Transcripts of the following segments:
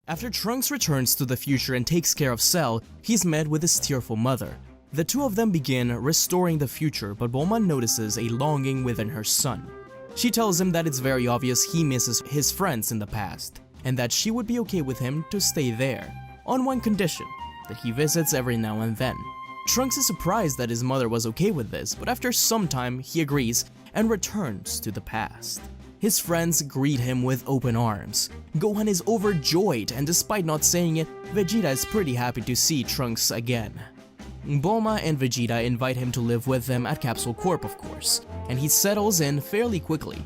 After Trunks returns to the future and takes care of Cell, he's met with his tearful mother. The two of them begin restoring the future, but Bulma notices a longing within her son. She tells him that it's very obvious he misses his friends in the past, and that she would be okay with him to stay there, on one condition, that he visits every now and then. Trunks is surprised that his mother was okay with this, but after some time he agrees and returns to the past. His friends greet him with open arms. Gohan is overjoyed, and despite not saying it, Vegeta is pretty happy to see Trunks again. Bulma and Vegeta invite him to live with them at Capsule Corp, of course, and he settles in fairly quickly.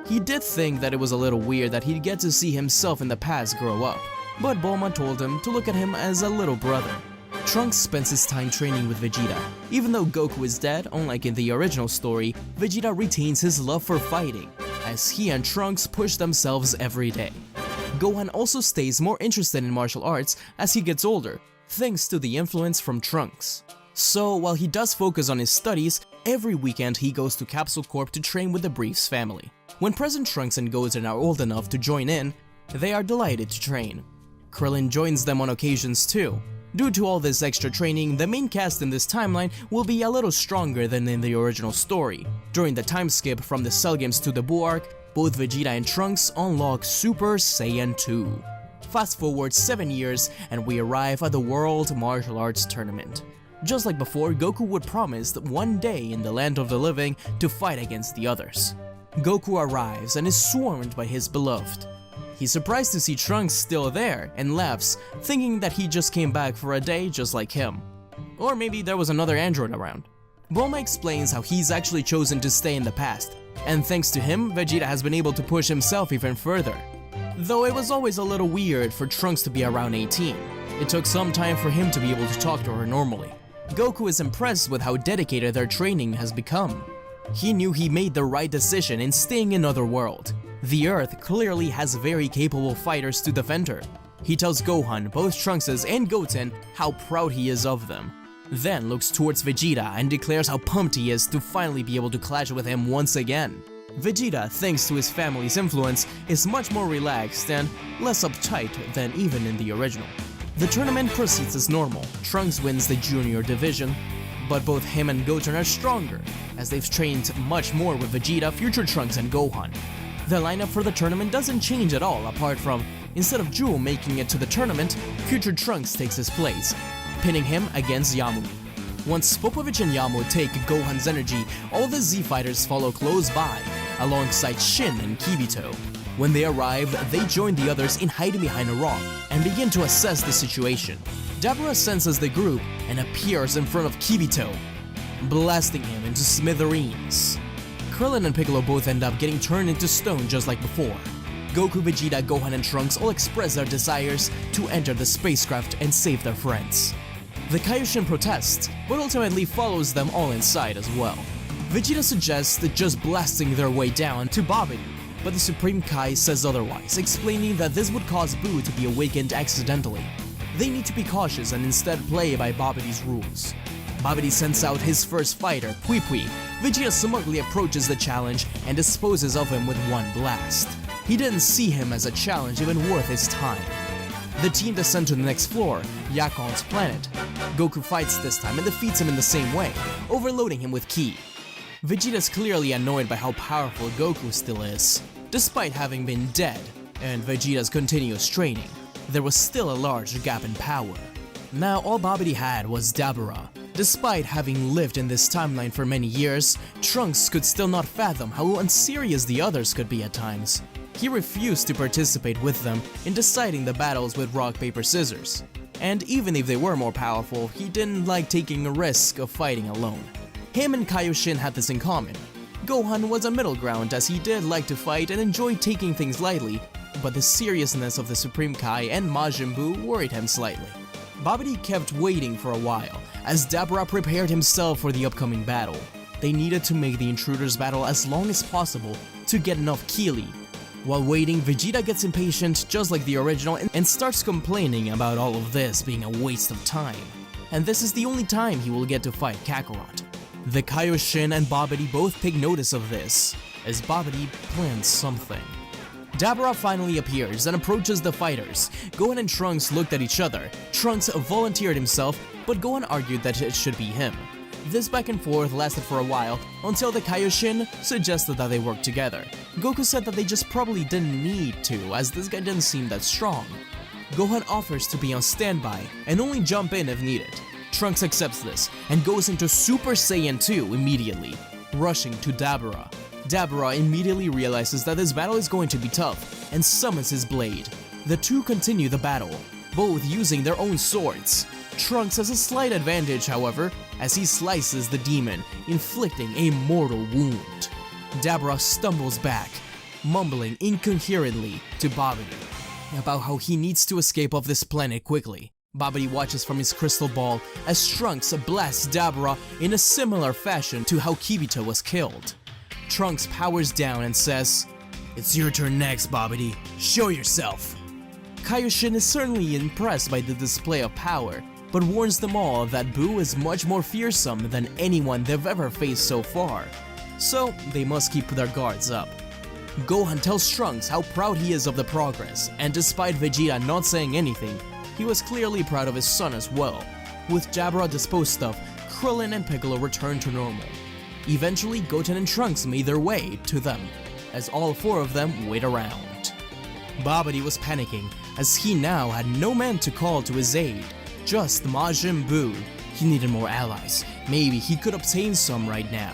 He did think that it was a little weird that he'd get to see himself in the past grow up, but Bulma told him to look at him as a little brother. Trunks spends his time training with Vegeta. Even though Goku is dead, unlike in the original story, Vegeta retains his love for fighting, as he and Trunks push themselves every day. Gohan also stays more interested in martial arts as he gets older, thanks to the influence from Trunks. So while he does focus on his studies, every weekend he goes to Capsule Corp to train with the Briefs family. When present Trunks and Goten are old enough to join in, they are delighted to train. Krillin joins them on occasions too. Due to all this extra training, the main cast in this timeline will be a little stronger than in the original story. During the time skip from the Cell Games to the Buu arc, both Vegeta and Trunks unlock Super Saiyan 2. Fast forward 7 years and we arrive at the World Martial Arts Tournament. Just like before, Goku would promise that one day in the land of the living to fight against the others. Goku arrives and is swarmed by his beloved. He's surprised to see Trunks still there and laughs, thinking that he just came back for a day just like him. Or maybe there was another android around. Bulma explains how he's actually chosen to stay in the past, and thanks to him, Vegeta has been able to push himself even further. Though it was always a little weird for Trunks to be around 18. It took some time for him to be able to talk to her normally. Goku is impressed with how dedicated their training has become. He knew he made the right decision in staying in Otherworld. The Earth clearly has very capable fighters to defend her. He tells Gohan, both Trunkses and Goten, how proud he is of them. Then looks towards Vegeta and declares how pumped he is to finally be able to clash with him once again. Vegeta, thanks to his family's influence, is much more relaxed and less uptight than even in the original. The tournament proceeds as normal. Trunks wins the junior division, but both him and Goten are stronger, as they've trained much more with Vegeta, future Trunks, and Gohan. The lineup for the tournament doesn't change at all, apart from, instead of Jewel making it to the tournament, future Trunks takes his place, pinning him against Yamu. Once Popovich and Yamu take Gohan's energy, all the Z fighters follow close by, alongside Shin and Kibito. When they arrive, they join the others in hiding behind a rock, and begin to assess the situation. Dabura senses the group and appears in front of Kibito, blasting him into smithereens. Krillin and Piccolo both end up getting turned into stone just like before. Goku, Vegeta, Gohan, and Trunks all express their desires to enter the spacecraft and save their friends. The Kaioshin protests, but ultimately follows them all inside as well. Vegeta suggests just blasting their way down to Babidi, but the Supreme Kai says otherwise, explaining that this would cause Buu to be awakened accidentally. They need to be cautious and instead play by Babidi's rules. Babidi sends out his first fighter, Pui Pui. Vegeta smugly approaches the challenge and disposes of him with one blast. He didn't see him as a challenge even worth his time. The team descend to the next floor, Yakon's planet. Goku fights this time and defeats him in the same way, overloading him with Ki. Vegeta's clearly annoyed by how powerful Goku still is. Despite having been dead, and Vegeta's continuous training, there was still a large gap in power. Now all Babidi had was Dabura. Despite having lived in this timeline for many years, Trunks could still not fathom how unserious the others could be at times. He refused to participate with them in deciding the battles with rock, paper, scissors. And even if they were more powerful, he didn't like taking a risk of fighting alone. Him and Kaioshin had this in common. Gohan was a middle ground as he did like to fight and enjoyed taking things lightly, but the seriousness of the Supreme Kai and Majin Buu worried him slightly. Babidi kept waiting for a while, as Dabura prepared himself for the upcoming battle. They needed to make the intruders battle as long as possible to get enough ki lead. While waiting, Vegeta gets impatient just like the original and starts complaining about all of this being a waste of time. And this is the only time he will get to fight Kakarot. The Kaioshin and Babidi both take notice of this, as Babidi plans something. Dabura finally appears and approaches the fighters. Gohan and Trunks looked at each other. Trunks volunteered himself, but Gohan argued that it should be him. This back and forth lasted for a while until the Kaioshin suggested that they work together. Goku said that they just probably didn't need to, as this guy didn't seem that strong. Gohan offers to be on standby and only jump in if needed. Trunks accepts this and goes into Super Saiyan 2 immediately, rushing to Dabura. Dabura immediately realizes that this battle is going to be tough and summons his blade. The two continue the battle, both using their own swords. Trunks has a slight advantage, however, as he slices the demon, inflicting a mortal wound. Dabura stumbles back, mumbling incoherently to Babidi about how he needs to escape off this planet quickly. Babidi watches from his crystal ball as Trunks blasts Dabura in a similar fashion to how Kibito was killed. Trunks powers down and says, "It's your turn next, Babidi. Show yourself." Kaioshin is certainly impressed by the display of power, but warns them all that Buu is much more fearsome than anyone they've ever faced so far. So they must keep their guards up. Gohan tells Trunks how proud he is of the progress, and despite Vegeta not saying anything, he was clearly proud of his son as well. With Dabura disposed of, Krillin and Piccolo returned to normal. Eventually, Goten and Trunks made their way to them, as all four of them wait around. Babidi was panicking, as he now had no man to call to his aid, just Majin Buu. He needed more allies. Maybe he could obtain some right now.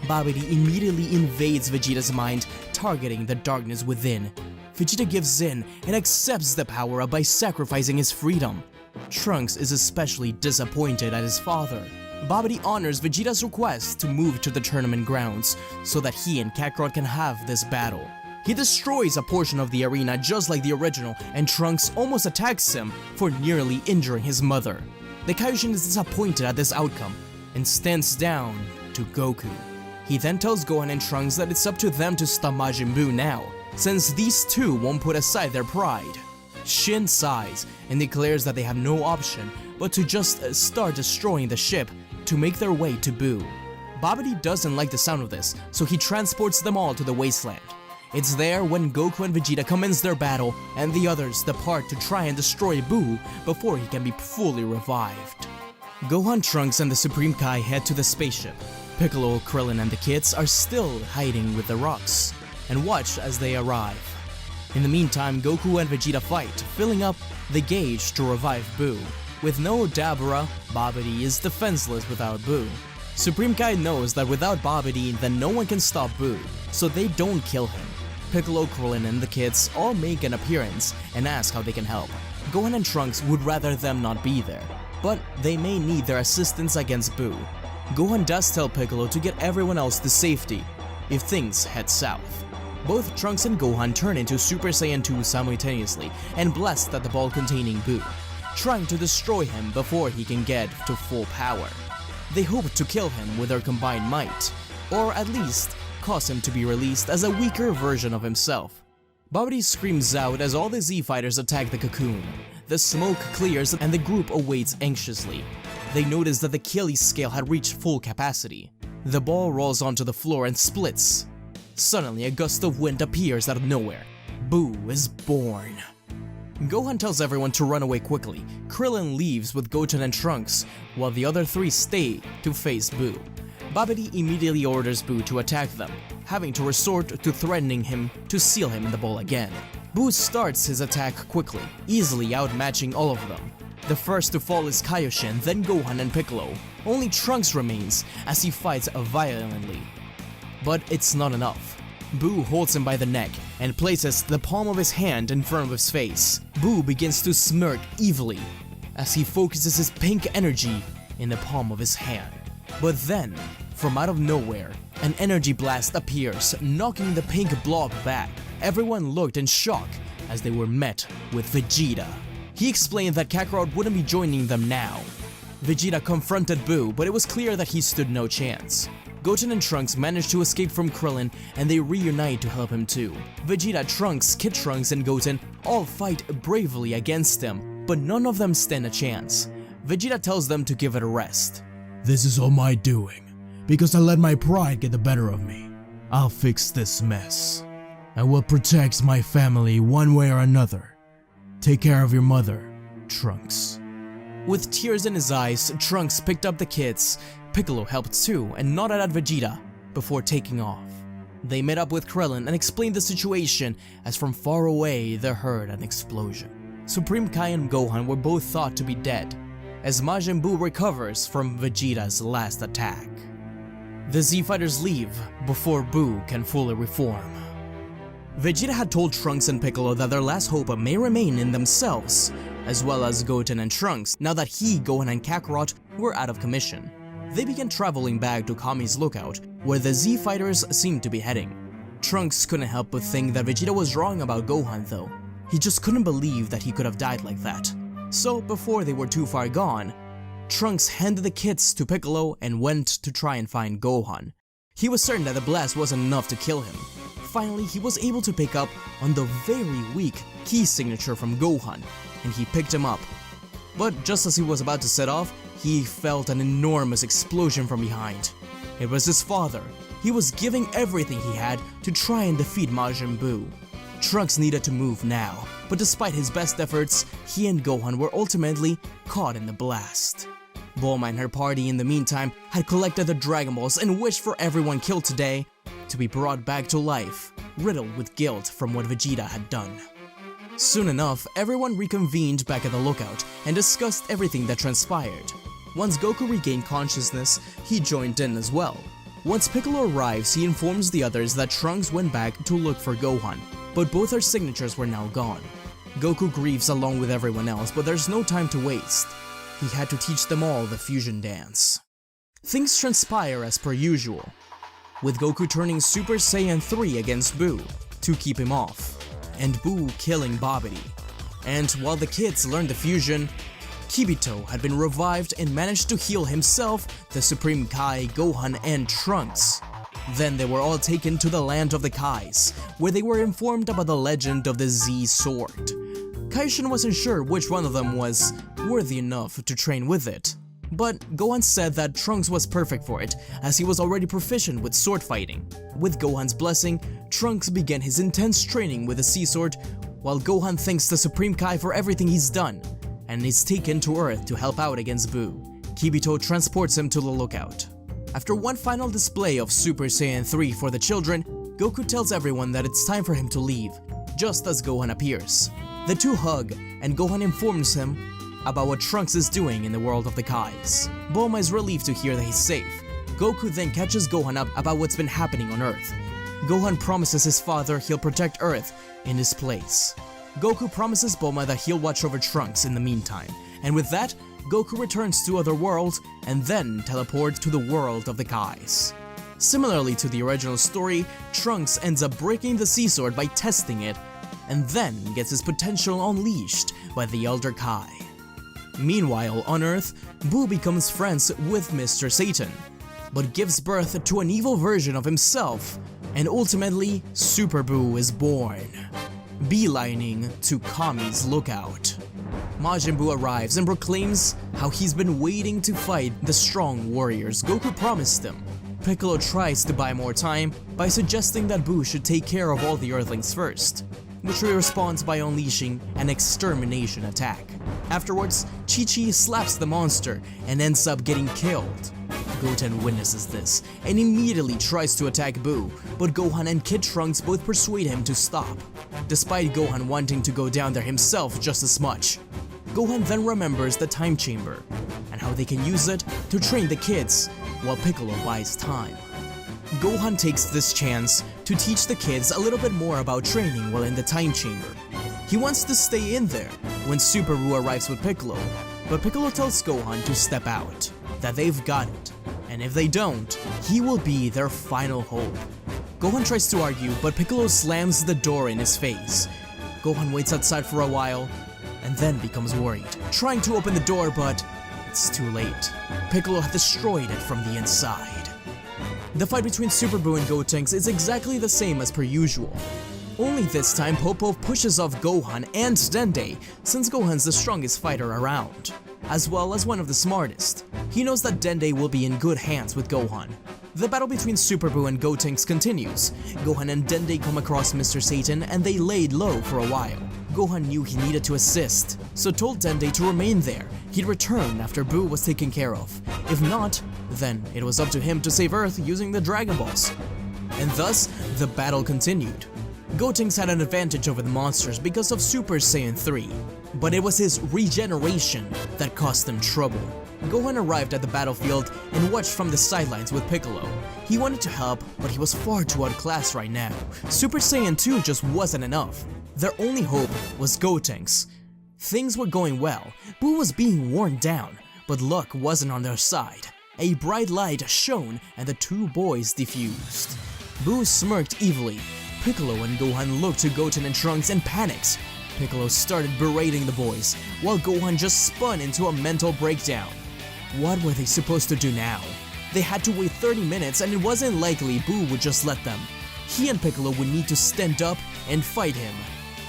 Babidi immediately invades Vegeta's mind, targeting the darkness within. Vegeta gives in and accepts the power-up by sacrificing his freedom. Trunks is especially disappointed at his father. Babidi honors Vegeta's request to move to the tournament grounds so that he and Kakarot can have this battle. He destroys a portion of the arena just like the original, and Trunks almost attacks him for nearly injuring his mother. The Kaioshin is disappointed at this outcome and stands down to Goku. He then tells Gohan and Trunks that it's up to them to stop Majin Buu now, since these two won't put aside their pride. Shin sighs and declares that they have no option but to just start destroying the ship to make their way to Buu. Babidi doesn't like the sound of this, so he transports them all to the wasteland. It's there when Goku and Vegeta commence their battle and the others depart to try and destroy Buu before he can be fully revived. Gohan, Trunks, and the Supreme Kai head to the spaceship. Piccolo, Krillin, and the kids are still hiding with the rocks and watch as they arrive. In the meantime, Goku and Vegeta fight, filling up the gauge to revive Buu. With no Dabura, Babidi is defenseless without Buu. Supreme Kai knows that without Babidi, then no one can stop Buu, so they don't kill him. Piccolo, Krillin, and the kids all make an appearance and ask how they can help. Gohan and Trunks would rather them not be there, but they may need their assistance against Buu. Gohan does tell Piccolo to get everyone else to safety if things head south. Both Trunks and Gohan turn into Super Saiyan 2 simultaneously and blast at the ball containing Buu, trying to destroy him before he can get to full power. They hope to kill him with their combined might, or at least cause him to be released as a weaker version of himself. Babidi screams out as all the Z fighters attack the cocoon. The smoke clears and the group awaits anxiously. They notice that the Achilles scale had reached full capacity. The ball rolls onto the floor and splits. Suddenly, a gust of wind appears out of nowhere. Buu is born. Gohan tells everyone to run away quickly. Krillin leaves with Goten and Trunks, while the other three stay to face Buu. Babidi immediately orders Buu to attack them, having to resort to threatening him to seal him in the bowl again. Buu starts his attack quickly, easily outmatching all of them. The first to fall is Kaioshin, then Gohan and Piccolo. Only Trunks remains as he fights violently. But it's not enough. Buu holds him by the neck and places the palm of his hand in front of his face. Buu begins to smirk evilly as he focuses his pink energy in the palm of his hand. But then, from out of nowhere, an energy blast appears, knocking the pink blob back. Everyone looked in shock as they were met with Vegeta. He explained that Kakarot wouldn't be joining them now. Vegeta confronted Buu, but it was clear that he stood no chance. Goten and Trunks manage to escape from Krillin, and they reunite to help him too. Vegeta, Trunks, Kid Trunks, and Goten all fight bravely against him, but none of them stand a chance. Vegeta tells them to give it a rest. This is all my doing, because I let my pride get the better of me. I'll fix this mess. I will protect my family one way or another. Take care of your mother, Trunks. With tears in his eyes, Trunks picked up the kids. Piccolo helped too and nodded at Vegeta before taking off. They met up with Krillin and explained the situation as from far away they heard an explosion. Supreme Kai and Gohan were both thought to be dead as Majin Buu recovers from Vegeta's last attack. The Z-Fighters leave before Buu can fully reform. Vegeta had told Trunks and Piccolo that their last hope may remain in themselves, as well as Goten and Trunks, now that he, Gohan and Kakarot were out of commission. They began traveling back to Kami's lookout, where the Z-Fighters seemed to be heading. Trunks couldn't help but think that Vegeta was wrong about Gohan though. He just couldn't believe that he could have died like that. So before they were too far gone, Trunks handed the kits to Piccolo and went to try and find Gohan. He was certain that the blast wasn't enough to kill him. Finally, he was able to pick up on the very weak key signature from Gohan, and he picked him up. But just as he was about to set off, he felt an enormous explosion from behind. It was his father. He was giving everything he had to try and defeat Majin Buu. Trunks needed to move now, but despite his best efforts, he and Gohan were ultimately caught in the blast. Bulma and her party in the meantime had collected the Dragon Balls and wished for everyone killed today to be brought back to life, riddled with guilt from what Vegeta had done. Soon enough, everyone reconvened back at the lookout and discussed everything that transpired. Once Goku regained consciousness, he joined in as well. Once Piccolo arrives, he informs the others that Trunks went back to look for Gohan, but both their signatures were now gone. Goku grieves along with everyone else, but there's no time to waste. He had to teach them all the fusion dance. Things transpire as per usual, with Goku turning Super Saiyan 3 against Buu to keep him off, and Buu killing Babidi. And while the kids learned the fusion, Kibito had been revived and managed to heal himself, the Supreme Kai, Gohan, and Trunks. Then they were all taken to the land of the Kais, where they were informed about the legend of the Z Sword. Kaishin wasn't sure which one of them was worthy enough to train with it, but Gohan said that Trunks was perfect for it, as he was already proficient with sword fighting. With Gohan's blessing, Trunks began his intense training with the Sea Sword, while Gohan thanks the Supreme Kai for everything he's done, and is taken to Earth to help out against Buu. Kibito transports him to the lookout. After one final display of Super Saiyan 3 for the children, Goku tells everyone that it's time for him to leave, just as Gohan appears. The two hug, and Gohan informs him about what Trunks is doing in the world of the Kais. Bulma is relieved to hear that he's safe. Goku then catches Gohan up about what's been happening on Earth. Gohan promises his father he'll protect Earth in his place. Goku promises Bulma that he'll watch over Trunks in the meantime, and with that, Goku returns to other worlds and then teleports to the world of the Kais. Similarly to the original story, Trunks ends up breaking the Sea Sword by testing it, and then gets his potential unleashed by the Elder Kai. Meanwhile, on Earth, Buu becomes friends with Mr. Satan, but gives birth to an evil version of himself, and ultimately, Super Buu is born, beelining to Kami's lookout. Majin Buu arrives and proclaims how he's been waiting to fight the strong warriors Goku promised him. Piccolo tries to buy more time by suggesting that Buu should take care of all the Earthlings first, which he responds by unleashing an extermination attack. Afterwards, Chi-Chi slaps the monster and ends up getting killed. Goten witnesses this and immediately tries to attack Buu, but Gohan and Kid Trunks both persuade him to stop, despite Gohan wanting to go down there himself just as much. Gohan then remembers the time chamber and how they can use it to train the kids while Piccolo buys time. Gohan takes this chance to teach the kids a little bit more about training while in the time chamber. He wants to stay in there when Super Buu arrives with Piccolo, but Piccolo tells Gohan to step out, that they've got it, and if they don't, he will be their final hope. Gohan tries to argue, but Piccolo slams the door in his face. Gohan waits outside for a while, and then becomes worried, trying to open the door, but it's too late. Piccolo had destroyed it from the inside. The fight between Super Buu and Gotenks is exactly the same as per usual. Only this time Popov pushes off Gohan and Dende, since Gohan's the strongest fighter around, as well as one of the smartest. He knows that Dende will be in good hands with Gohan. The battle between Super Buu and Gotenks continues. Gohan and Dende come across Mr. Satan and they laid low for a while. Gohan knew he needed to assist, so told Dende to remain there. He'd return after Buu was taken care of. If not, then it was up to him to save Earth using the Dragon Balls. And thus, the battle continued. Gotenks had an advantage over the monsters because of Super Saiyan 3, but it was his regeneration that caused them trouble. Gohan arrived at the battlefield and watched from the sidelines with Piccolo. He wanted to help, but he was far too outclassed right now. Super Saiyan 2 just wasn't enough. Their only hope was Gotenks. Things were going well. Buu was being worn down, but luck wasn't on their side. A bright light shone and the two boys defused. Buu smirked evilly. Piccolo and Gohan looked to Goten and Trunks and panicked. Piccolo started berating the boys, while Gohan just spun into a mental breakdown. What were they supposed to do now? They had to wait 30 minutes and it wasn't likely Buu would just let them. He and Piccolo would need to stand up and fight him.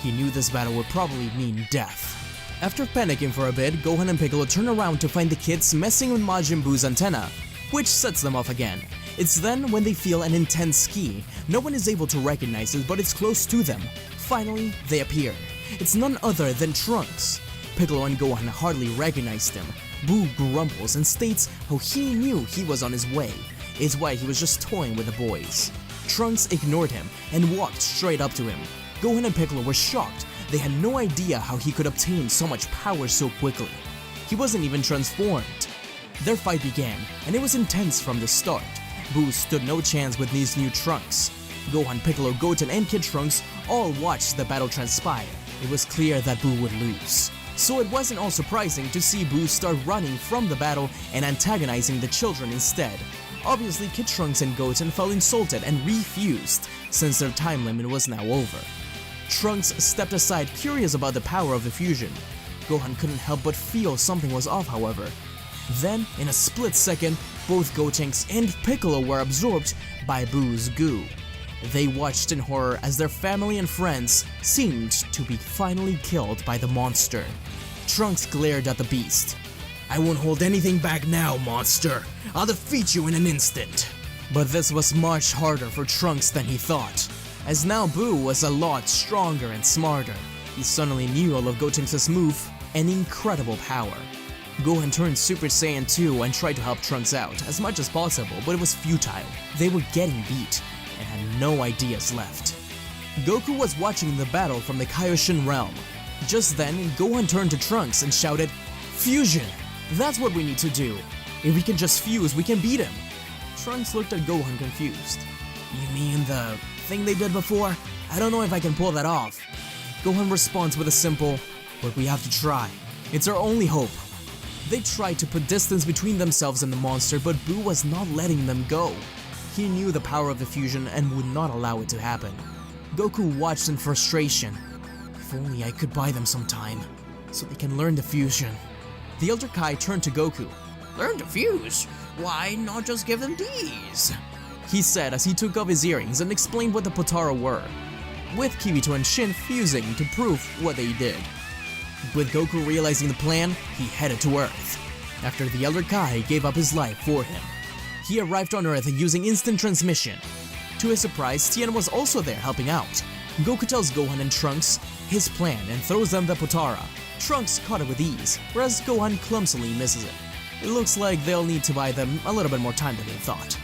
He knew this battle would probably mean death. After panicking for a bit, Gohan and Piccolo turn around to find the kids messing with Majin Buu's antenna, which sets them off again. It's then when they feel an intense ski. No one is able to recognize it, but it's close to them. Finally, they appear. It's none other than Trunks. Piccolo and Gohan hardly recognized him. Buu grumbles and states how he knew he was on his way. It's why he was just toying with the boys. Trunks ignored him and walked straight up to him. Gohan and Piccolo were shocked. They had no idea how he could obtain so much power so quickly. He wasn't even transformed. Their fight began, and it was intense from the start. Buu stood no chance with these new Trunks. Gohan, Piccolo, Goten, and Kid Trunks all watched the battle transpire. It was clear that Buu would lose. So it wasn't all surprising to see Buu start running from the battle and antagonizing the children instead. Obviously, Kid Trunks and Goten felt insulted and refused, since their time limit was now over. Trunks stepped aside, curious about the power of the fusion. Gohan couldn't help but feel something was off, however. Then, in a split second, both Gotenks and Piccolo were absorbed by Buu's goo. They watched in horror as their family and friends seemed to be finally killed by the monster. Trunks glared at the beast. "I won't hold anything back now, monster. I'll defeat you in an instant." But this was much harder for Trunks than he thought, as now Buu was a lot stronger and smarter. He suddenly knew all of Gotenks' move and incredible power. Gohan turned Super Saiyan 2 and tried to help Trunks out as much as possible, but it was futile. They were getting beat and had no ideas left. Goku was watching the battle from the Kaioshin realm. Just then, Gohan turned to Trunks and shouted, "Fusion! That's what we need to do. If we can just fuse, we can beat him." Trunks looked at Gohan confused. "You mean the thing they did before? I don't know if I can pull that off." Gohan responds with a simple, "But we have to try. It's our only hope." They tried to put distance between themselves and the monster, but Buu was not letting them go. He knew the power of the fusion and would not allow it to happen. Goku watched in frustration. "If only I could buy them some time, so they can learn the fusion." The Elder Kai turned to Goku. "Learn to fuse? Why not just give them these?" he said as he took off his earrings and explained what the Potara were, with Kirito and Shin fusing to prove what they did. With Goku realizing the plan, he headed to Earth, after the Elder Kai gave up his life for him. He arrived on Earth using instant transmission. To his surprise, Tien was also there helping out. Goku tells Gohan and Trunks his plan and throws them the Potara. Trunks caught it with ease, whereas Gohan clumsily misses it. It looks like they'll need to buy them a little bit more time than they thought.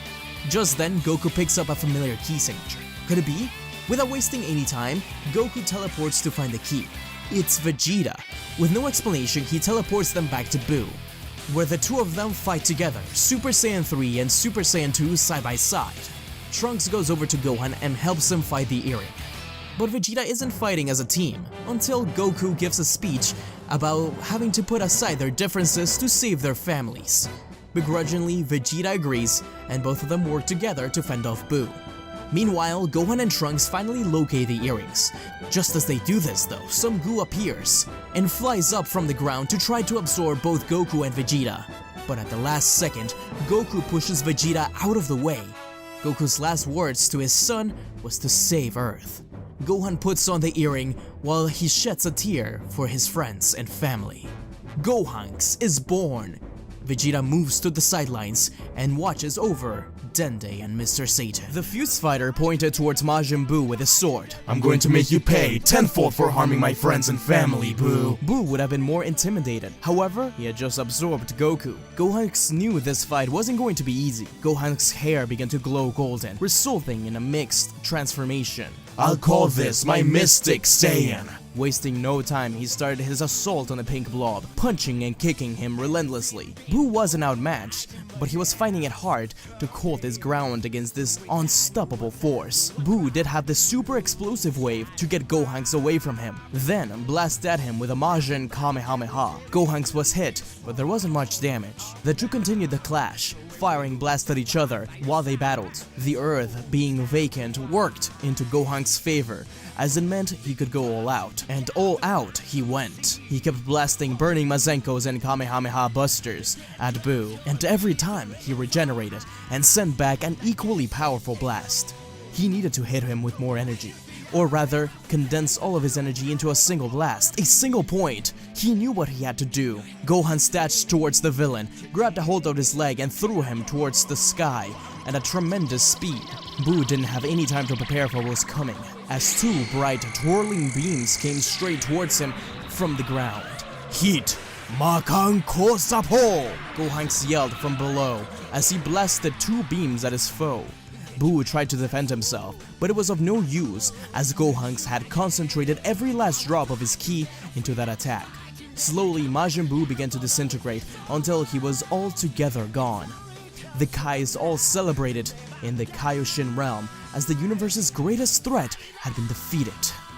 Just then, Goku picks up a familiar key signature. Could it be? Without wasting any time, Goku teleports to find the key. It's Vegeta. With no explanation, he teleports them back to Buu, where the two of them fight together, Super Saiyan 3 and Super Saiyan 2 side by side. Trunks goes over to Gohan and helps him fight the earring. But Vegeta isn't fighting as a team, until Goku gives a speech about having to put aside their differences to save their families. Begrudgingly, Vegeta agrees, and both of them work together to fend off Buu. Meanwhile, Gohan and Trunks finally locate the earrings. Just as they do this though, some goo appears and flies up from the ground to try to absorb both Goku and Vegeta. But at the last second, Goku pushes Vegeta out of the way. Goku's last words to his son was to save Earth. Gohan puts on the earring while he sheds a tear for his friends and family. Gohanks is born. Vegeta moves to the sidelines and watches over Dende and Mr. Satan. The fuse fighter pointed towards Majin Buu with his sword. I'm going to make you pay tenfold for harming my friends and family, Buu. Buu would have been more intimidated. However, he had just absorbed Goku. Gohan knew this fight wasn't going to be easy. Gohan's hair began to glow golden, resulting in a mixed transformation. I'll call this my Mystic Saiyan. Wasting no time, he started his assault on the pink blob, punching and kicking him relentlessly. Buu wasn't outmatched, but he was finding it hard to hold his ground against this unstoppable force. Buu did have the super explosive wave to get Gohanks away from him, then blasted at him with a Majin Kamehameha. Gohanks was hit, but there wasn't much damage. The two continued the clash, firing blasts at each other while they battled. The earth, being vacant, worked into Gohan's favor, as it meant he could go all out. And all out he went. He kept blasting burning Mazenkos and Kamehameha busters at Buu, and every time he regenerated and sent back an equally powerful blast. He needed to hit him with more energy, or rather, condense all of his energy into a single blast, a single point. He knew what he had to do. Gohan dashed towards the villain, grabbed a hold of his leg and threw him towards the sky at a tremendous speed. Buu didn't have any time to prepare for what was coming, as two bright, twirling beams came straight towards him from the ground. Heat! Makan Kosapo! Gohan yelled from below as he blasted two beams at his foe. Buu tried to defend himself, but it was of no use as Gohan had concentrated every last drop of his ki into that attack. Slowly, Majin Buu began to disintegrate until he was altogether gone. The Kais all celebrated in the Kaioshin realm as the universe's greatest threat had been defeated.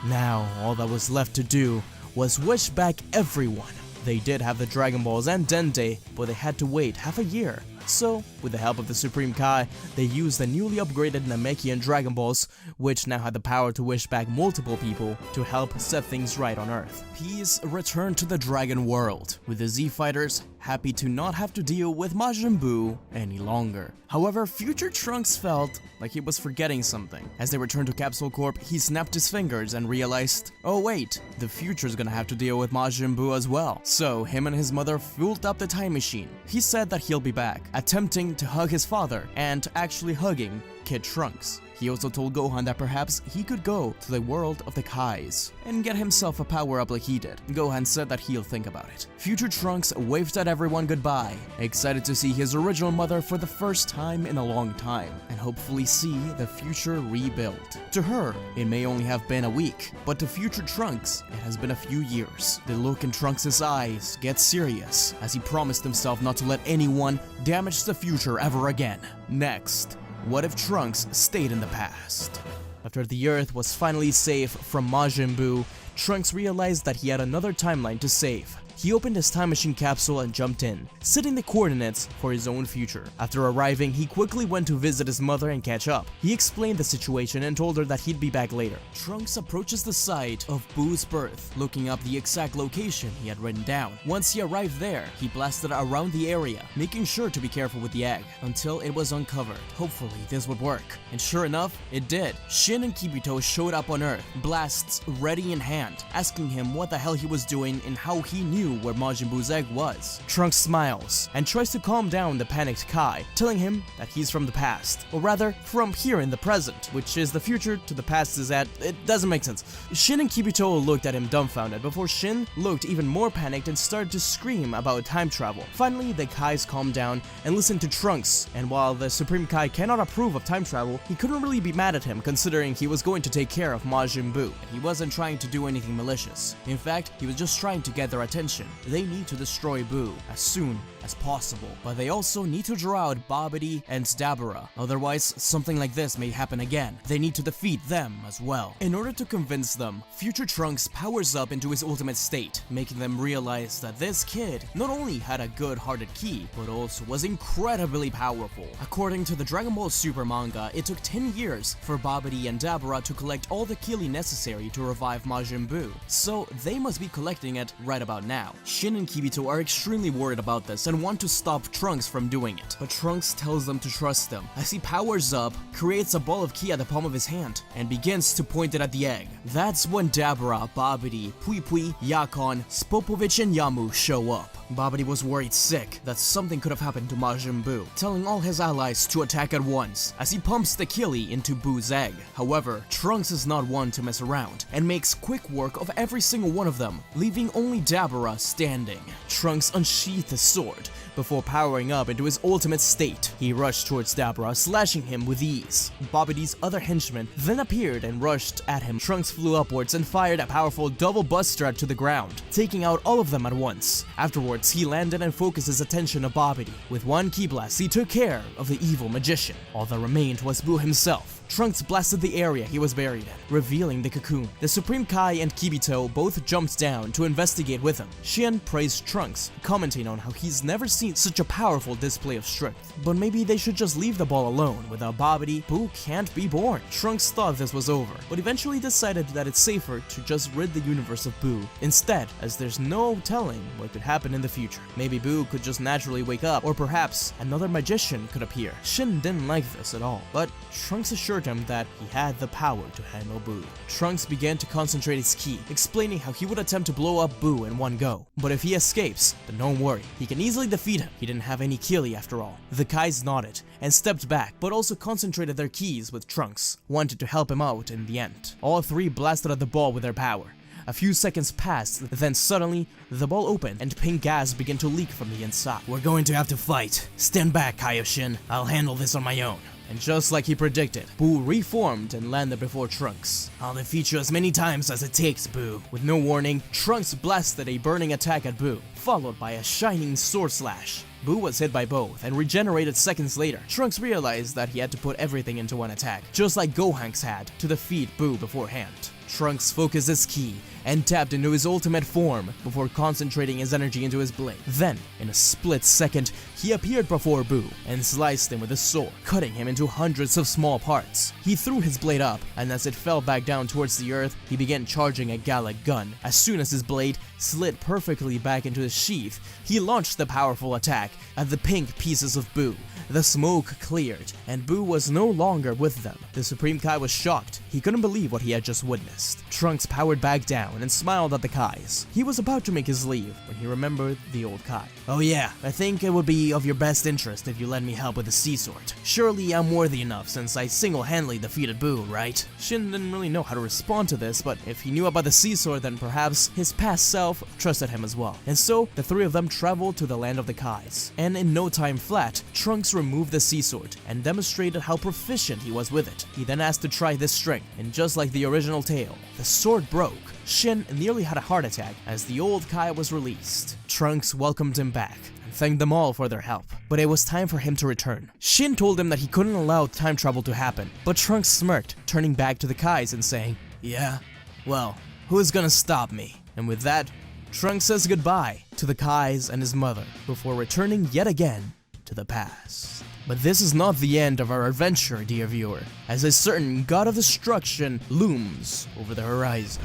Now, all that was left to do was wish back everyone. They did have the Dragon Balls and Dende, but they had to wait half a year. So, with the help of the Supreme Kai, they used the newly upgraded Namekian Dragon Balls, which now had the power to wish back multiple people to help set things right on Earth. Peace returned to the Dragon World, with the Z-Fighters happy to not have to deal with Majin Buu any longer. However, Future Trunks felt like he was forgetting something. As they returned to Capsule Corp, he snapped his fingers and realized, oh wait, the future's gonna have to deal with Majin Buu as well. So, him and his mother fueled up the time machine. He said that he'll be back, attempting to hug his father and actually hugging Kid Trunks. He also told Gohan that perhaps he could go to the world of the Kais and get himself a power-up like he did. Gohan said that he'll think about it. Future Trunks waved at everyone goodbye, excited to see his original mother for the first time in a long time, and hopefully see the future rebuilt. To her, it may only have been a week, but to Future Trunks, it has been a few years. The look in Trunks' eyes gets serious, as he promised himself not to let anyone damage the future ever again. Next, what if Trunks stayed in the past? After the Earth was finally safe from Majin Buu, Trunks realized that he had another timeline to save. He opened his time machine capsule and jumped in, setting the coordinates for his own future. After arriving, he quickly went to visit his mother and catch up. He explained the situation and told her that he'd be back later. Trunks approaches the site of Buu's birth, looking up the exact location he had written down. Once he arrived there, he blasted around the area, making sure to be careful with the egg, until it was uncovered. Hopefully, this would work. And sure enough, it did. Shin and Kibito showed up on Earth, blasts ready in hand, asking him what the hell he was doing and how he knew where Majin Buu's egg was. Trunks smiles and tries to calm down the panicked Kai, telling him that he's from the past, or rather, from here in the present, which is the future to the past is at, it doesn't make sense. Shin and Kibito looked at him dumbfounded before Shin looked even more panicked and started to scream about time travel. Finally, the Kais calmed down and listened to Trunks, and while the Supreme Kai cannot approve of time travel, he couldn't really be mad at him considering he was going to take care of Majin Buu, and he wasn't trying to do anything malicious. In fact, he was just trying to get their attention. They need to destroy Buu as soon as possible, but they also need to draw out Babidi and Dabura, otherwise something like this may happen again. They need to defeat them as well. In order to convince them, Future Trunks powers up into his ultimate state, making them realize that this kid not only had a good-hearted ki, but also was incredibly powerful. According to the Dragon Ball Super manga, it took 10 years for Babidi and Dabura to collect all the ki necessary to revive Majin Buu, so they must be collecting it right about now. Shin and Kibito are extremely worried about this and want to stop Trunks from doing it, but Trunks tells them to trust him as he powers up, creates a ball of ki at the palm of his hand, and begins to point it at the egg. That's when Dabura, Babidi, Pui Pui, Yakon, Spopovich, and Yamu show up. Babidi was worried sick that something could have happened to Majin Buu, telling all his allies to attack at once as he pumps the Killy into Buu's egg. However, Trunks is not one to mess around and makes quick work of every single one of them, leaving only Dabura standing. Trunks unsheathed his sword before powering up into his ultimate state. He rushed towards Dabura, slashing him with ease. Babidi's other henchman then appeared and rushed at him. Trunks flew upwards and fired a powerful double buster to the ground, taking out all of them at once. Afterwards, he landed and focused his attention on Babidi. With one ki blast, he took care of the evil magician. All that remained was Buu himself. Trunks blasted the area he was buried in, revealing the cocoon. The Supreme Kai and Kibito both jumped down to investigate with him. Shin praised Trunks, commenting on how he's never seen such a powerful display of strength. But maybe they should just leave the ball alone. Without Babidi, Buu can't be born. Trunks thought this was over, but eventually decided that it's safer to just rid the universe of Buu instead, as there's no telling what could happen in the future. Maybe Buu could just naturally wake up, or perhaps another magician could appear. Shin didn't like this at all, but Trunks assured him that he had the power to handle Buu. Trunks began to concentrate his ki, explaining how he would attempt to blow up Buu in one go. But if he escapes, then don't worry, he can easily defeat him. He didn't have any Killy after all. The Kais nodded and stepped back, but also concentrated their keys with Trunks, wanted to help him out in the end. All three blasted at the ball with their power. A few seconds passed, then suddenly, the ball opened and pink gas began to leak from the inside. We're going to have to fight. Stand back, Kaioshin. I'll handle this on my own. And just like he predicted, Buu reformed and landed before Trunks. I'll defeat you as many times as it takes, Buu. With no warning, Trunks blasted a burning attack at Buu, followed by a shining sword slash. Buu was hit by both and regenerated seconds later. Trunks realized that he had to put everything into one attack, just like Gohan's had to defeat Buu beforehand. Trunks focused his ki and tapped into his ultimate form before concentrating his energy into his blade. Then, in a split second, he appeared before Buu and sliced him with his sword, cutting him into hundreds of small parts. He threw his blade up, and as it fell back down towards the earth, he began charging a Gallic gun. As soon as his blade slid perfectly back into his sheath, he launched the powerful attack at the pink pieces of Buu. The smoke cleared, and Buu was no longer with them. The Supreme Kai was shocked. He couldn't believe what he had just witnessed. Trunks powered back down and smiled at the Kais. He was about to make his leave when he remembered the old Kai. Oh yeah, I think it would be of your best interest if you let me help with the sea sword. Surely I'm worthy enough since I single-handedly defeated Buu, right? Shin didn't really know how to respond to this, but if he knew about the sea sword, then perhaps his past self trusted him as well. And so, the three of them traveled to the land of the Kais. And in no time flat, Trunks removed the sea sword and demonstrated how proficient he was with it. He then asked to try this string, and just like the original tale, the sword broke. Shin nearly had a heart attack as the old Kai was released. Trunks welcomed him back and thanked them all for their help, but it was time for him to return. Shin told him that he couldn't allow time travel to happen, but Trunks smirked, turning back to the Kais and saying, "Yeah, well, who's gonna stop me?" And with that, Trunks says goodbye to the Kais and his mother before returning yet again to the past. But this is not the end of our adventure, dear viewer, as a certain god of destruction looms over the horizon.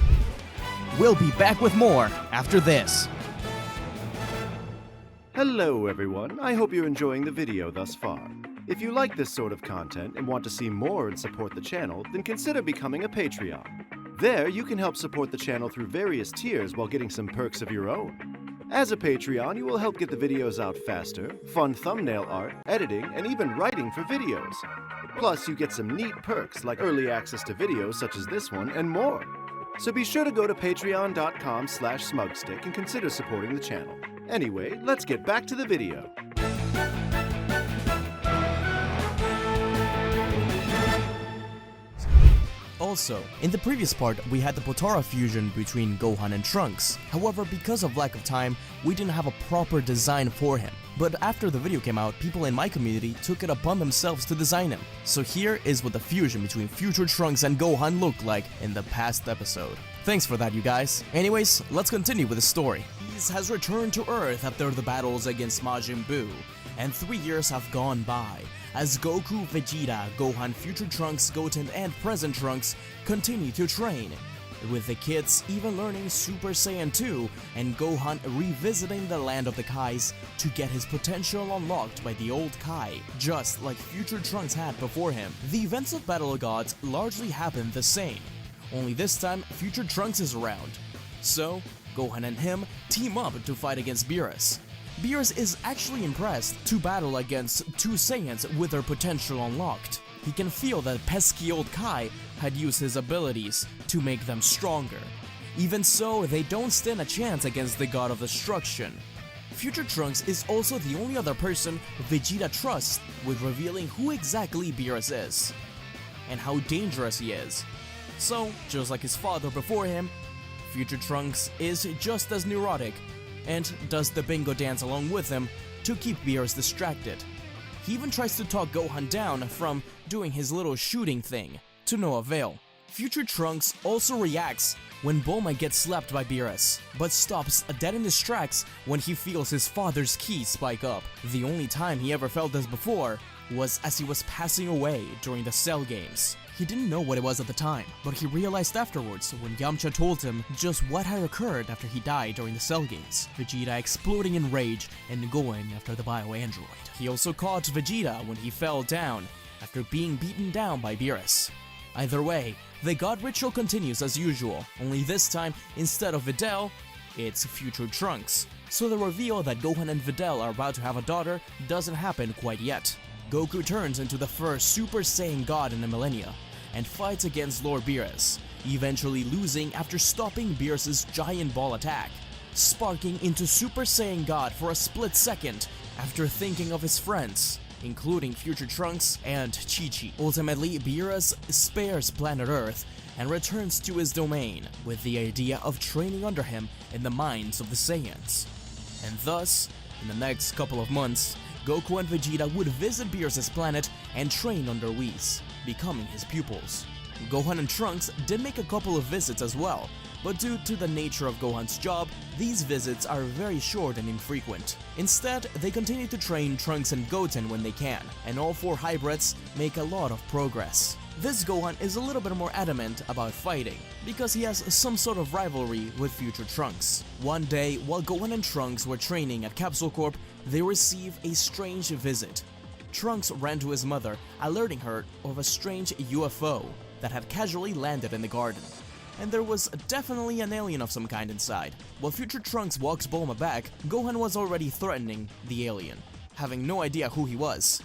We'll be back with more after this. Hello everyone, I hope you're enjoying the video thus far. If you like this sort of content and want to see more and support the channel, then consider becoming a Patreon. There, you can help support the channel through various tiers while getting some perks of your own. As a Patreon, you will help get the videos out faster, fun thumbnail art, editing, and even writing for videos. Plus, you get some neat perks like early access to videos such as this one and more. So be sure to go to patreon.com/SmugStick and consider supporting the channel. Anyway, let's get back to the video. Also, in the previous part, we had the Potara fusion between Gohan and Trunks. However, because of lack of time, we didn't have a proper design for him. But after the video came out, people in my community took it upon themselves to design him. So here is what the fusion between future Trunks and Gohan looked like in the past episode. Thanks for that, you guys. Anyways, let's continue with the story. He has returned to Earth after the battles against Majin Buu, and 3 years have gone by, as Goku, Vegeta, Gohan, future Trunks, Goten, and present Trunks continue to train, with the kids even learning Super Saiyan 2 and Gohan revisiting the land of the Kais to get his potential unlocked by the old Kai, just like future Trunks had before him. The events of Battle of Gods largely happen the same, only this time future Trunks is around. So, Gohan and him team up to fight against Beerus. Beerus is actually impressed to battle against two Saiyans with their potential unlocked. He can feel that pesky old Kai had used his abilities to make them stronger. Even so, they don't stand a chance against the God of Destruction. Future Trunks is also the only other person Vegeta trusts with revealing who exactly Beerus is, and how dangerous he is. So, just like his father before him, Future Trunks is just as neurotic, and does the bingo dance along with him to keep Beerus distracted. He even tries to talk Gohan down from doing his little shooting thing, to no avail. Future Trunks also reacts when Bulma gets slapped by Beerus, but stops dead in his tracks when he feels his father's ki spike up. The only time he ever felt this before was as he was passing away during the Cell games. He didn't know what it was at the time, but he realized afterwards when Yamcha told him just what had occurred after he died during the Cell games, Vegeta exploding in rage and going after the bio-android. He also caught Vegeta when he fell down after being beaten down by Beerus. Either way, the God ritual continues as usual, only this time, instead of Videl, it's Future Trunks. So the reveal that Gohan and Videl are about to have a daughter doesn't happen quite yet. Goku turns into the first Super Saiyan God in a millennia, and fights against Lord Beerus, eventually losing after stopping Beerus's giant ball attack, sparking into Super Saiyan God for a split second after thinking of his friends, including Future Trunks and Chi-Chi. Ultimately, Beerus spares planet Earth and returns to his domain with the idea of training under him in the minds of the Saiyans. And thus, in the next couple of months, Goku and Vegeta would visit Beerus' planet and train under Whis, becoming his pupils. Gohan and Trunks did make a couple of visits as well, but due to the nature of Gohan's job, these visits are very short and infrequent. Instead, they continue to train Trunks and Goten when they can, and all four hybrids make a lot of progress. This Gohan is a little bit more adamant about fighting, because he has some sort of rivalry with Future Trunks. One day, while Gohan and Trunks were training at Capsule Corp, they receive a strange visit. Trunks ran to his mother, alerting her of a strange UFO that had casually landed in the garden, and there was definitely an alien of some kind inside. While Future Trunks walks Bulma back, Gohan was already threatening the alien, having no idea who he was.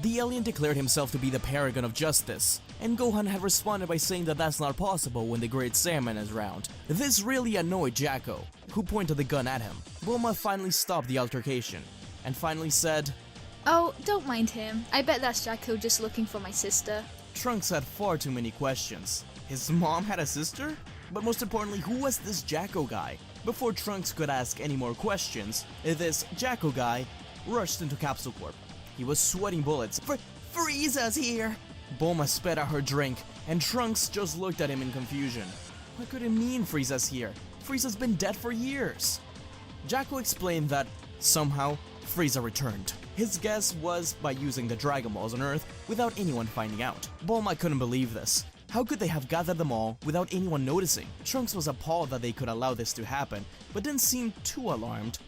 The alien declared himself to be the paragon of justice, and Gohan had responded by saying that that's not possible when the Great Saiyaman is around. This really annoyed Jacko, who pointed the gun at him. Bulma finally stopped the altercation, and finally said, "Oh, don't mind him. I bet that's Jacko just looking for my sister." Trunks had far too many questions. His mom had a sister? But most importantly, who was this Jacko guy? Before Trunks could ask any more questions, this Jacko guy rushed into Capsule Corp. He was sweating bullets. Frieza's here! Bulma spit out her drink, and Trunks just looked at him in confusion. What could it mean Frieza's here? Frieza's been dead for years. Jacko explained that, somehow, Frieza returned. His guess was by using the Dragon Balls on Earth without anyone finding out. Bulma couldn't believe this. How could they have gathered them all without anyone noticing? Trunks was appalled that they could allow this to happen, but didn't seem too alarmed.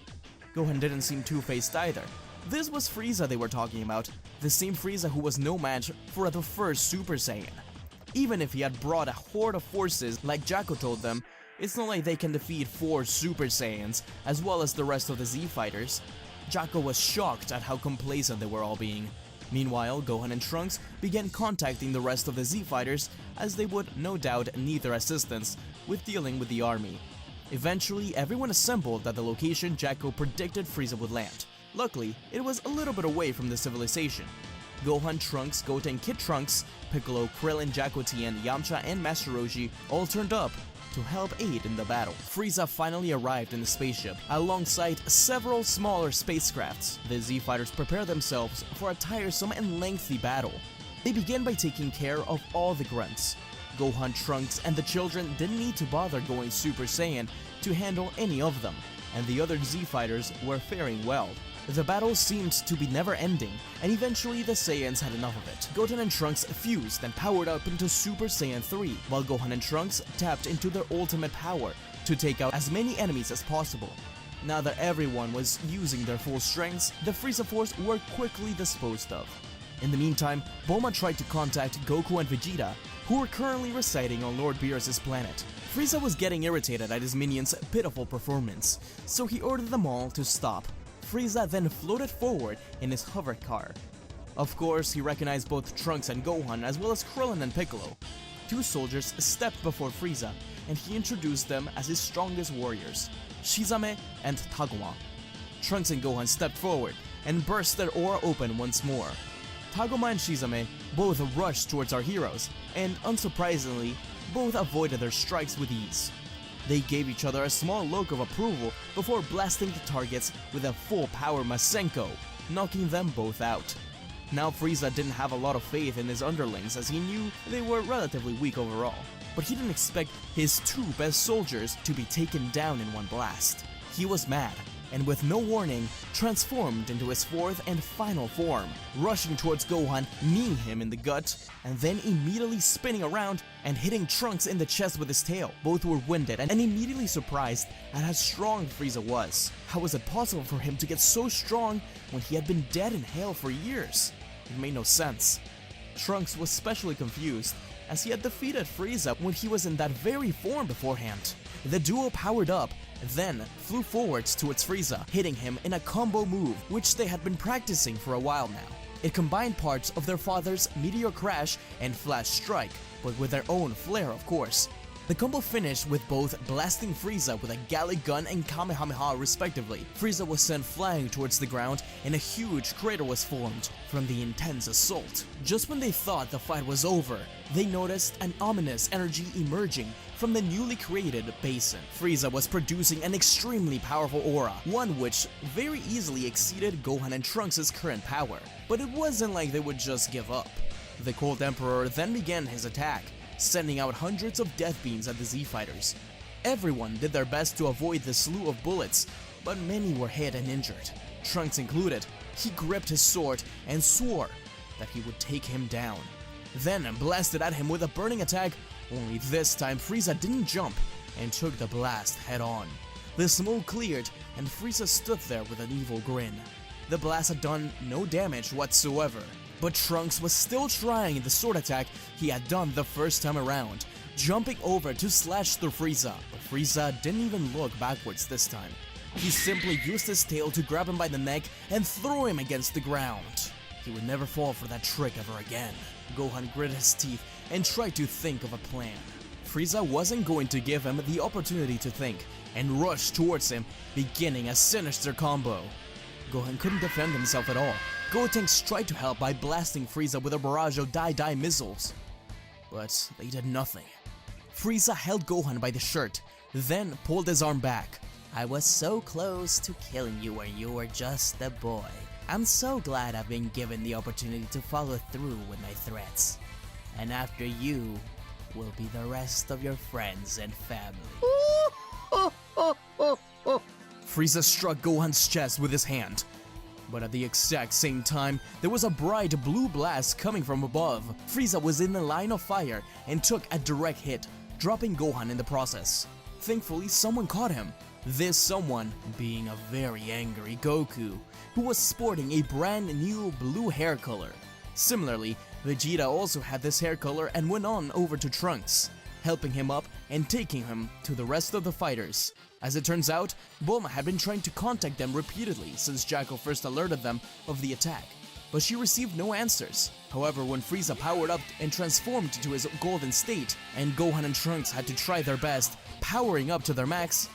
Gohan didn't seem two-faced either. This was Frieza they were talking about, the same Frieza who was no match for the first Super Saiyan. Even if he had brought a horde of forces like Jacko told them, it's not like they can defeat 4 Super Saiyans as well as the rest of the Z fighters. Jacko was shocked at how complacent they were all being. Meanwhile, Gohan and Trunks began contacting the rest of the Z fighters as they would no doubt need their assistance with dealing with the army. Eventually, everyone assembled at the location Jacko predicted Frieza would land. Luckily, it was a little bit away from the civilization. Gohan, Trunks, Goten, Kid Trunks, Piccolo, Krillin, Jacko Tien, Yamcha, and Master Roshi all turned up to help aid in the battle. Frieza finally arrived in the spaceship, alongside several smaller spacecrafts. The Z fighters prepare themselves for a tiresome and lengthy battle. They begin by taking care of all the grunts. Gohan, Trunks, and the children didn't need to bother going Super Saiyan to handle any of them, and the other Z fighters were faring well. The battle seemed to be never ending, and eventually the Saiyans had enough of it. Goten and Trunks fused and powered up into Super Saiyan 3, while Gohan and Trunks tapped into their ultimate power to take out as many enemies as possible. Now that everyone was using their full strengths, the Frieza Force were quickly disposed of. In the meantime, Bulma tried to contact Goku and Vegeta, who were currently residing on Lord Beerus' planet. Frieza was getting irritated at his minions' pitiful performance, so he ordered them all to stop. Frieza then floated forward in his hover car. Of course, he recognized both Trunks and Gohan as well as Krillin and Piccolo. Two soldiers stepped before Frieza, and he introduced them as his strongest warriors, Shizame and Tagoma. Trunks and Gohan stepped forward and burst their aura open once more. Tagoma and Shizame both rushed towards our heroes, and unsurprisingly, both avoided their strikes with ease. They gave each other a small look of approval before blasting the targets with a full-power Masenko, knocking them both out. Now Frieza didn't have a lot of faith in his underlings as he knew they were relatively weak overall, but he didn't expect his two best soldiers to be taken down in one blast. He was mad, and with no warning, transformed into his fourth and final form, rushing towards Gohan, kneeing him in the gut, and then immediately spinning around and hitting Trunks in the chest with his tail. Both were winded and immediately surprised at how strong Frieza was. How was it possible for him to get so strong when he had been dead in hell for years? It made no sense. Trunks was especially confused, as he had defeated Frieza when he was in that very form beforehand. The duo powered up, then flew forwards towards Frieza, hitting him in a combo move which they had been practicing for a while now. It combined parts of their father's Meteor Crash and Flash Strike, but with their own flair of course. The combo finished with both blasting Frieza with a Galley Gun and Kamehameha respectively. Frieza was sent flying towards the ground and a huge crater was formed from the intense assault. Just when they thought the fight was over, they noticed an ominous energy emerging from the newly created basin. Frieza was producing an extremely powerful aura, one which very easily exceeded Gohan and Trunks' current power. But it wasn't like they would just give up. The Cold Emperor then began his attack, sending out hundreds of death beams at the Z-Fighters. Everyone did their best to avoid the slew of bullets, but many were hit and injured. Trunks included. He gripped his sword and swore that he would take him down. Then blasted at him with a burning attack, only this time Frieza didn't jump and took the blast head on. The smoke cleared and Frieza stood there with an evil grin. The blast had done no damage whatsoever, but Trunks was still trying the sword attack he had done the first time around, jumping over to slash through Frieza, but Frieza didn't even look backwards this time. He simply used his tail to grab him by the neck and throw him against the ground. He would never fall for that trick ever again. Gohan gritted his teeth and tried to think of a plan. Frieza wasn't going to give him the opportunity to think, and rushed towards him, beginning a sinister combo. Gohan couldn't defend himself at all. Gotenks tried to help by blasting Frieza with a barrage of Dai missiles, but they did nothing. Frieza held Gohan by the shirt, then pulled his arm back. I was so close to killing you when you were just a boy. I'm so glad I've been given the opportunity to follow through with my threats. And after you will be the rest of your friends and family. Frieza struck Gohan's chest with his hand, but at the exact same time, there was a bright blue blast coming from above. Frieza was in the line of fire and took a direct hit, dropping Gohan in the process. Thankfully, someone caught him. This someone being a very angry Goku, who was sporting a brand new blue hair color. Similarly, Vegeta also had this hair color and went on over to Trunks, helping him up and taking him to the rest of the fighters. As it turns out, Bulma had been trying to contact them repeatedly since Jacko first alerted them of the attack, but she received no answers. However, when Frieza powered up and transformed to his golden state, and Gohan and Trunks had to try their best, powering up to their max,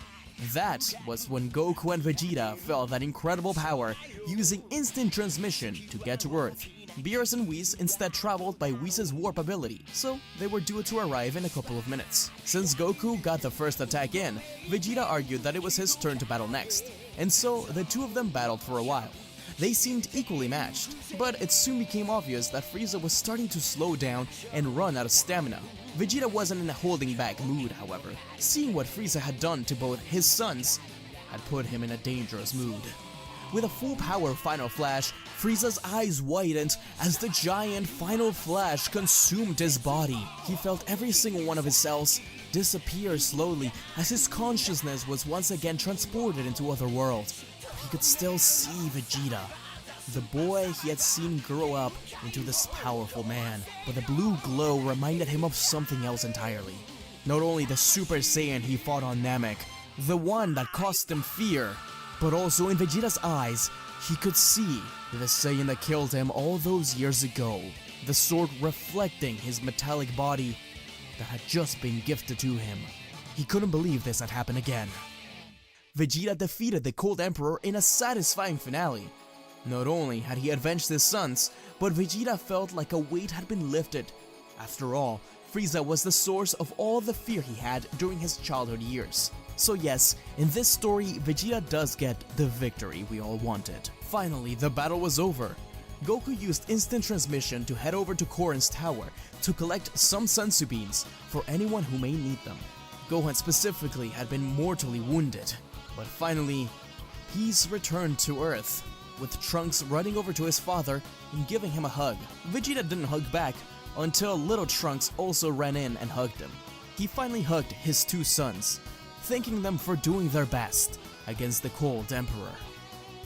that was when Goku and Vegeta felt that incredible power, using instant transmission to get to Earth. Beerus and Whis instead traveled by Whis' warp ability, so they were due to arrive in a couple of minutes. Since Goku got the first attack in, Vegeta argued that it was his turn to battle next, and so the two of them battled for a while. They seemed equally matched, but it soon became obvious that Frieza was starting to slow down and run out of stamina. Vegeta wasn't in a holding back mood, however. Seeing what Frieza had done to both his sons had put him in a dangerous mood. With a full power Final Flash, Frieza's eyes widened as the giant Final Flash consumed his body. He felt every single one of his cells disappear slowly as his consciousness was once again transported into other worlds. But he could still see Vegeta, the boy he had seen grow up into this powerful man. But the blue glow reminded him of something else entirely. Not only the Super Saiyan he fought on Namek, the one that caused him fear, But also in Vegeta's eyes, he could see the Saiyan that killed him all those years ago. The sword reflecting his metallic body that had just been gifted to him. He couldn't believe this had happened again. Vegeta defeated the Cold Emperor in a satisfying finale. Not only had he avenged his sons, but Vegeta felt like a weight had been lifted. After all, Frieza was the source of all the fear he had during his childhood years. So yes, in this story, Vegeta does get the victory we all wanted. Finally, the battle was over. Goku used instant transmission to head over to Korin's tower to collect some senzu beans for anyone who may need them. Gohan specifically had been mortally wounded, but finally, peace returned to Earth, with Trunks running over to his father and giving him a hug. Vegeta didn't hug back until little Trunks also ran in and hugged him. He finally hugged his two sons, thanking them for doing their best against the Cold Emperor.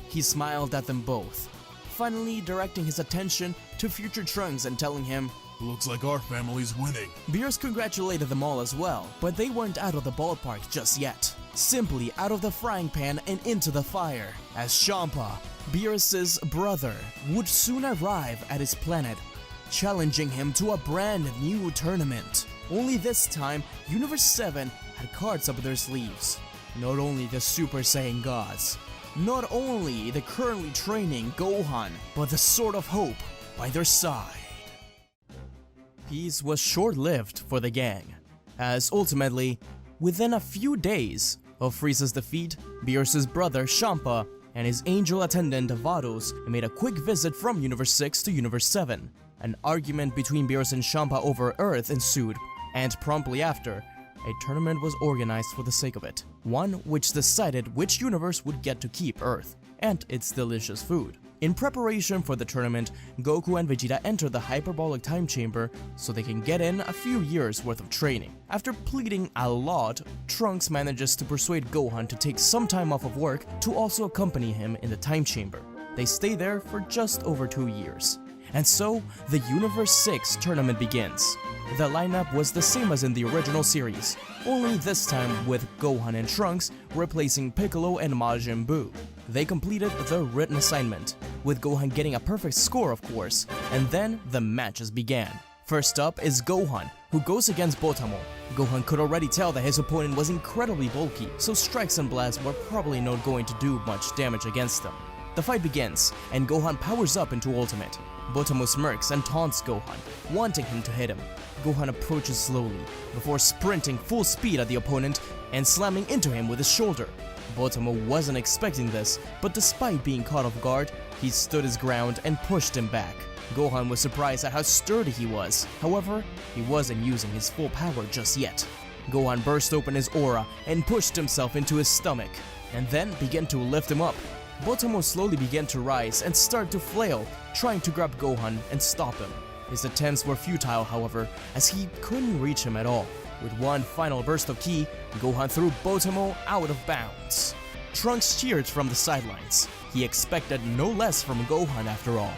He smiled at them both, finally directing his attention to future Trunks and telling him, Looks like our family's winning. Beerus congratulated them all as well, but they weren't out of the ballpark just yet. Simply out of the frying pan and into the fire, as Champa, Beerus's brother, would soon arrive at his planet, challenging him to a brand new tournament. Only this time, Universe 7 had cards up their sleeves. Not only the Super Saiyan gods, not only the currently training Gohan, but the Sword of Hope by their side. Peace was short-lived for the gang, as ultimately, within a few days of Frieza's defeat, Beerus's brother Champa and his angel attendant Vados made a quick visit from Universe 6 to Universe 7. An argument between Beerus and Champa over Earth ensued, and promptly after, a tournament was organized for the sake of it. One which decided which universe would get to keep Earth and its delicious food. In preparation for the tournament, Goku and Vegeta enter the hyperbolic time chamber so they can get in a few years worth of training. After pleading a lot, Trunks manages to persuade Gohan to take some time off of work to also accompany him in the time chamber. They stay there for just over 2 years. And so, the Universe 6 tournament begins. The lineup was the same as in the original series, only this time with Gohan and Trunks replacing Piccolo and Majin Buu. They completed the written assignment, with Gohan getting a perfect score of course, and then the matches began. First up is Gohan, who goes against Botamo. Gohan could already tell that his opponent was incredibly bulky, so strikes and blasts were probably not going to do much damage against them. The fight begins, and Gohan powers up into Ultimate. Botamo smirks and taunts Gohan, wanting him to hit him. Gohan approaches slowly, before sprinting full speed at the opponent and slamming into him with his shoulder. Botamo wasn't expecting this, but despite being caught off guard, he stood his ground and pushed him back. Gohan was surprised at how sturdy he was, however, he wasn't using his full power just yet. Gohan burst open his aura and pushed himself into his stomach, and then began to lift him up. Botamo slowly began to rise and start to flail, trying to grab Gohan and stop him. His attempts were futile, however, as he couldn't reach him at all. With one final burst of ki, Gohan threw Botamo out of bounds. Trunks cheered from the sidelines. He expected no less from Gohan after all.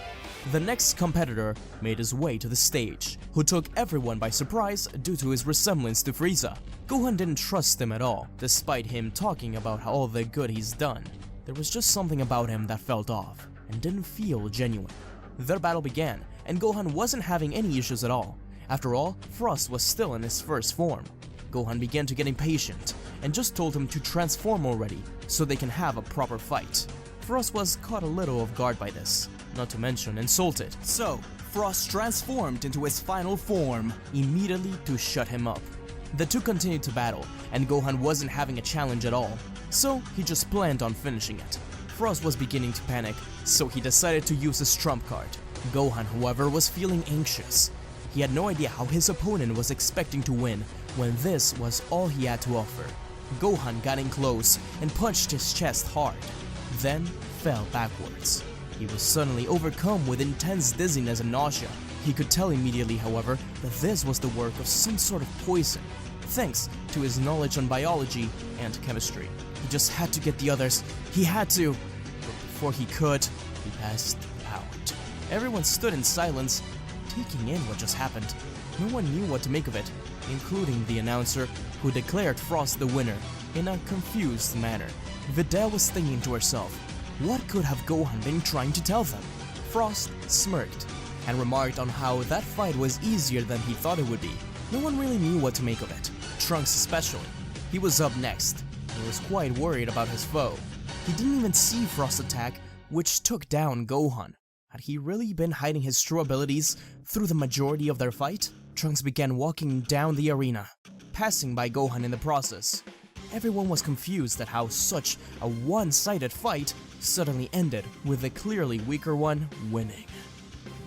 The next competitor made his way to the stage, who took everyone by surprise due to his resemblance to Frieza. Gohan didn't trust him at all, despite him talking about all the good he's done. There was just something about him that felt off, and didn't feel genuine. Their battle began, and Gohan wasn't having any issues at all. After all, Frost was still in his first form. Gohan began to get impatient, and just told him to transform already, so they can have a proper fight. Frost was caught a little off guard by this, not to mention insulted. So, Frost transformed into his final form, immediately to shut him up. The two continued to battle, and Gohan wasn't having a challenge at all, so he just planned on finishing it. Frost was beginning to panic, so he decided to use his trump card. Gohan, however, was feeling anxious. He had no idea how his opponent was expecting to win when this was all he had to offer. Gohan got in close and punched his chest hard, then fell backwards. He was suddenly overcome with intense dizziness and nausea. He could tell immediately, however, that this was the work of some sort of poison, thanks to his knowledge on biology and chemistry. He just had to get the others. He had to. But before he could, he passed out. Everyone stood in silence, taking in what just happened. No one knew what to make of it, including the announcer, who declared Frost the winner in a confused manner. Videl was thinking to herself, what could have Gohan been trying to tell them? Frost smirked and remarked on how that fight was easier than he thought it would be. No one really knew what to make of it, Trunks especially. He was up next. He was quite worried about his foe. He didn't even see Frost's attack, which took down Gohan. Had he really been hiding his true abilities through the majority of their fight? Trunks began walking down the arena, passing by Gohan in the process. Everyone was confused at how such a one-sided fight suddenly ended with the clearly weaker one winning.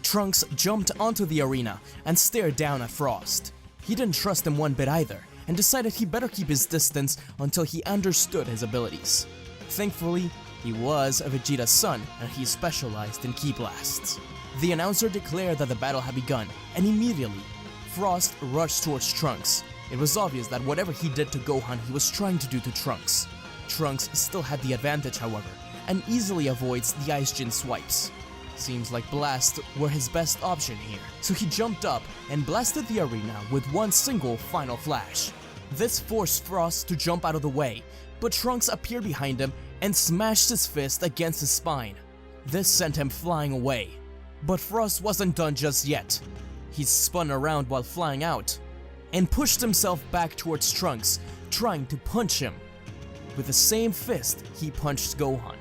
Trunks jumped onto the arena and stared down at Frost. He didn't trust him one bit either, and decided he better keep his distance until he understood his abilities. Thankfully, he was Vegeta's son, and he specialized in Ki Blasts. The announcer declared that the battle had begun, and immediately, Frost rushed towards Trunks. It was obvious that whatever he did to Gohan, he was trying to do to Trunks. Trunks still had the advantage, however, and easily avoids the Ice Jin swipes. Seems like Blast were his best option here, so he jumped up and blasted the arena with one single final flash. This forced Frost to jump out of the way, but Trunks appeared behind him and smashed his fist against his spine. This sent him flying away. But Frost wasn't done just yet. He spun around while flying out, and pushed himself back towards Trunks, trying to punch him. With the same fist, he punched Gohan.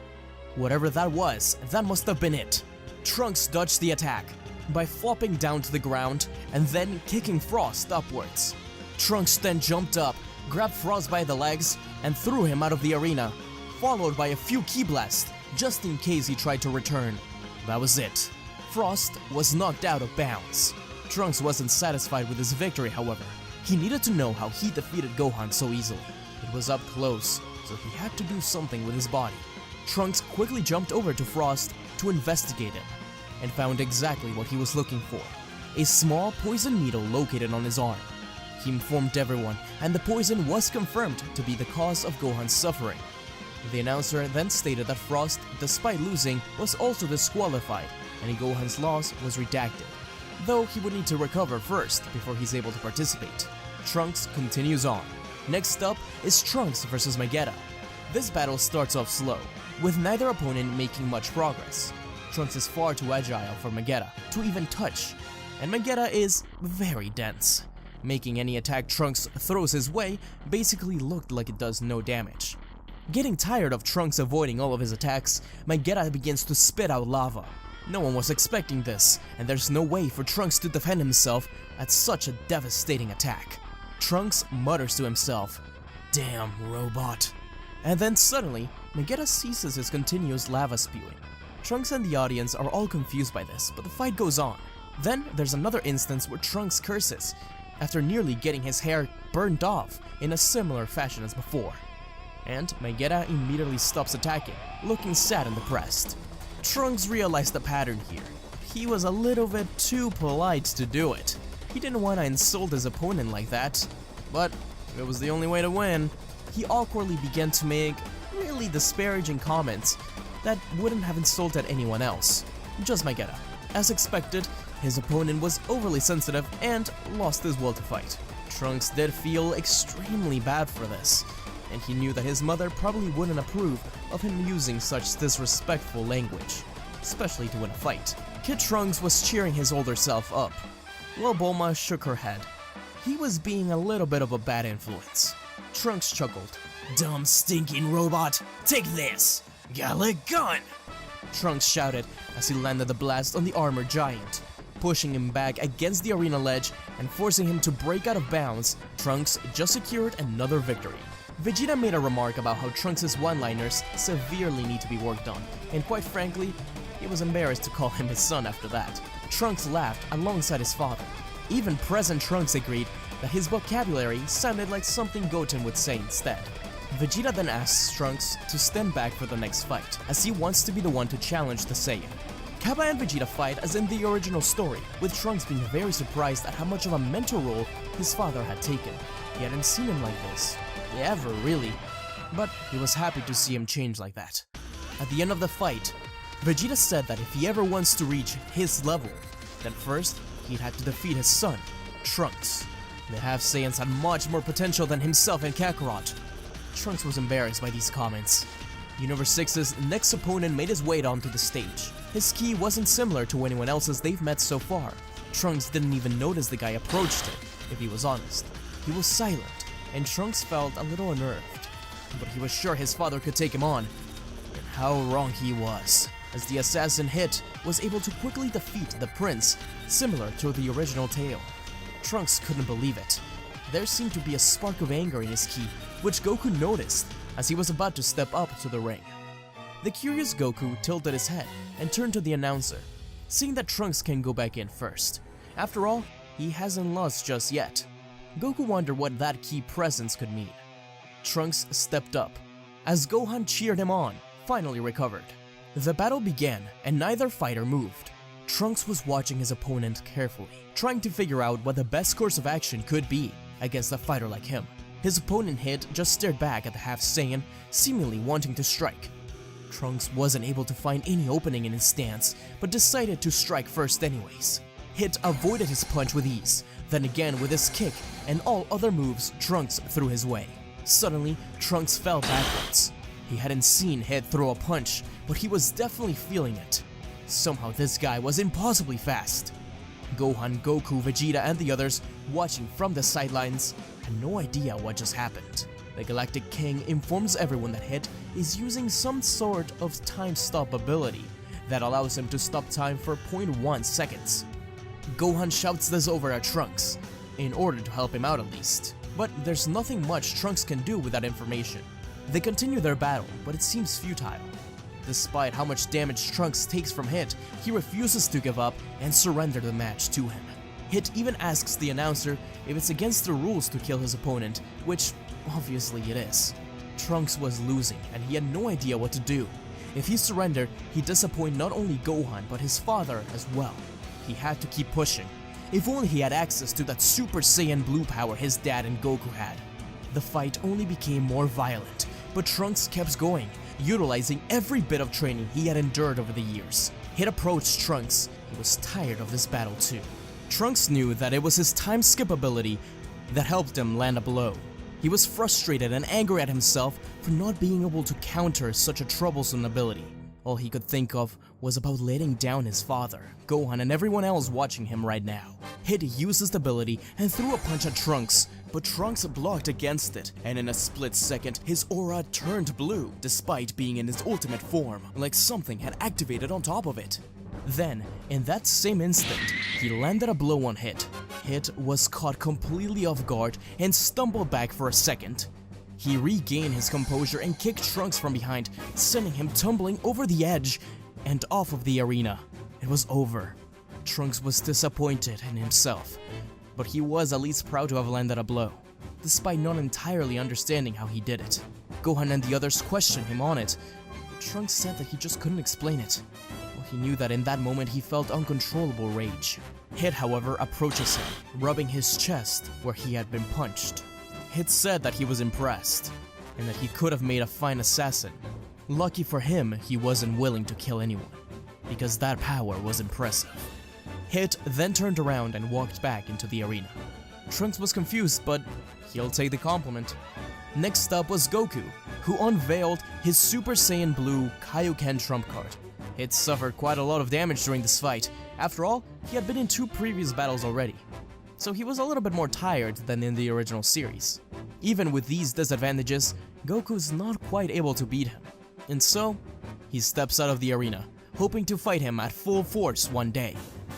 Whatever that was, that must have been it. Trunks dodged the attack by flopping down to the ground and then kicking Frost upwards. Trunks then jumped up, grabbed Frost by the legs, and threw him out of the arena, followed by a few Ki Blasts, just in case he tried to return. That was it. Frost was knocked out of bounds. Trunks wasn't satisfied with his victory, however. He needed to know how he defeated Gohan so easily. It was up close, so he had to do something with his body. Trunks quickly jumped over to Frost to investigate him, and found exactly what he was looking for: a small poison needle located on his arm. He informed everyone, and the poison was confirmed to be the cause of Gohan's suffering. The announcer then stated that Frost, despite losing, was also disqualified, and Gohan's loss was redacted, though he would need to recover first before he's able to participate. Trunks continues on. Next up is Trunks versus Vegeta. This battle starts off slow, with neither opponent making much progress. Trunks is far too agile for Vegeta to even touch, and Vegeta is very dense, making any attack Trunks throws his way basically looked like it does no damage. Getting tired of Trunks avoiding all of his attacks, Vegeta begins to spit out lava. No one was expecting this, and there's no way for Trunks to defend himself at such a devastating attack. Trunks mutters to himself, "Damn robot." And then suddenly, Vegeta ceases his continuous lava spewing. Trunks and the audience are all confused by this, but the fight goes on. Then there's another instance where Trunks curses, after nearly getting his hair burned off in a similar fashion as before. And Vegeta immediately stops attacking, looking sad and depressed. Trunks realized the pattern here. He was a little bit too polite to do it. He didn't want to insult his opponent like that, but it was the only way to win. He awkwardly began to make really disparaging comments that wouldn't have insulted anyone else, just Vegeta. As expected, his opponent was overly sensitive and lost his will to fight. Trunks did feel extremely bad for this, and he knew that his mother probably wouldn't approve of him using such disrespectful language, especially to win a fight. Kid Trunks was cheering his older self up, while Bulma shook her head. He was being a little bit of a bad influence. Trunks chuckled. "Dumb stinking robot, take this! Gallic gun!" Trunks shouted as he landed the blast on the armored giant, pushing him back against the arena ledge and forcing him to break out of bounds. Trunks just secured another victory. Vegeta made a remark about how Trunks' one-liners severely need to be worked on, and quite frankly, he was embarrassed to call him his son after that. Trunks laughed alongside his father. Even present Trunks agreed that his vocabulary sounded like something Goten would say instead. Vegeta then asks Trunks to stand back for the next fight, as he wants to be the one to challenge the Saiyan. Kappa and Vegeta fight as in the original story, with Trunks being very surprised at how much of a mentor role his father had taken. He hadn't seen him like this, ever really, but he was happy to see him change like that. At the end of the fight, Vegeta said that if he ever wants to reach his level, then first he'd have to defeat his son, Trunks. The half-Saiyans had much more potential than himself and Kakarot. Trunks was embarrassed by these comments. Universe 6's next opponent made his way onto the stage. His ki wasn't similar to anyone else's they've met so far. Trunks didn't even notice the guy approached him, if he was honest. He was silent, and Trunks felt a little unnerved. But he was sure his father could take him on. And how wrong he was, as the assassin Hit was able to quickly defeat the prince, similar to the original tale. Trunks couldn't believe it. There seemed to be a spark of anger in his ki, which Goku noticed as he was about to step up to the ring. The curious Goku tilted his head and turned to the announcer, seeing that Trunks can go back in first. After all, he hasn't lost just yet. Goku wondered what that key presence could mean. Trunks stepped up, as Gohan cheered him on, finally recovered. The battle began, and neither fighter moved. Trunks was watching his opponent carefully, trying to figure out what the best course of action could be against a fighter like him. His opponent Hit just stared back at the half Saiyan, seemingly wanting to strike. Trunks wasn't able to find any opening in his stance, but decided to strike first anyways. Hit avoided his punch with ease, then again with his kick and all other moves Trunks threw his way. Suddenly, Trunks fell backwards. He hadn't seen Hit throw a punch, but he was definitely feeling it. Somehow this guy was impossibly fast. Gohan, Goku, Vegeta, and the others, watching from the sidelines, had no idea what just happened. The Galactic King informs everyone that Hit is using some sort of time stop ability that allows him to stop time for 0.1 seconds. Gohan shouts this over at Trunks, in order to help him out at least. But there's nothing much Trunks can do with that information. They continue their battle, but it seems futile. Despite how much damage Trunks takes from Hit, he refuses to give up and surrender the match to him. Hit even asks the announcer if it's against the rules to kill his opponent, which obviously it is. Trunks was losing and he had no idea what to do. If he surrendered, he'd disappoint not only Gohan but his father as well. He had to keep pushing. If only he had access to that Super Saiyan blue power his dad and Goku had. The fight only became more violent, but Trunks kept going, utilizing every bit of training he had endured over the years. Hit approached Trunks. He was tired of this battle too. Trunks knew that it was his time skip ability that helped him land a blow. He was frustrated and angry at himself for not being able to counter such a troublesome ability. All he could think of was about letting down his father, Gohan, and everyone else watching him right now. Hit used his ability and threw a punch at Trunks, but Trunks blocked against it, and in a split second, his aura turned blue, despite being in his ultimate form, like something had activated on top of it. Then, in that same instant, he landed a blow on Hit. Hit was caught completely off guard and stumbled back for a second. He regained his composure and kicked Trunks from behind, sending him tumbling over the edge and off of the arena. It was over. Trunks was disappointed in himself, but he was at least proud to have landed a blow, despite not entirely understanding how he did it. Gohan and the others questioned him on it, but Trunks said that he just couldn't explain it. Well, he knew that in that moment he felt uncontrollable rage. Hit, however, approaches him, rubbing his chest where he had been punched. Hit said that he was impressed, and that he could have made a fine assassin. Lucky for him, he wasn't willing to kill anyone, because that power was impressive. Hit then turned around and walked back into the arena. Trunks was confused, but he'll take the compliment. Next up was Goku, who unveiled his Super Saiyan Blue Kaioken trump card. Hit suffered quite a lot of damage during this fight. After all, he had been in 2 previous battles already, so he was a little bit more tired than in the original series. Even with these disadvantages, Goku's not quite able to beat him, and so he steps out of the arena, hoping to fight him at full force one day.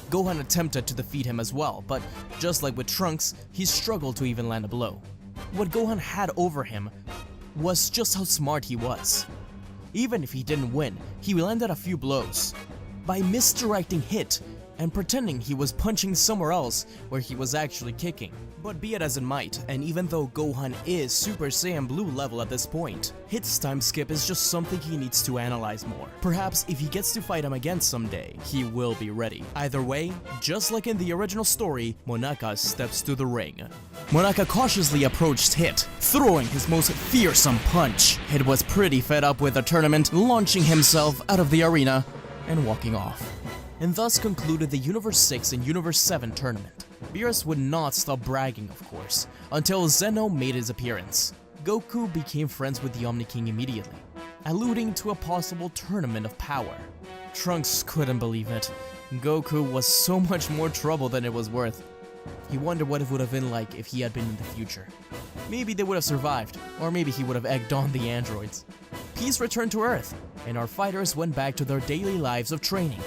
Gohan attempted to defeat him as well, but just like with Trunks, he struggled to even land a blow. What Gohan had over him was just how smart he was. Even if he didn't win, he landed a few blows. By misdirecting Hit and pretending he was punching somewhere else where he was actually kicking. But be it as it might, and even though Gohan is Super Saiyan Blue level at this point, Hit's time skip is just something he needs to analyze more. Perhaps if he gets to fight him again someday, he will be ready. Either way, just like in the original story, Monaka steps to the ring. Monaka cautiously approached Hit, throwing his most fearsome punch. Hit was pretty fed up with the tournament, launching himself out of the arena and walking off. And thus concluded the Universe 6 and Universe 7 tournament. Beerus would not stop bragging, of course, until Zeno made his appearance. Goku became friends with the Omni King immediately. alluding to a possible tournament of power. Trunks couldn't believe it. Goku was so much more trouble than it was worth. He wondered what it would have been like if he had been in the future. Maybe they would have survived, or maybe he would have egged on the androids. Peace returned to Earth, and our fighters went back to their daily lives of training.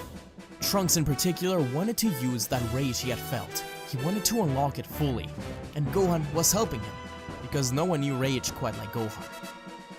Trunks in particular wanted to use that rage he had felt. He wanted to unlock it fully, and Gohan was helping him, because no one knew rage quite like Gohan.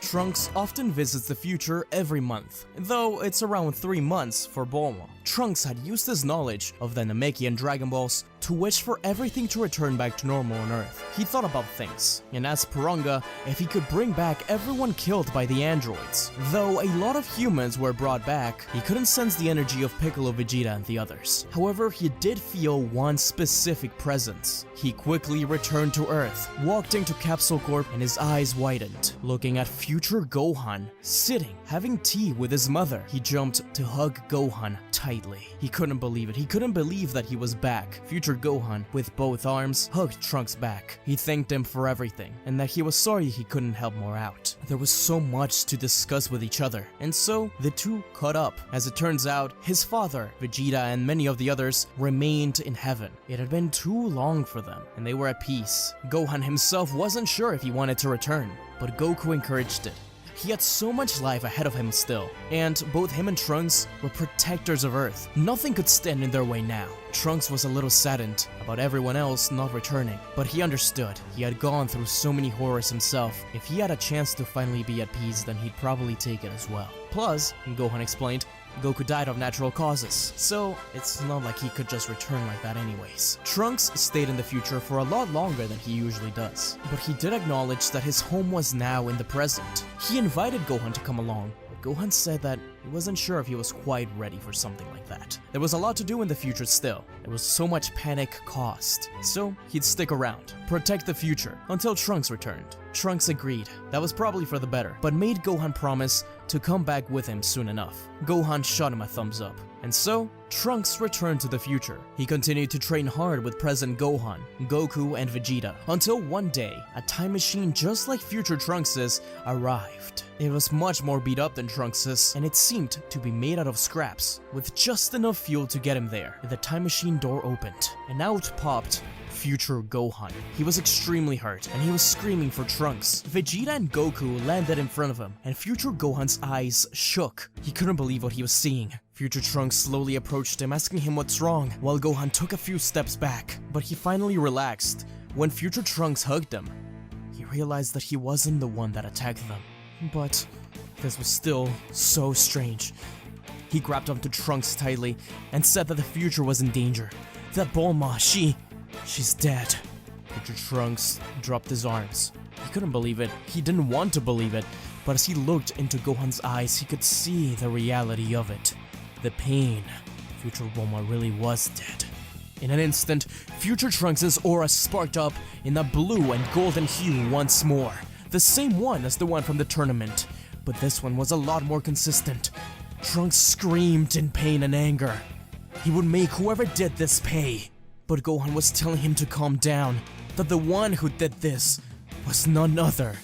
Trunks often visits the future every month, though it's around 3 months for Bulma. Trunks had used his knowledge of the Namekian Dragon Balls to wish for everything to return back to normal on Earth. He thought about things, and asked Purunga if he could bring back everyone killed by the androids. Though a lot of humans were brought back, he couldn't sense the energy of Piccolo, Vegeta, and the others. However, he did feel one specific presence. He quickly returned to Earth, walked into Capsule Corp, and his eyes widened, looking at future Gohan, sitting, having tea with his mother. He jumped to hug Gohan tightly. He couldn't believe it. He couldn't believe that he was back. Future Gohan, with both arms, hugged Trunks back. He thanked him for everything, and that he was sorry he couldn't help more out. There was so much to discuss with each other, and so the two caught up. As it turns out, his father, Vegeta, and many of the others remained in heaven. It had been too long for them, and they were at peace. Gohan himself wasn't sure if he wanted to return, but Goku encouraged it. He had so much life ahead of him still, and both him and Trunks were protectors of Earth. Nothing could stand in their way now. Trunks was a little saddened about everyone else not returning, but he understood. He had gone through so many horrors himself. If he had a chance to finally be at peace, then he'd probably take it as well. Plus, Gohan explained, Goku died of natural causes, so it's not like he could just return like that anyways. Trunks stayed in the future for a lot longer than he usually does, but he did acknowledge that his home was now in the present. He invited Gohan to come along, but Gohan said that he wasn't sure if he was quite ready for something like that. There was a lot to do in the future still. There was so much panic caused, so he'd stick around, protect the future, until Trunks returned. Trunks agreed. That was probably for the better, but made Gohan promise to come back with him soon enough. Gohan shot him a thumbs up. And so, Trunks returned to the future. He continued to train hard with present Gohan, Goku, and Vegeta, until one day, a time machine just like future Trunks's arrived. It was much more beat up than Trunks's, and it seemed to be made out of scraps, with just enough fuel to get him there. The time machine door opened, and out popped future Gohan. He was extremely hurt, and he was screaming for Trunks. Vegeta and Goku landed in front of him, and future Gohan's eyes shook. He couldn't believe what he was seeing. Future Trunks slowly approached him, asking him what's wrong, while Gohan took a few steps back. But he finally relaxed. When future Trunks hugged him, he realized that he wasn't the one that attacked them. But this was still so strange. He grabbed onto Trunks tightly and said that the future was in danger. That Bulma, she's dead. Future Trunks dropped his arms. He couldn't believe it. He didn't want to believe it. But as he looked into Gohan's eyes, he could see the reality of it. The pain. Future Bulma really was dead. In an instant, future Trunks' aura sparked up in a blue and golden hue once more. The same one as the one from the tournament. But this one was a lot more consistent. Trunks screamed in pain and anger. He would make whoever did this pay. But Gohan was telling him to calm down, that the one who did this was none other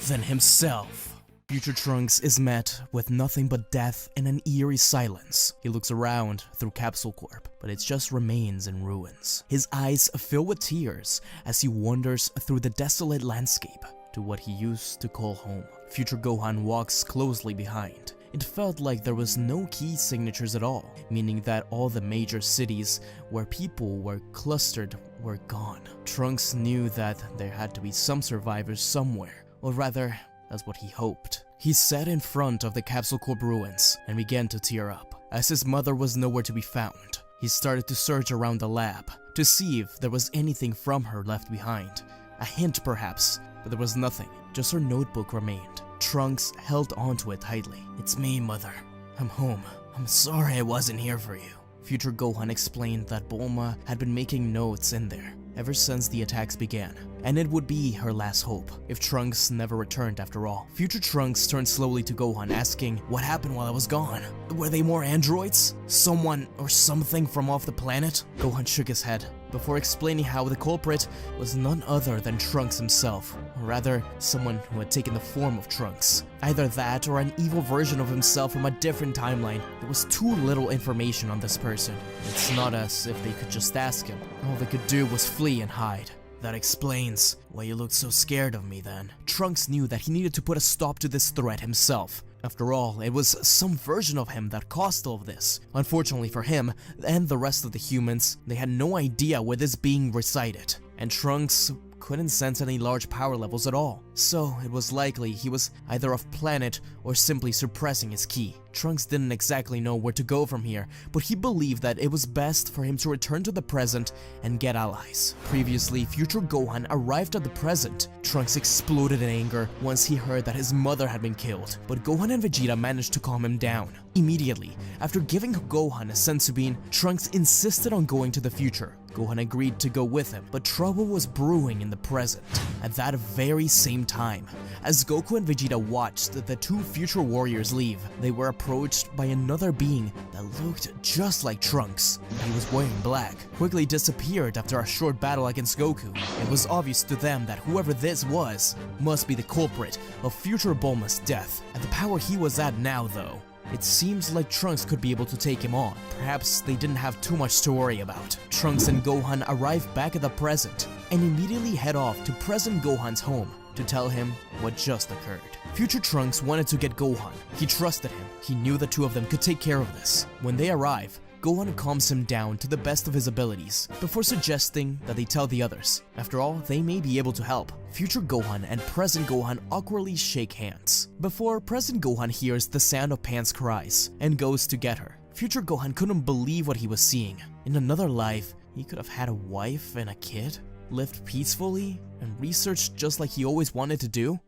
than himself. Future Trunks is met with nothing but death and an eerie silence. He looks around through Capsule Corp, but it just remains in ruins. His eyes fill with tears as he wanders through the desolate landscape to what he used to call home. Future Gohan walks closely behind. It felt like there was no key signatures at all, meaning that all the major cities where people were clustered were gone. Trunks knew that there had to be some survivors somewhere, or rather, that's what he hoped. He sat in front of the Capsule Corp ruins and began to tear up. As his mother was nowhere to be found, he started to search around the lab to see if there was anything from her left behind. A hint perhaps, but there was nothing. Just her notebook remained. Trunks held onto it tightly. "It's me, Mother. I'm home. I'm sorry I wasn't here for you." Future Gohan explained that Bulma had been making notes in there ever since the attacks began, and it would be her last hope if Trunks never returned after all. Future Trunks turned slowly to Gohan, asking, "What happened while I was gone? Were they more androids? Someone or something from off the planet?" Gohan shook his head. before explaining how the culprit was none other than Trunks himself, or rather, someone who had taken the form of Trunks. Either that or an evil version of himself from a different timeline. There was too little information on this person. It's not as if they could just ask him. All they could do was flee and hide. That explains why you looked so scared of me then. Trunks knew that he needed to put a stop to this threat himself. After all, it was some version of him that caused all of this. Unfortunately for him, and the rest of the humans, they had no idea where this being resided. And Trunks couldn't sense any large power levels at all. So it was likely he was either off planet or simply suppressing his ki. Trunks didn't exactly know where to go from here, but he believed that it was best for him to return to the present and get allies. Previously, future Gohan arrived at the present. Trunks exploded in anger once he heard that his mother had been killed, but Gohan and Vegeta managed to calm him down. Immediately, after giving Gohan a senzu bean, Trunks insisted on going to the future. Gohan agreed to go with him, but trouble was brewing in the present. At that very same time, as Goku and Vegeta watched the two future warriors leave, they were approached by another being that looked just like Trunks. He was wearing black, quickly disappeared after a short battle against Goku. It was obvious to them that whoever this was must be the culprit of future Bulma's death. At the power he was at now though, it seems like Trunks could be able to take him on. Perhaps they didn't have too much to worry about. Trunks and Gohan arrive back at the present and immediately head off to present Gohan's home to tell him what just occurred. Future Trunks wanted to get Gohan. He trusted him. He knew the two of them could take care of this. When they arrive, Gohan calms him down to the best of his abilities before suggesting that they tell the others. After all, they may be able to help. Future Gohan and present Gohan awkwardly shake hands before present Gohan hears the sound of Pan's cries and goes to get her. Future Gohan couldn't believe what he was seeing. In another life, he could have had a wife and a kid, lived peacefully, and researched just like he always wanted to do.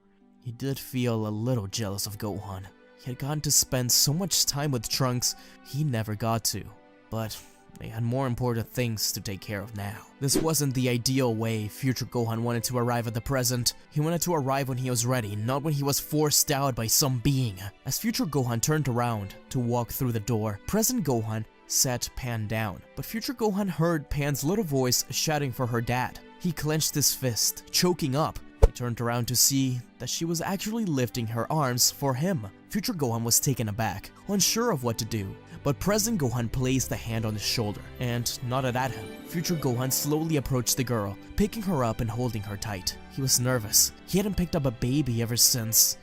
He did feel a little jealous of Gohan. He had gotten to spend so much time with Trunks he never got to. But they had more important things to take care of now. This wasn't the ideal way future Gohan wanted to arrive at the present. He wanted to arrive when he was ready, not when he was forced out by some being. As future Gohan turned around to walk through the door, present Gohan set Pan down. But future Gohan heard Pan's little voice shouting for her dad. He clenched his fist, choking up. He turned around to see that she was actually lifting her arms for him. Future Gohan was taken aback, unsure of what to do. But present Gohan placed a hand on his shoulder and nodded at him. Future Gohan slowly approached the girl, picking her up and holding her tight. He was nervous. He hadn't picked up a baby ever since,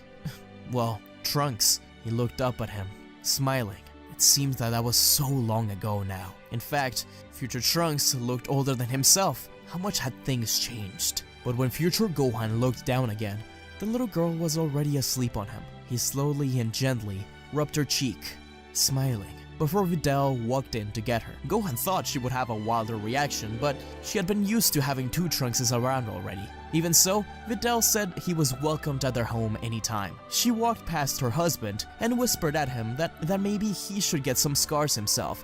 well, Trunks. He looked up at him, smiling. It seems that was so long ago now. In fact, future Trunks looked older than himself. How much had things changed? But when future Gohan looked down again, the little girl was already asleep on him. He slowly and gently rubbed her cheek, smiling, before Videl walked in to get her. Gohan thought she would have a wilder reaction, but she had been used to having two Trunkses around already. Even so, Videl said he was welcomed at their home anytime. She walked past her husband and whispered at him that maybe he should get some scars himself.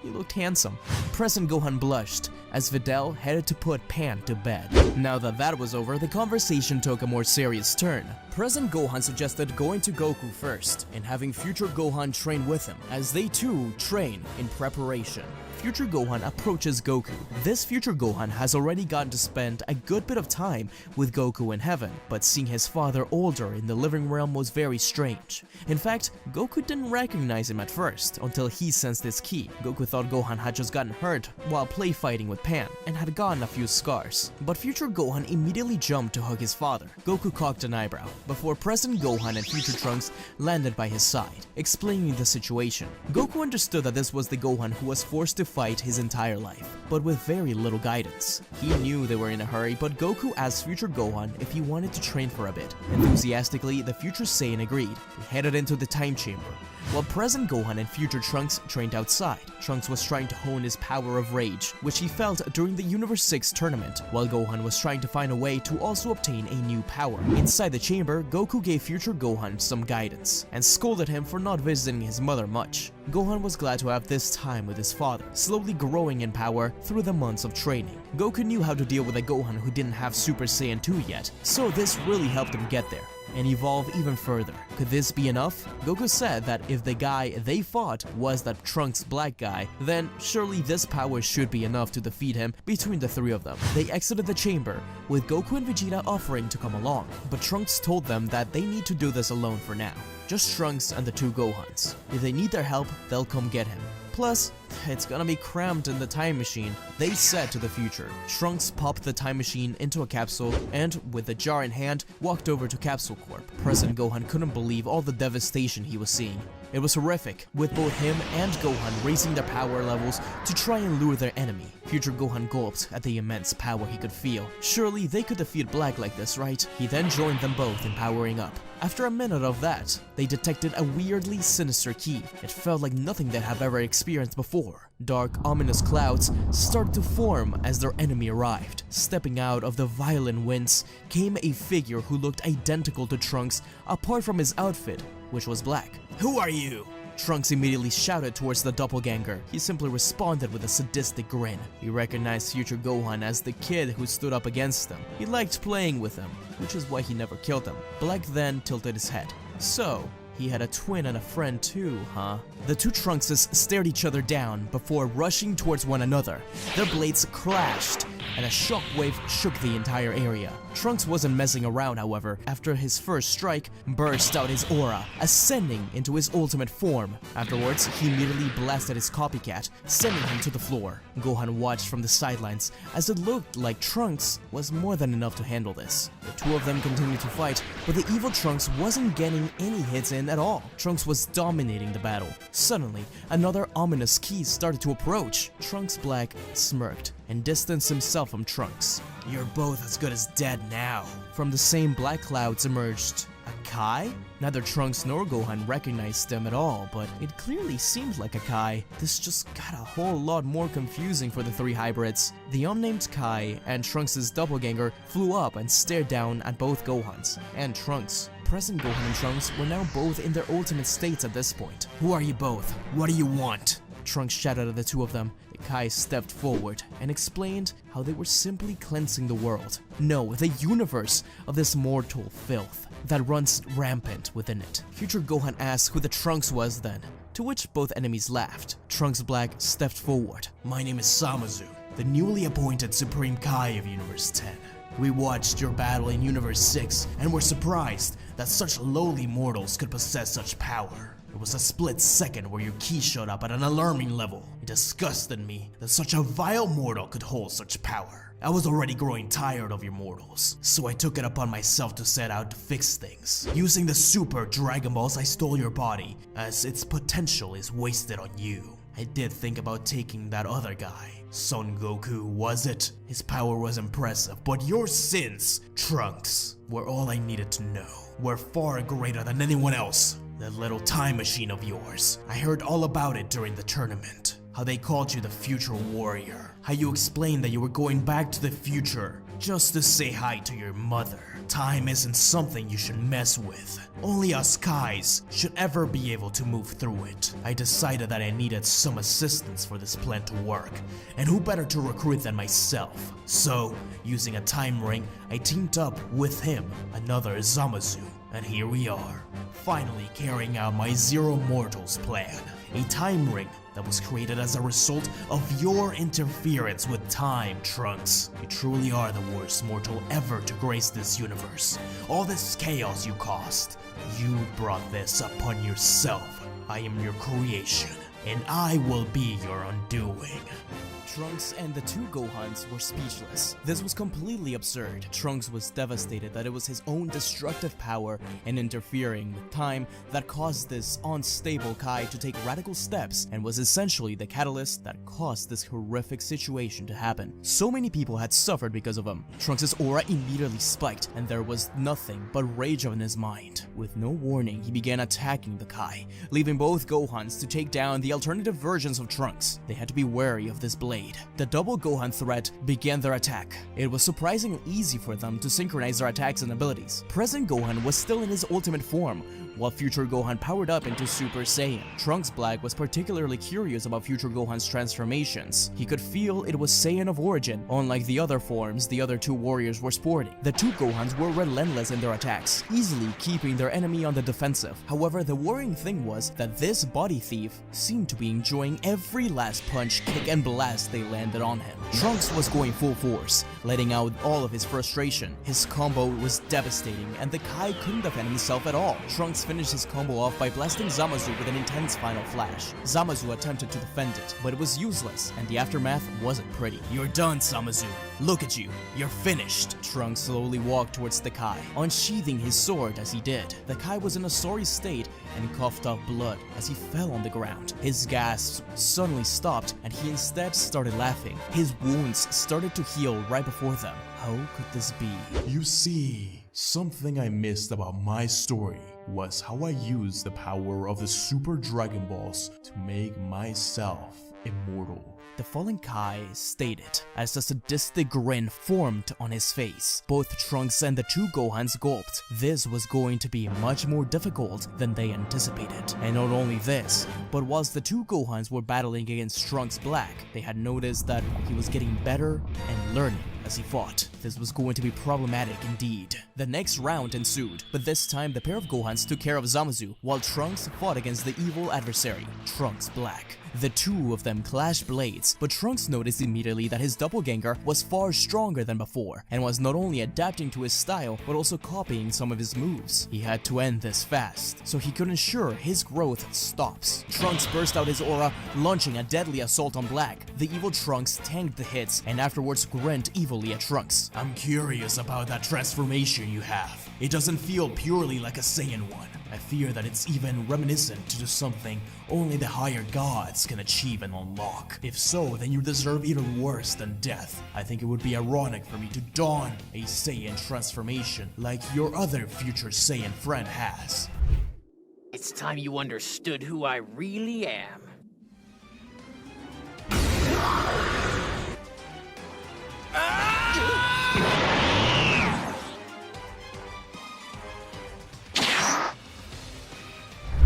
He looked handsome. Present Gohan blushed as Videl headed to put Pan to bed. Now that was over, the conversation took a more serious turn. Present Gohan suggested going to Goku first and having future Gohan train with him, as they too train in preparation. Future Gohan approaches Goku. This future Gohan has already gotten to spend a good bit of time with Goku in heaven, but seeing his father older in the living realm was very strange. In fact, Goku didn't recognize him at first until he sensed his ki. Goku thought Gohan had just gotten hurt while play fighting with Pan and had gotten a few scars. But future Gohan immediately jumped to hug his father. Goku cocked an eyebrow before present Gohan and future Trunks landed by his side, explaining the situation. Goku understood that this was the Gohan who was forced to fight his entire life, but with very little guidance. He knew they were in a hurry, but Goku asked future Gohan if he wanted to train for a bit. Enthusiastically, the future Saiyan agreed. He headed into the time chamber, while present Gohan and future Trunks trained outside. Trunks was trying to hone his power of rage, which he felt during the Universe 6 tournament, while Gohan was trying to find a way to also obtain a new power. Inside the chamber, Goku gave future Gohan some guidance, and scolded him for not visiting his mother much. Gohan was glad to have this time with his father, slowly growing in power through the months of training. Goku knew how to deal with a Gohan who didn't have Super Saiyan 2 yet, so this really helped him get there. and evolve even further. Could this be enough? Goku said that if the guy they fought was that Trunks Black guy, then surely this power should be enough to defeat him between the three of them. They exited the chamber, with Goku and Vegeta offering to come along, but Trunks told them that they need to do this alone for now. Just Trunks and the two Gohans. If they need their help, they'll come get him. Plus, it's gonna be cramped in the time machine. They said to the future. Trunks popped the time machine into a capsule and, with the jar in hand, walked over to Capsule Corp. President Gohan couldn't believe all the devastation he was seeing. It was horrific, with both him and Gohan raising their power levels to try and lure their enemy. Future Gohan gulped at the immense power he could feel. Surely they could defeat Black like this, right? He then joined them both in powering up. After a minute of that, they detected a weirdly sinister key. It felt like nothing they have ever experienced before. Dark, ominous clouds started to form as their enemy arrived. Stepping out of the violent winds came a figure who looked identical to Trunks apart from his outfit, which was black. "Who are you?" Trunks immediately shouted towards the doppelganger. He simply responded with a sadistic grin. He recognized future Gohan as the kid who stood up against them. He liked playing with him, which is why he never killed him. Black then tilted his head. So, he had a twin and a friend too, huh? The two Trunkses stared each other down before rushing towards one another. Their blades clashed, and a shockwave shook the entire area. Trunks wasn't messing around, however. After his first strike, burst out his aura, ascending into his ultimate form. Afterwards, he immediately blasted his copycat, sending him to the floor. Gohan watched from the sidelines, as it looked like Trunks was more than enough to handle this. The two of them continued to fight, but the evil Trunks wasn't getting any hits in at all. Trunks was dominating the battle. Suddenly, another ominous key started to approach. Trunks Black smirked and distanced himself from Trunks. "You're both as good as dead now." From the same black clouds emerged a Kai? Neither Trunks nor Gohan recognized them at all, but it clearly seemed like a Kai. This just got a whole lot more confusing for the three hybrids. The unnamed Kai and Trunks' doppelganger flew up and stared down at both Gohans and Trunks. Present Gohan and Trunks were now both in their ultimate states at this point. "Who are you both? What do you want?" Trunks shouted at the two of them. The Kai stepped forward and explained how they were simply cleansing the world. No, the universe of this mortal filth that runs rampant within it. Future Gohan asked who the Trunks was then, to which both enemies laughed. Trunks Black stepped forward. "My name is Zamasu, the newly appointed Supreme Kai of Universe 10. We watched your battle in Universe 6 and were surprised that such lowly mortals could possess such power. It was a split second where your ki showed up at an alarming level. It disgusted me that such a vile mortal could hold such power. I was already growing tired of your mortals, so I took it upon myself to set out to fix things. Using the Super Dragon Balls, I stole your body, as its potential is wasted on you. I did think about taking that other guy. Son Goku, was it? His power was impressive, but your sins, Trunks, were all I needed to know. Were far greater than anyone else. That little time machine of yours. I heard all about it during the tournament. How they called you the Future Warrior. How you explained that you were going back to the future just to say hi to your mother. Time isn't something you should mess with. Only us Kais should ever be able to move through it. I decided that I needed some assistance for this plan to work, and who better to recruit than myself. So, using a time ring, I teamed up with him, another Zamasu, and here we are, finally carrying out my Zero Mortals plan. A time ring that was created as a result of your interference with time, Trunks. You truly are the worst mortal ever to grace this universe. All this chaos you caused, you brought this upon yourself. I am your creation, and I will be your undoing. Trunks and the two Gohans were speechless. This was completely absurd. Trunks was devastated that it was his own destructive power and interfering with time that caused this unstable Kai to take radical steps and was essentially the catalyst that caused this horrific situation to happen. So many people had suffered because of him. Trunks' aura immediately spiked and there was nothing but rage in his mind. With no warning, he began attacking the Kai, leaving both Gohans to take down the alternative versions of Trunks. They had to be wary of this blade. The double Gohan threat began their attack. It was surprisingly easy for them to synchronize their attacks and abilities. Present Gohan was still in his ultimate form, while Future Gohan powered up into Super Saiyan. Trunks Black was particularly curious about Future Gohan's transformations. He could feel it was Saiyan of origin, unlike the other forms the other two warriors were sporting. The two Gohans were relentless in their attacks, easily keeping their enemy on the defensive. However, the worrying thing was that this body thief seemed to be enjoying every last punch, kick, and blast they landed on him. Trunks was going full force, letting out all of his frustration. His combo was devastating, and the Kai couldn't defend himself at all. Trunks finished his combo off by blasting Zamasu with an intense final flash. Zamasu attempted to defend it, but it was useless, and the aftermath wasn't pretty. "You're done, Zamasu. Look at you. You're finished." Trunks slowly walked towards the Kai, unsheathing his sword as he did. The Kai was in a sorry state and coughed up blood as he fell on the ground. His gasps suddenly stopped, and he instead started laughing. His wounds started to heal right before them. How could this be? You see, something I missed about my story was how I used the power of the Super Dragon Balls to make myself immortal. The fallen Kai stated as a sadistic grin formed on his face. Both Trunks and the two Gohans gulped. This was going to be much more difficult than they anticipated. And not only this, but whilst the two Gohans were battling against Trunks Black, they had noticed that he was getting better and learning as he fought. This was going to be problematic indeed. The next round ensued, but this time the pair of Gohans took care of Zamasu, while Trunks fought against the evil adversary, Trunks Black. The two of them clashed blades, but Trunks noticed immediately that his doppelganger was far stronger than before, and was not only adapting to his style, but also copying some of his moves. He had to end this fast, so he could ensure his growth stops. Trunks burst out his aura, launching a deadly assault on Black. The evil Trunks tanked the hits, and afterwards grinned evilly at Trunks. I'm curious about that transformation you have. It doesn't feel purely like a Saiyan one. I fear that it's even reminiscent to something only the higher gods can achieve and unlock. If so, then you deserve even worse than death. I think it would be ironic for me to don a Saiyan transformation like your other future Saiyan friend has. It's time you understood who I really am.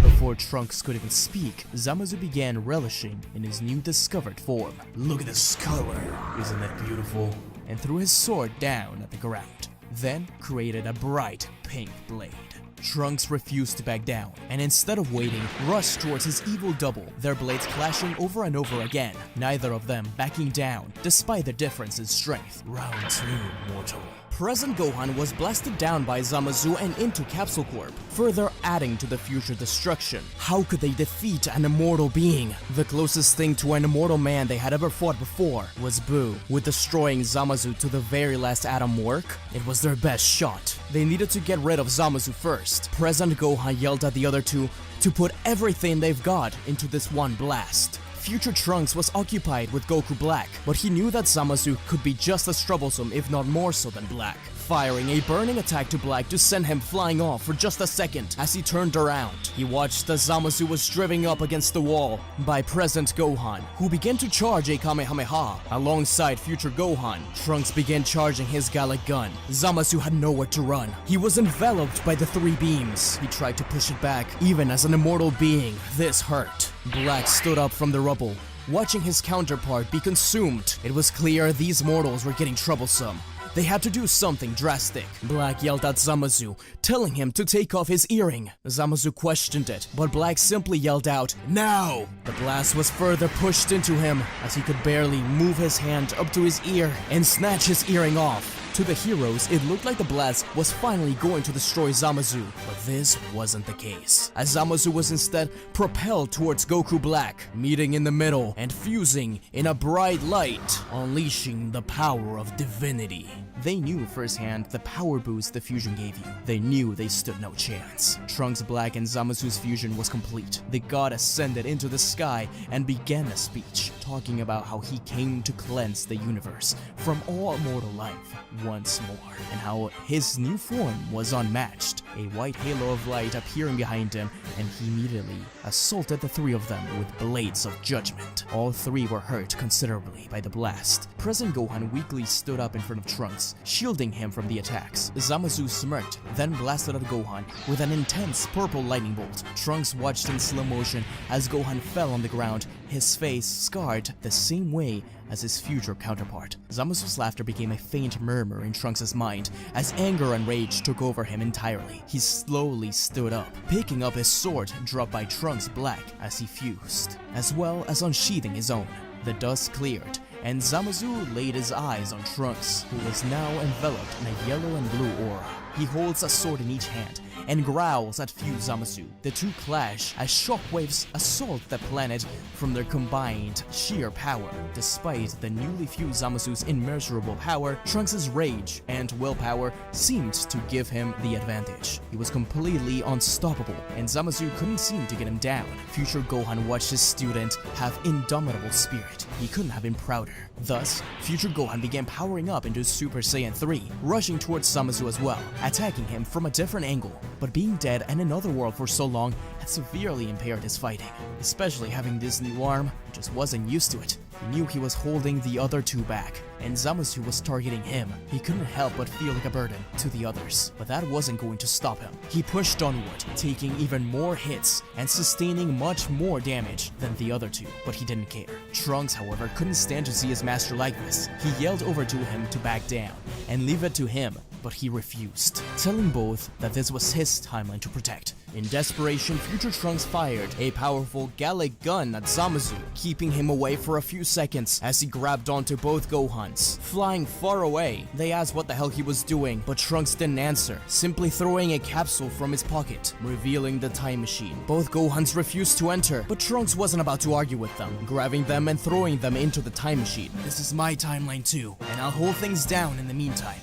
Before Trunks could even speak, Zamasu began relishing in his new discovered form. Look at this color. Isn't that beautiful? And threw his sword down at the ground, then created a bright pink blade. Trunks refused to back down, and instead of waiting, rushed towards his evil double, their blades clashing over and over again, neither of them backing down, despite the difference in strength. Round 2, mortal. Present Gohan was blasted down by Zamasu and into Capsule Corp, further adding to the future destruction. How could they defeat an immortal being? The closest thing to an immortal man they had ever fought before was Boo. Would destroying Zamasu to the very last atom work? It was their best shot. They needed to get rid of Zamasu first. Present Gohan yelled at the other two to put everything they've got into this one blast. Future Trunks was occupied with Goku Black, but he knew that Zamasu could be just as troublesome if not more so than Black, firing a burning attack to Black to send him flying off for just a second. As he turned around, he watched as Zamasu was driven up against the wall by present Gohan, who began to charge a Kamehameha. Alongside future Gohan, Trunks began charging his Gallic gun. Zamasu had nowhere to run. He was enveloped by the three beams. He tried to push it back. Even as an immortal being, this hurt. Black stood up from the rubble, watching his counterpart be consumed. It was clear these mortals were getting troublesome. They had to do something drastic. Black yelled at Zamasu, telling him to take off his earring. Zamasu questioned it, but Black simply yelled out, "Now!" The blast was further pushed into him as he could barely move his hand up to his ear and snatch his earring off. To the heroes, it looked like the blast was finally going to destroy Zamasu, but this wasn't the case, as Zamasu was instead propelled towards Goku Black, meeting in the middle and fusing in a bright light, unleashing the power of divinity. They knew firsthand the power boost the fusion gave you. They knew they stood no chance. Trunks Black and Zamasu's fusion was complete. The god ascended into the sky and began a speech, talking about how he came to cleanse the universe from all mortal life once more, and how his new form was unmatched. A white halo of light appearing behind him, and he immediately assaulted the three of them with blades of judgment. All three were hurt considerably by the blast. present Gohan weakly stood up in front of Trunks, shielding him from the attacks. Zamasu smirked, then blasted at Gohan with an intense purple lightning bolt. Trunks watched in slow motion as Gohan fell on the ground, his face scarred the same way as his future counterpart. Zamasu's laughter became a faint murmur in Trunks' mind as anger and rage took over him entirely. He slowly stood up, picking up his sword dropped by Trunks Black as he fused, as well as unsheathing his own. The dust cleared, and Zamasu laid his eyes on Trunks, who was now enveloped in a yellow and blue aura. He holds a sword in each hand and growls at fused Zamasu. The two clash as shockwaves assault the planet from their combined sheer power. Despite the newly fused Zamasu's immeasurable power, Trunks' rage and willpower seemed to give him the advantage. He was completely unstoppable, and Zamasu couldn't seem to get him down. Future Gohan watched his student have indomitable spirit. He couldn't have been prouder. Thus, Future Gohan began powering up into Super Saiyan 3, rushing towards Zamasu as well, attacking him from a different angle. But being dead in another world for so long had severely impaired his fighting, especially having this new arm. He just wasn't used to it. He knew he was holding the other two back, and Zamasu was targeting him. He couldn't help but feel like a burden to the others, but that wasn't going to stop him. He pushed onward, taking even more hits and sustaining much more damage than the other two, but he didn't care. Trunks, however, couldn't stand to see his master like this. He yelled over to him to back down and leave it to him, but he refused, telling both that this was his timeline to protect. In desperation, Future Trunks fired a powerful Gallic gun at Zamasu, keeping him away for a few seconds as he grabbed onto both Gohans. Flying far away, they asked what the hell he was doing, but Trunks didn't answer, simply throwing a capsule from his pocket, revealing the time machine. Both Gohans refused to enter, but Trunks wasn't about to argue with them, grabbing them and throwing them into the time machine. This is my timeline too, and I'll hold things down in the meantime.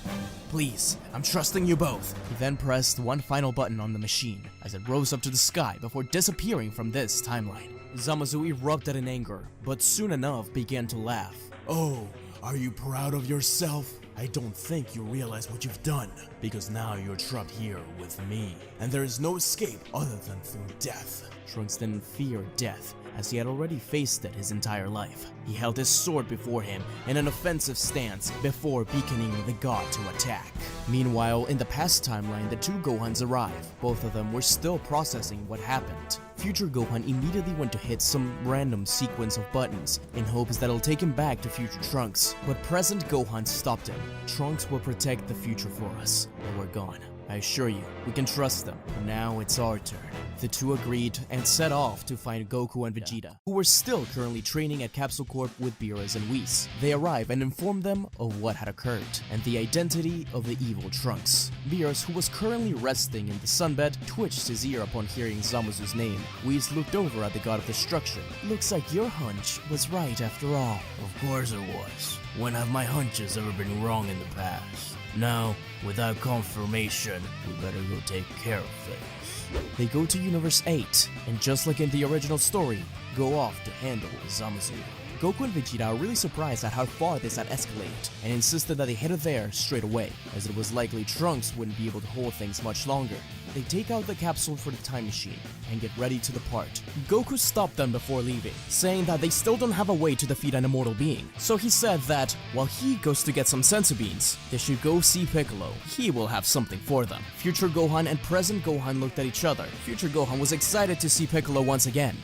Please, I'm trusting you both. He then pressed one final button on the machine as it rose up to the sky before disappearing from this timeline. Zamasu erupted in anger, but soon enough began to laugh. Oh, are you proud of yourself? I don't think you realize what you've done, because now you're trapped here with me, and there is no escape other than through death. Trunks didn't fear death, as he had already faced it his entire life. He held his sword before him in an offensive stance before beaconing the god to attack. Meanwhile, in the past timeline, the two Gohans arrived. Both of them were still processing what happened. Future Gohan immediately went to hit some random sequence of buttons in hopes that it'll take him back to Future Trunks, but present Gohan stopped him. Trunks will protect the future for us when we're gone. I assure you, we can trust them. Now it's our turn. The two agreed and set off to find Goku and Vegeta, who were still currently training at Capsule Corp with Beerus and Whis. They arrive and inform them of what had occurred and the identity of the evil Trunks. Beerus, who was currently resting in the sunbed, twitched his ear upon hearing Zamasu's name. Whis looked over at the god of destruction. Looks like your hunch was right after all. Of course it was. When have my hunches ever been wrong in the past? Now, without confirmation, we better go take care of things. They go to Universe 8, and just like in the original story, go off to handle Zamasu. Goku and Vegeta are really surprised at how far this had escalated, and insisted that they headed there straight away, as it was likely Trunks wouldn't be able to hold things much longer. They take out the capsule for the time machine, and get ready to depart. Goku stopped them before leaving, saying that they still don't have a way to defeat an immortal being. So he said that, while he goes to get some senzu beans, they should go see Piccolo. He will have something for them. Future Gohan and present Gohan looked at each other. Future Gohan was excited to see Piccolo once again.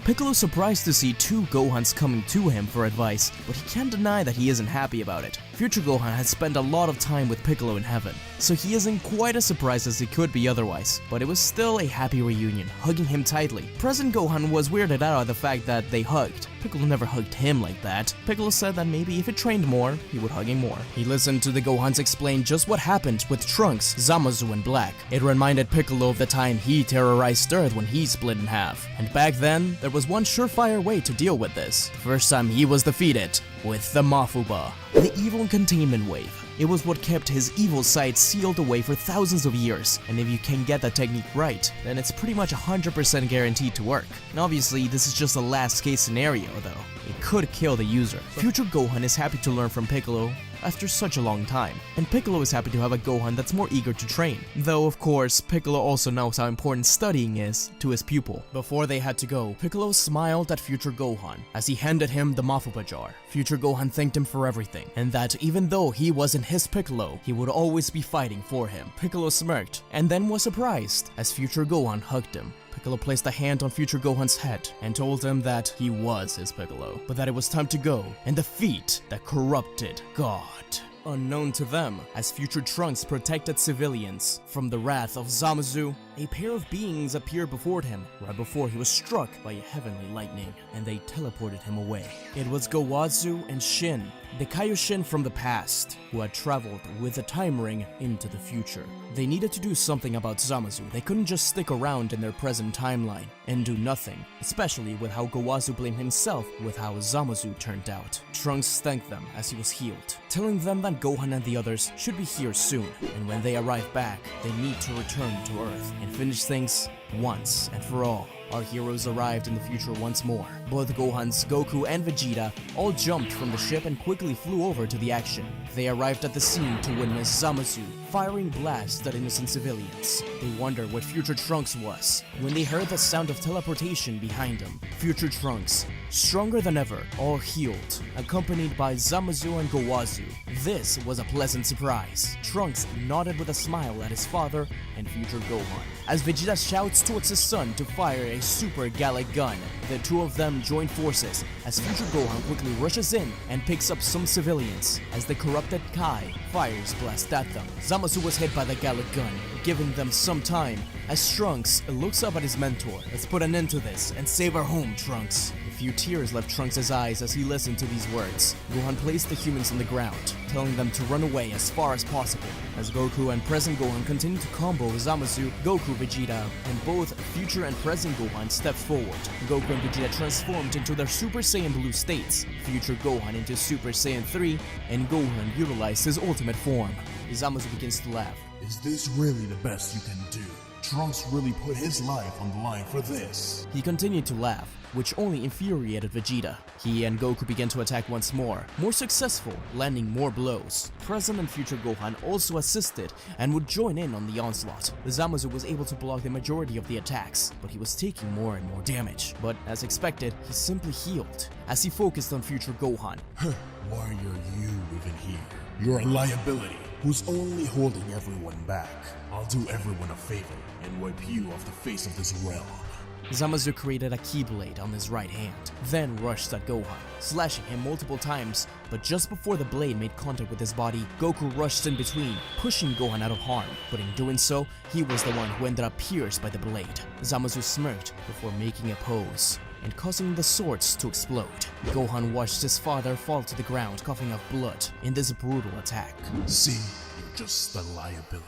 Piccolo's surprised to see two Gohans coming to him for advice, but he can't deny that he isn't happy about it. Future Gohan had spent a lot of time with Piccolo in heaven, so he isn't quite as surprised as he could be otherwise, but it was still a happy reunion, hugging him tightly. Present Gohan was weirded out by the fact that they hugged. Piccolo never hugged him like that. Piccolo said that maybe if he trained more, he would hug him more. He listened to the Gohans explain just what happened with Trunks, Zamasu, and Black. It reminded Piccolo of the time he terrorized Earth when he split in half. And back then, there was one surefire way to deal with this. The first time he was defeated, with the Mafuba, the evil containment wave. It was what kept his evil side sealed away for thousands of years, and if you can get that technique right, then it's pretty much 100% guaranteed to work. And obviously, this is just a last case scenario though. it could kill the user. Future Gohan is happy to learn from Piccolo after such a long time, and Piccolo is happy to have a Gohan that's more eager to train. Though of course, Piccolo also knows how important studying is to his pupil. Before they had to go, Piccolo smiled at Future Gohan as he handed him the Mafupa jar. Future Gohan thanked him for everything, and that even though he wasn't his Piccolo, he would always be fighting for him. Piccolo smirked, and then was surprised as Future Gohan hugged him. Piccolo placed a hand on Future Gohan's head and told him that he was his Piccolo, but that it was time to go and defeat the corrupted God. Unknown to them, as Future Trunks protected civilians from the wrath of Zamasu, a pair of beings appeared before him right before he was struck by a heavenly lightning, and they teleported him away. It was Gowazu and Shin, the Kaioshin from the past, who had traveled with the time ring into the future. They needed to do something about Zamasu. They couldn't just stick around in their present timeline and do nothing, especially with how Gowazu blamed himself with how Zamasu turned out. Trunks thanked them as he was healed, telling them that Gohan and the others should be here soon, and when they arrive back, they need to return to Earth and finish things once and for all. Our heroes arrived in the future once more. Both Gohans, Goku, and Vegeta all jumped from the ship and quickly flew over to the action. They arrived at the scene to witness Zamasu firing blasts at innocent civilians. They wondered what Future Trunks was when they heard the sound of teleportation behind them. Future Trunks, stronger than ever, all healed, accompanied by Zamasu and Gowazu. This was a pleasant surprise. Trunks nodded with a smile at his father and Future Gohan, as Vegeta shouts towards his son to fire a super Gallic gun. The two of them join forces as Future Gohan quickly rushes in and picks up some civilians as the corrupted Kai fires blast at them. Zamasu was hit by the Gallic gun, giving them some time as Trunks looks up at his mentor. Let's put an end to this and save our home, Trunks. A few tears left Trunks' eyes as he listened to these words. Gohan placed the humans on the ground, telling them to run away as far as possible. As Goku and present Gohan continued to combo Zamasu, Goku, Vegeta, and both future and present Gohan stepped forward. Goku and Vegeta transformed into their Super Saiyan Blue states, future Gohan into Super Saiyan 3, and Gohan utilized his ultimate form. Zamasu begins to laugh. Is this really the best you can do? Trunks really put his life on the line for this. He continued to laugh, which only infuriated Vegeta. He and Goku began to attack once more successful, landing more blows. Present and future Gohan also assisted and would join in on the onslaught. Zamasu was able to block the majority of the attacks, but he was taking more and more damage. But as expected, he simply healed as he focused on future Gohan. Why are you even here? You're a liability who's only holding everyone back. I'll do everyone a favor and wipe you off the face of this realm. Zamasu created a keyblade on his right hand, then rushed at Gohan, slashing him multiple times, but just before the blade made contact with his body, Goku rushed in between, pushing Gohan out of harm, but in doing so, he was the one who ended up pierced by the blade. Zamasu smirked before making a pose and causing the swords to explode. Gohan watched his father fall to the ground, coughing up blood in this brutal attack. See, you're just a liability,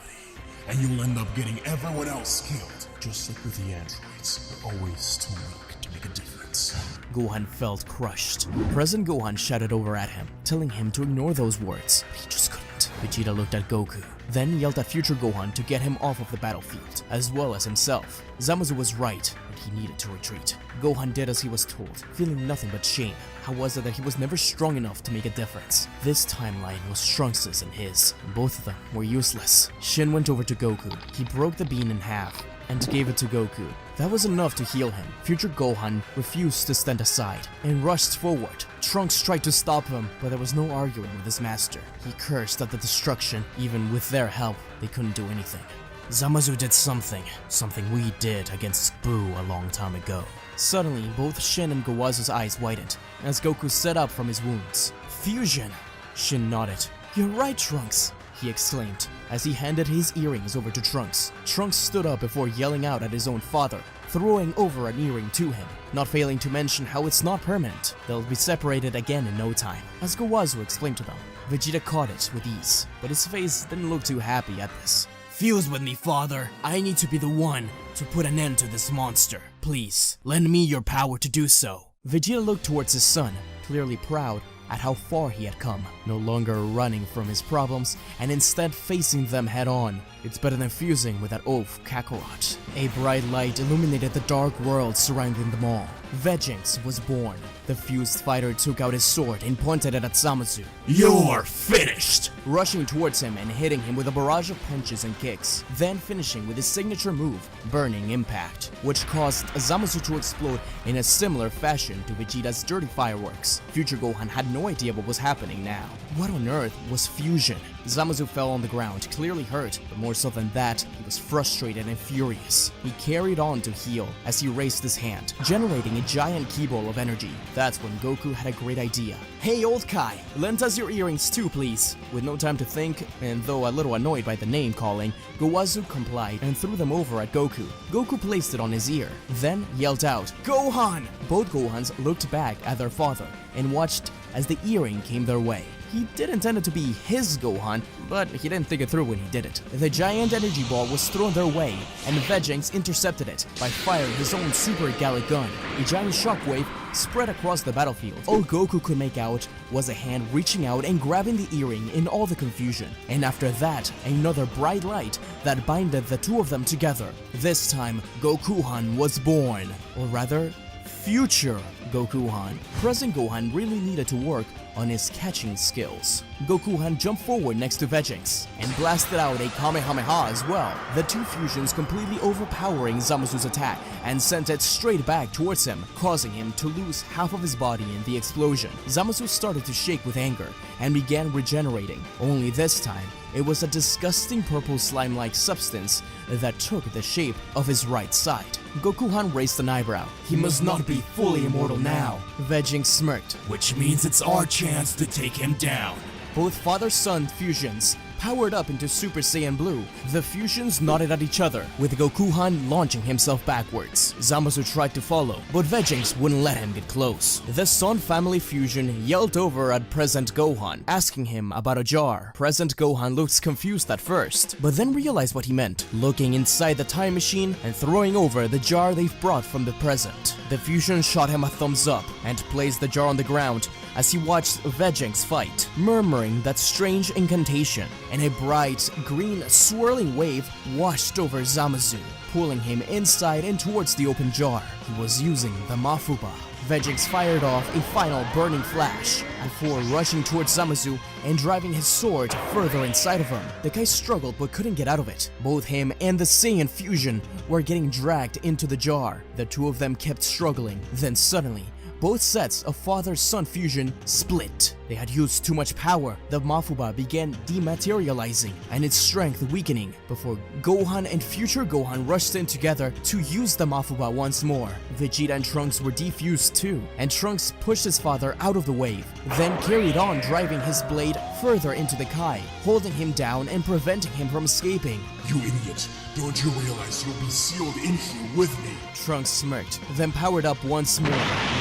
and you'll end up getting everyone else killed. Just like with the androids, they're always too weak to make a difference. Gohan felt crushed. Present Gohan shouted over at him, telling him to ignore those words, but he just couldn't. Vegeta looked at Goku, then yelled at future Gohan to get him off of the battlefield, as well as himself. Zamasu was right, and he needed to retreat. Gohan did as he was told, feeling nothing but shame. How was it that he was never strong enough to make a difference? This timeline was Trunks' and his. Both of them were useless. Shin went over to Goku. He broke the bean in half and gave it to Goku. That was enough to heal him. Future Gohan refused to stand aside and rushed forward. Trunks tried to stop him, but there was no arguing with his master. He cursed at the destruction. Even with their help, they couldn't do anything. Zamasu did something we did against Boo a long time ago. Suddenly, both Shin and Gowazu's eyes widened as Goku sat up from his wounds. Fusion! Shin nodded. You're right, Trunks, he exclaimed as he handed his earrings over to Trunks. Trunks stood up before yelling out at his own father, throwing over an earring to him, not failing to mention how it's not permanent. They'll be separated again in no time, as Gowazu explained to them. Vegeta caught it with ease, but his face didn't look too happy at this. Fuse with me, father. I need to be the one to put an end to this monster. Please, lend me your power to do so. Vegeta looked towards his son, clearly proud at how far he had come, no longer running from his problems and instead facing them head on. It's better than fusing with that oaf Kakarot. A bright light illuminated the dark world surrounding them all. Vegeta was born, The fused fighter took out his sword and pointed it at Zamasu, You're finished! rushing towards him and hitting him with a barrage of punches and kicks, then finishing with his signature move, Burning Impact, which caused Zamasu to explode in a similar fashion to Vegeta's dirty fireworks. Future Gohan had no idea what was happening now. What on earth was fusion? Zamasu fell on the ground, clearly hurt, but more so than that, he was frustrated and furious. He carried on to heal as he raised his hand, generating a giant key ball of energy. That's when Goku had a great idea. Hey old Kai, lend us your earrings too please. With no time to think, and though a little annoyed by the name calling, Gowazu complied and threw them over at Goku. Goku placed it on his ear, then yelled out, Gohan! Both Gohans looked back at their father and watched as the earring came their way. He did intend it to be his Gohan, but he didn't think it through when he did it. The giant energy ball was thrown their way, and Vegeta intercepted it by firing his own Super Gallic gun. A giant shockwave spread across the battlefield. All Goku could make out was a hand reaching out and grabbing the earring in all the confusion. And after that, another bright light that binded the two of them together. This time, Gokuhan was born. Or rather, future Gokuhan. Present Gohan really needed to work on his catching skills. Gokuhan jumped forward next to Vegeta and blasted out a Kamehameha as well, the two fusions completely overpowering Zamasu's attack and sent it straight back towards him, causing him to lose half of his body in the explosion. Zamasu started to shake with anger and began regenerating, only this time it was a disgusting purple slime-like substance that took the shape of his right side. Gokuhan raised an eyebrow. He must not be fully immortal now. Vegeta smirked, Which means it's our chance to take him down. Both father-son fusions powered up into Super Saiyan Blue. The fusions nodded at each other, with Gokuhan launching himself backwards. Zamasu tried to follow, but Vegeta wouldn't let him get close. The Son family fusion yelled over at present Gohan, asking him about a jar. Present Gohan looked confused at first, but then realized what he meant, looking inside the time machine and throwing over the jar they've brought from the present. The fusion shot him a thumbs up and placed the jar on the ground as he watched Vegeta fight, murmuring that strange incantation, and a bright, green, swirling wave washed over Zamasu, pulling him inside and towards the open jar. He was using the Mafuba. Vegeta fired off a final burning flash before rushing towards Zamasu and driving his sword further inside of him. The guy struggled but couldn't get out of it. Both him and the Saiyan fusion were getting dragged into the jar. The two of them kept struggling, then suddenly, both sets of father-son fusion split. They had used too much power. The Mafuba began dematerializing and its strength weakening before Gohan and future Gohan rushed in together to use the Mafuba once more. Vegeta and Trunks were defused too, and Trunks pushed his father out of the wave, then carried on driving his blade further into the Kai, holding him down and preventing him from escaping. You idiot! Don't you realize you'll be sealed in here with me? Trunks smirked, then powered up once more.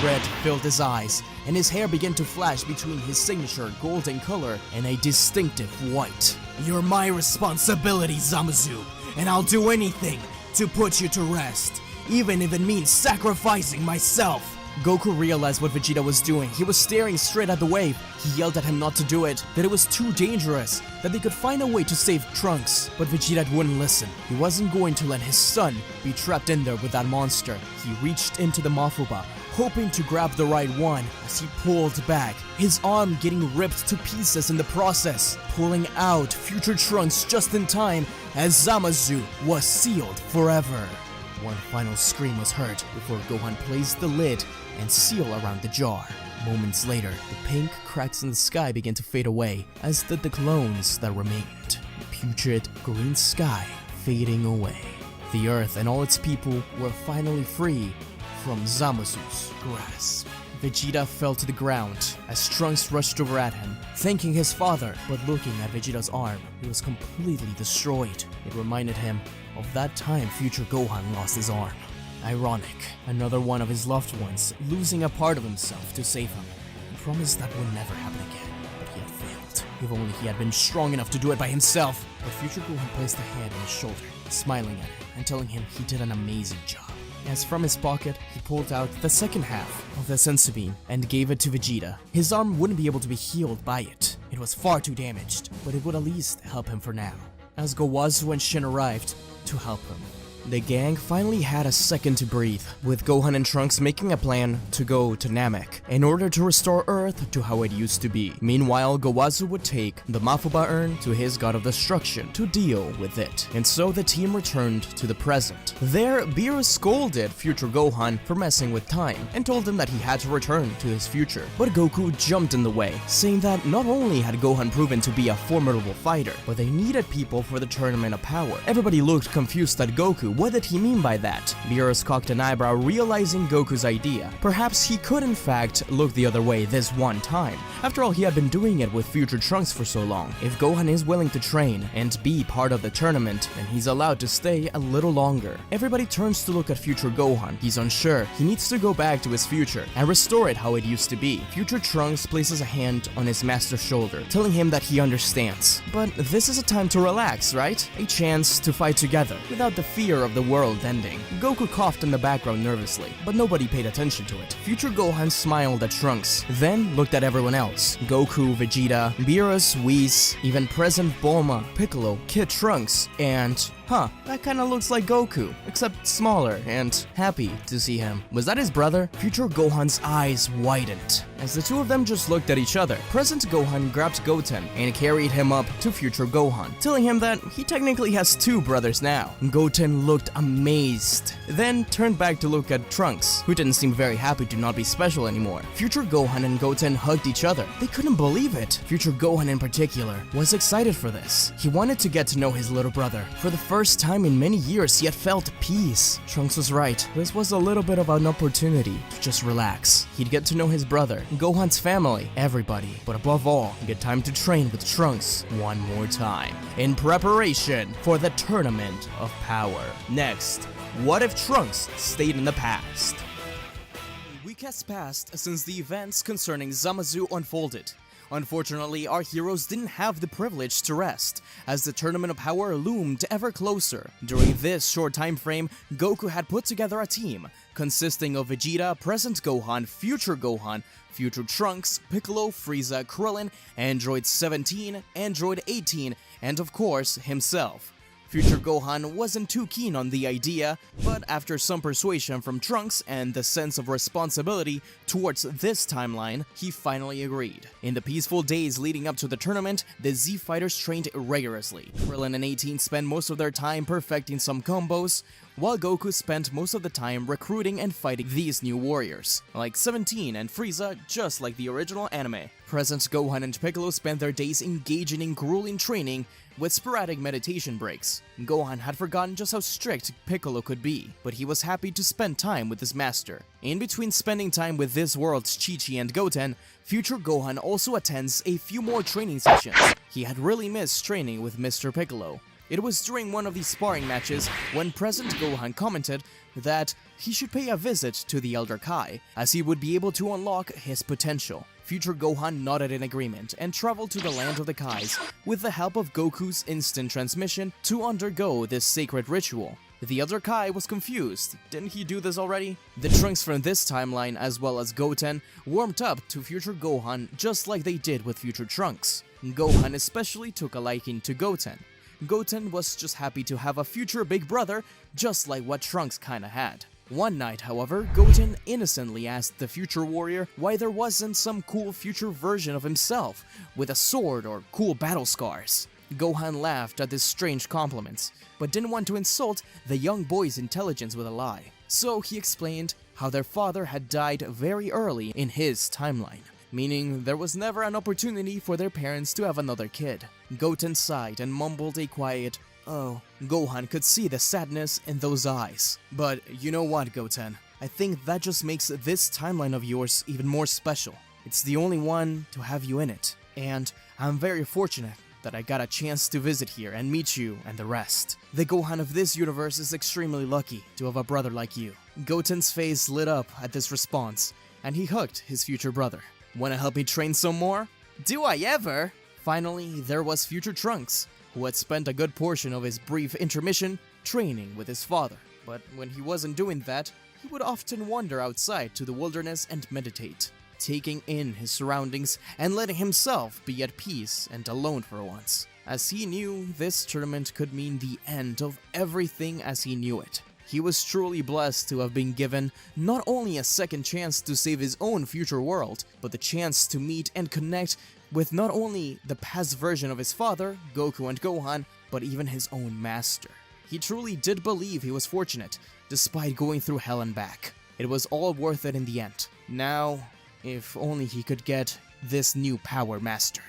Red filled his eyes, and his hair began to flash between his signature golden color and a distinctive white. You're my responsibility, Zamasu, and I'll do anything to put you to rest, even if it means sacrificing myself. Goku realized what Vegeta was doing. He was staring straight at the wave. He yelled at him not to do it, that it was too dangerous, that they could find a way to save Trunks. But Vegeta wouldn't listen. He wasn't going to let his son be trapped in there with that monster. He reached into the Mafuba, hoping to grab the right one as he pulled back, his arm getting ripped to pieces in the process, pulling out future Trunks just in time as Zamasu was sealed forever. One final scream was heard before Gohan placed the lid and seal around the jar. Moments later, the pink cracks in the sky began to fade away, as did the clones that remained. The putrid green sky fading away. The earth and all its people were finally free from Zamasu's grasp. Vegeta fell to the ground as Trunks rushed over at him, thanking his father, but looking at Vegeta's arm, it was completely destroyed. It reminded him of that time future Gohan lost his arm. Ironic, another one of his loved ones losing a part of himself to save him. He promised that would never happen again, but he had failed. If only he had been strong enough to do it by himself. But future Gohan placed a hand on his shoulder, smiling at him and telling him he did an amazing job. As from his pocket, he pulled out the second half of the senzu bean and gave it to Vegeta. His arm wouldn't be able to be healed by it. It was far too damaged, but it would at least help him for now. As Gowazu and Shin arrived to help him, The gang finally had a second to breathe, with Gohan and Trunks making a plan to go to Namek in order to restore Earth to how it used to be. Meanwhile, Gowazu would take the Mafuba urn to his god of destruction to deal with it. And so the team returned to the present. There, Beerus scolded future Gohan for messing with time and told him that he had to return to his future. But Goku jumped in the way, saying that not only had Gohan proven to be a formidable fighter, but they needed people for the Tournament of Power. Everybody looked confused at Goku. What did he mean by that? Beerus cocked an eyebrow, realizing Goku's idea. Perhaps he could in fact look the other way this one time. After all, he had been doing it with future Trunks for so long. If Gohan is willing to train and be part of the tournament, then he's allowed to stay a little longer. Everybody turns to look at future Gohan. He's unsure. He needs to go back to his future and restore it how it used to be. Future Trunks places a hand on his master's shoulder, telling him that he understands. But this is a time to relax, right? A chance to fight together, without the fear of the world ending. Goku coughed in the background nervously, but nobody paid attention to it. Future Gohan smiled at Trunks, then looked at everyone else. Goku, Vegeta, Beerus, Whis, even present Bulma, Piccolo, Kid Trunks, and that kinda looks like Goku, except smaller, and happy to see him. Was that his brother? Future Gohan's eyes widened as the two of them just looked at each other. Present Gohan grabbed Goten and carried him up to future Gohan, telling him that he technically has two brothers now. Goten looked amazed, then turned back to look at Trunks, who didn't seem very happy to not be special anymore. Future Gohan and Goten hugged each other. They couldn't believe it. Future Gohan in particular was excited for this. He wanted to get to know his little brother. For the first time in many years, he had felt peace. Trunks was right. This was a little bit of an opportunity to just relax. He'd get to know his brother, Gohan's family, everybody, but above all, get time to train with Trunks one more time, in preparation for the Tournament of Power. Next, what if Trunks stayed in the past? A week has passed since the events concerning Zamasu unfolded. Unfortunately, our heroes didn't have the privilege to rest, as the Tournament of Power loomed ever closer. During this short time frame, Goku had put together a team consisting of Vegeta, present Gohan, future Trunks, Piccolo, Frieza, Krillin, Android 17, Android 18, and of course, himself. Future Gohan wasn't too keen on the idea, but after some persuasion from Trunks and the sense of responsibility towards this timeline, he finally agreed. In the peaceful days leading up to the tournament, the Z Fighters trained rigorously. Krillin and 18 spent most of their time perfecting some combos, while Goku spent most of the time recruiting and fighting these new warriors, like 17 and Frieza, just like the original anime. Present Gohan and Piccolo spent their days engaging in grueling training with sporadic meditation breaks. Gohan had forgotten just how strict Piccolo could be, but he was happy to spend time with his master. In between spending time with this world's Chi-Chi and Goten, future Gohan also attends a few more training sessions. He had really missed training with Mr. Piccolo. It was during one of these sparring matches when present Gohan commented that he should pay a visit to the Elder Kai, as he would be able to unlock his potential. Future Gohan nodded in agreement and traveled to the land of the Kais with the help of Goku's instant transmission to undergo this sacred ritual. The Elder Kai was confused. Didn't he do this already? The Trunks from this timeline, as well as Goten, warmed up to future Gohan just like they did with future Trunks. Gohan especially took a liking to Goten. Goten was just happy to have a future big brother, just like what Trunks kinda had. One night, however, Goten innocently asked the future warrior why there wasn't some cool future version of himself, with a sword or cool battle scars. Gohan laughed at this strange compliments, but didn't want to insult the young boy's intelligence with a lie. So he explained how their father had died very early in his timeline, meaning there was never an opportunity for their parents to have another kid. Goten sighed and mumbled a quiet, "Oh." Gohan could see the sadness in those eyes. But you know what, Goten? I think that just makes this timeline of yours even more special. It's the only one to have you in it. And I'm very fortunate that I got a chance to visit here and meet you and the rest. The Gohan of this universe is extremely lucky to have a brother like you. Goten's face lit up at this response, and he hugged his future brother. Wanna help me train some more? Do I ever? Finally, there was future Trunks, who had spent a good portion of his brief intermission training with his father. But when he wasn't doing that, he would often wander outside to the wilderness and meditate. taking in his surroundings and letting himself be at peace and alone for once, as he knew this tournament could mean the end of everything as he knew it. He was truly blessed to have been given not only a second chance to save his own future world, but the chance to meet and connect with not only the past version of his father, Goku and Gohan, but even his own master. He truly did believe he was fortunate, despite going through hell and back. It was all worth it in the end. Now, if only he could get this new power mastered.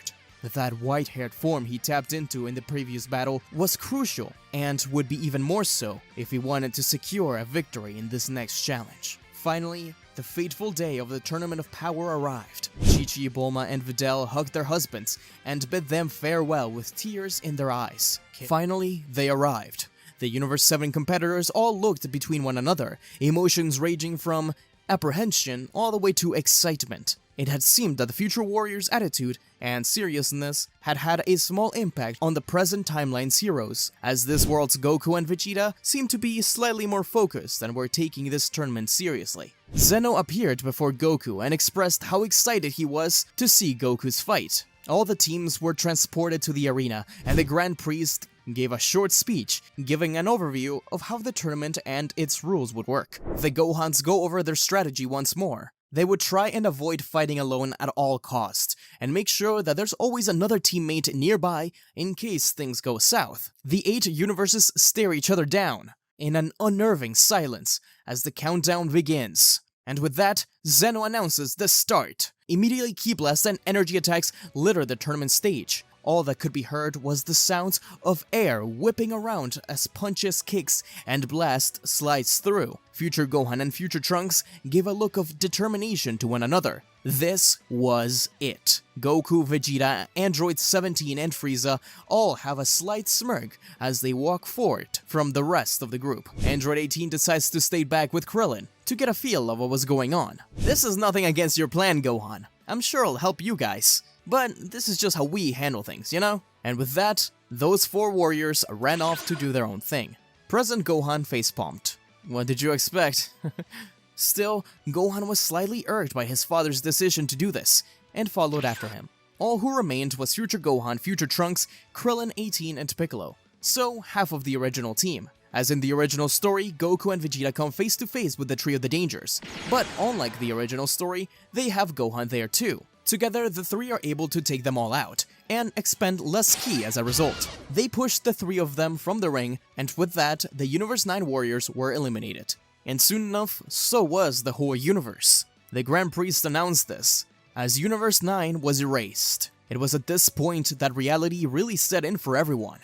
That white-haired form he tapped into in the previous battle was crucial, and would be even more so if he wanted to secure a victory in this next challenge. Finally, the fateful day of the Tournament of Power arrived. Chi-Chi, Bulma, and Videl hugged their husbands and bid them farewell with tears in their eyes. Finally, they arrived. The Universe 7 competitors all looked between one another, emotions ranging from apprehension all the way to excitement. It had seemed that the future warriors' attitude and seriousness had had a small impact on the present timeline's heroes, as this world's Goku and Vegeta seemed to be slightly more focused and were taking this tournament seriously. Zeno appeared before Goku and expressed how excited he was to see Goku's fight. All the teams were transported to the arena, and the Grand Priest gave a short speech, giving an overview of how the tournament and its rules would work. The Gohans go over their strategy once more. They would try and avoid fighting alone at all costs, and make sure that there's always another teammate nearby in case things go south. The 8 universes stare each other down in an unnerving silence as the countdown begins. And with that, Zeno announces the start. Immediately, Ki Blast and energy attacks litter the tournament stage. All that could be heard was the sounds of air whipping around as punches, kicks, and blast slides through. Future Gohan and Future Trunks gave a look of determination to one another. This was it. Goku, Vegeta, Android 17, and Frieza all have a slight smirk as they walk forward from the rest of the group. Android 18 decides to stay back with Krillin to get a feel of what was going on. This is nothing against your plan, Gohan. I'm sure it'll help you guys. But this is just how we handle things, you know? And with that, those 4 warriors ran off to do their own thing. Present Gohan facepalmed. What did you expect? Still, Gohan was slightly irked by his father's decision to do this, and followed after him. All who remained was Future Gohan, Future Trunks, Krillin, 18, and Piccolo. So, half of the original team. As in the original story, Goku and Vegeta come face to face with the Tree of the Dangers. But unlike the original story, they have Gohan there too. Together, the 3 are able to take them all out, and expend less ki as a result. They pushed the 3 of them from the ring, and with that, the Universe 9 warriors were eliminated. And soon enough, so was the whole universe. The Grand Priest announced this, as Universe 9 was erased. It was at this point that reality really set in for everyone.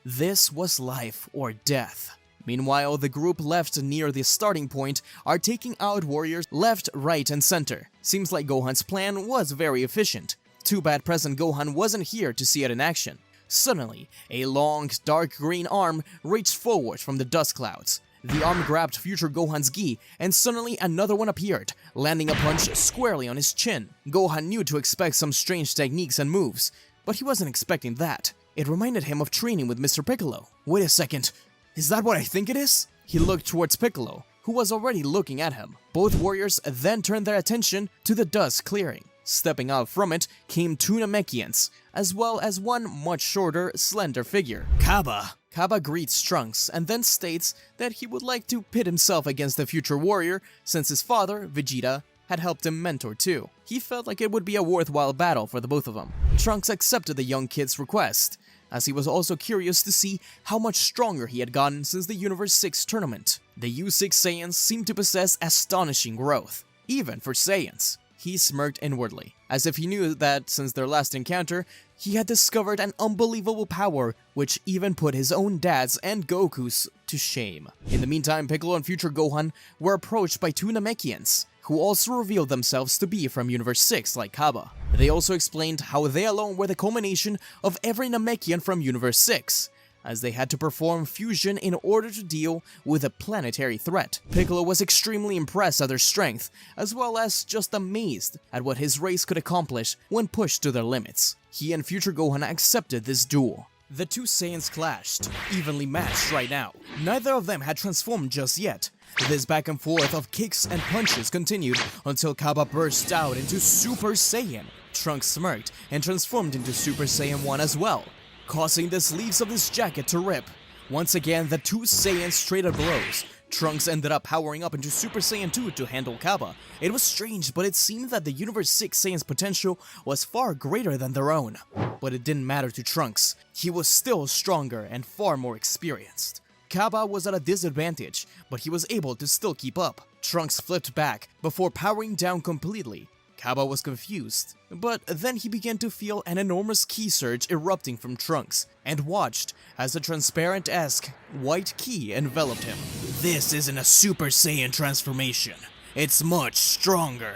This was life or death. Meanwhile, the group left near the starting point are taking out warriors left, right, and center. Seems like Gohan's plan was very efficient. Too bad present Gohan wasn't here to see it in action. Suddenly, a long, dark green arm reached forward from the dust clouds. The arm grabbed Future Gohan's gi, and suddenly another one appeared, landing a punch squarely on his chin. Gohan knew to expect some strange techniques and moves, but he wasn't expecting that. It reminded him of training with Mr. Piccolo. Wait a second. Is that what I think it is? He looked towards Piccolo, who was already looking at him. Both warriors then turned their attention to the dust clearing. Stepping out from it came 2 Namekians, as well as one much shorter, slender figure. Kaba. Kaba greets Trunks and then states that he would like to pit himself against the future warrior since his father, Vegeta, had helped him mentor too. He felt like it would be a worthwhile battle for the both of them. Trunks accepted the young kid's request, as he was also curious to see how much stronger he had gotten since the Universe 6 tournament. The U6 Saiyans seemed to possess astonishing growth, even for Saiyans. He smirked inwardly, as if he knew that since their last encounter, he had discovered an unbelievable power which even put his own dad's and Goku's to shame. In the meantime, Piccolo and Future Gohan were approached by 2 Namekians, who also revealed themselves to be from Universe 6 like Kaba. They also explained how they alone were the culmination of every Namekian from Universe 6, as they had to perform fusion in order to deal with a planetary threat. Piccolo was extremely impressed at their strength, as well as just amazed at what his race could accomplish when pushed to their limits. He and Future Gohan accepted this duel. The two Saiyans clashed, evenly matched right now. Neither of them had transformed just yet. This back and forth of kicks and punches continued until Kaba burst out into Super Saiyan. Trunks smirked and transformed into Super Saiyan 1 as well, causing the sleeves of his jacket to rip. Once again, the two Saiyans traded blows. Trunks ended up powering up into Super Saiyan 2 to handle Kaba. It was strange, but it seemed that the Universe 6 Saiyan's potential was far greater than their own. But it didn't matter to Trunks. He was still stronger and far more experienced. Kaba was at a disadvantage, but he was able to still keep up. Trunks flipped back before powering down completely. Kaba was confused, but then he began to feel an enormous ki surge erupting from Trunks, and watched as a transparent-esque white ki enveloped him. This isn't a Super Saiyan transformation. It's much stronger.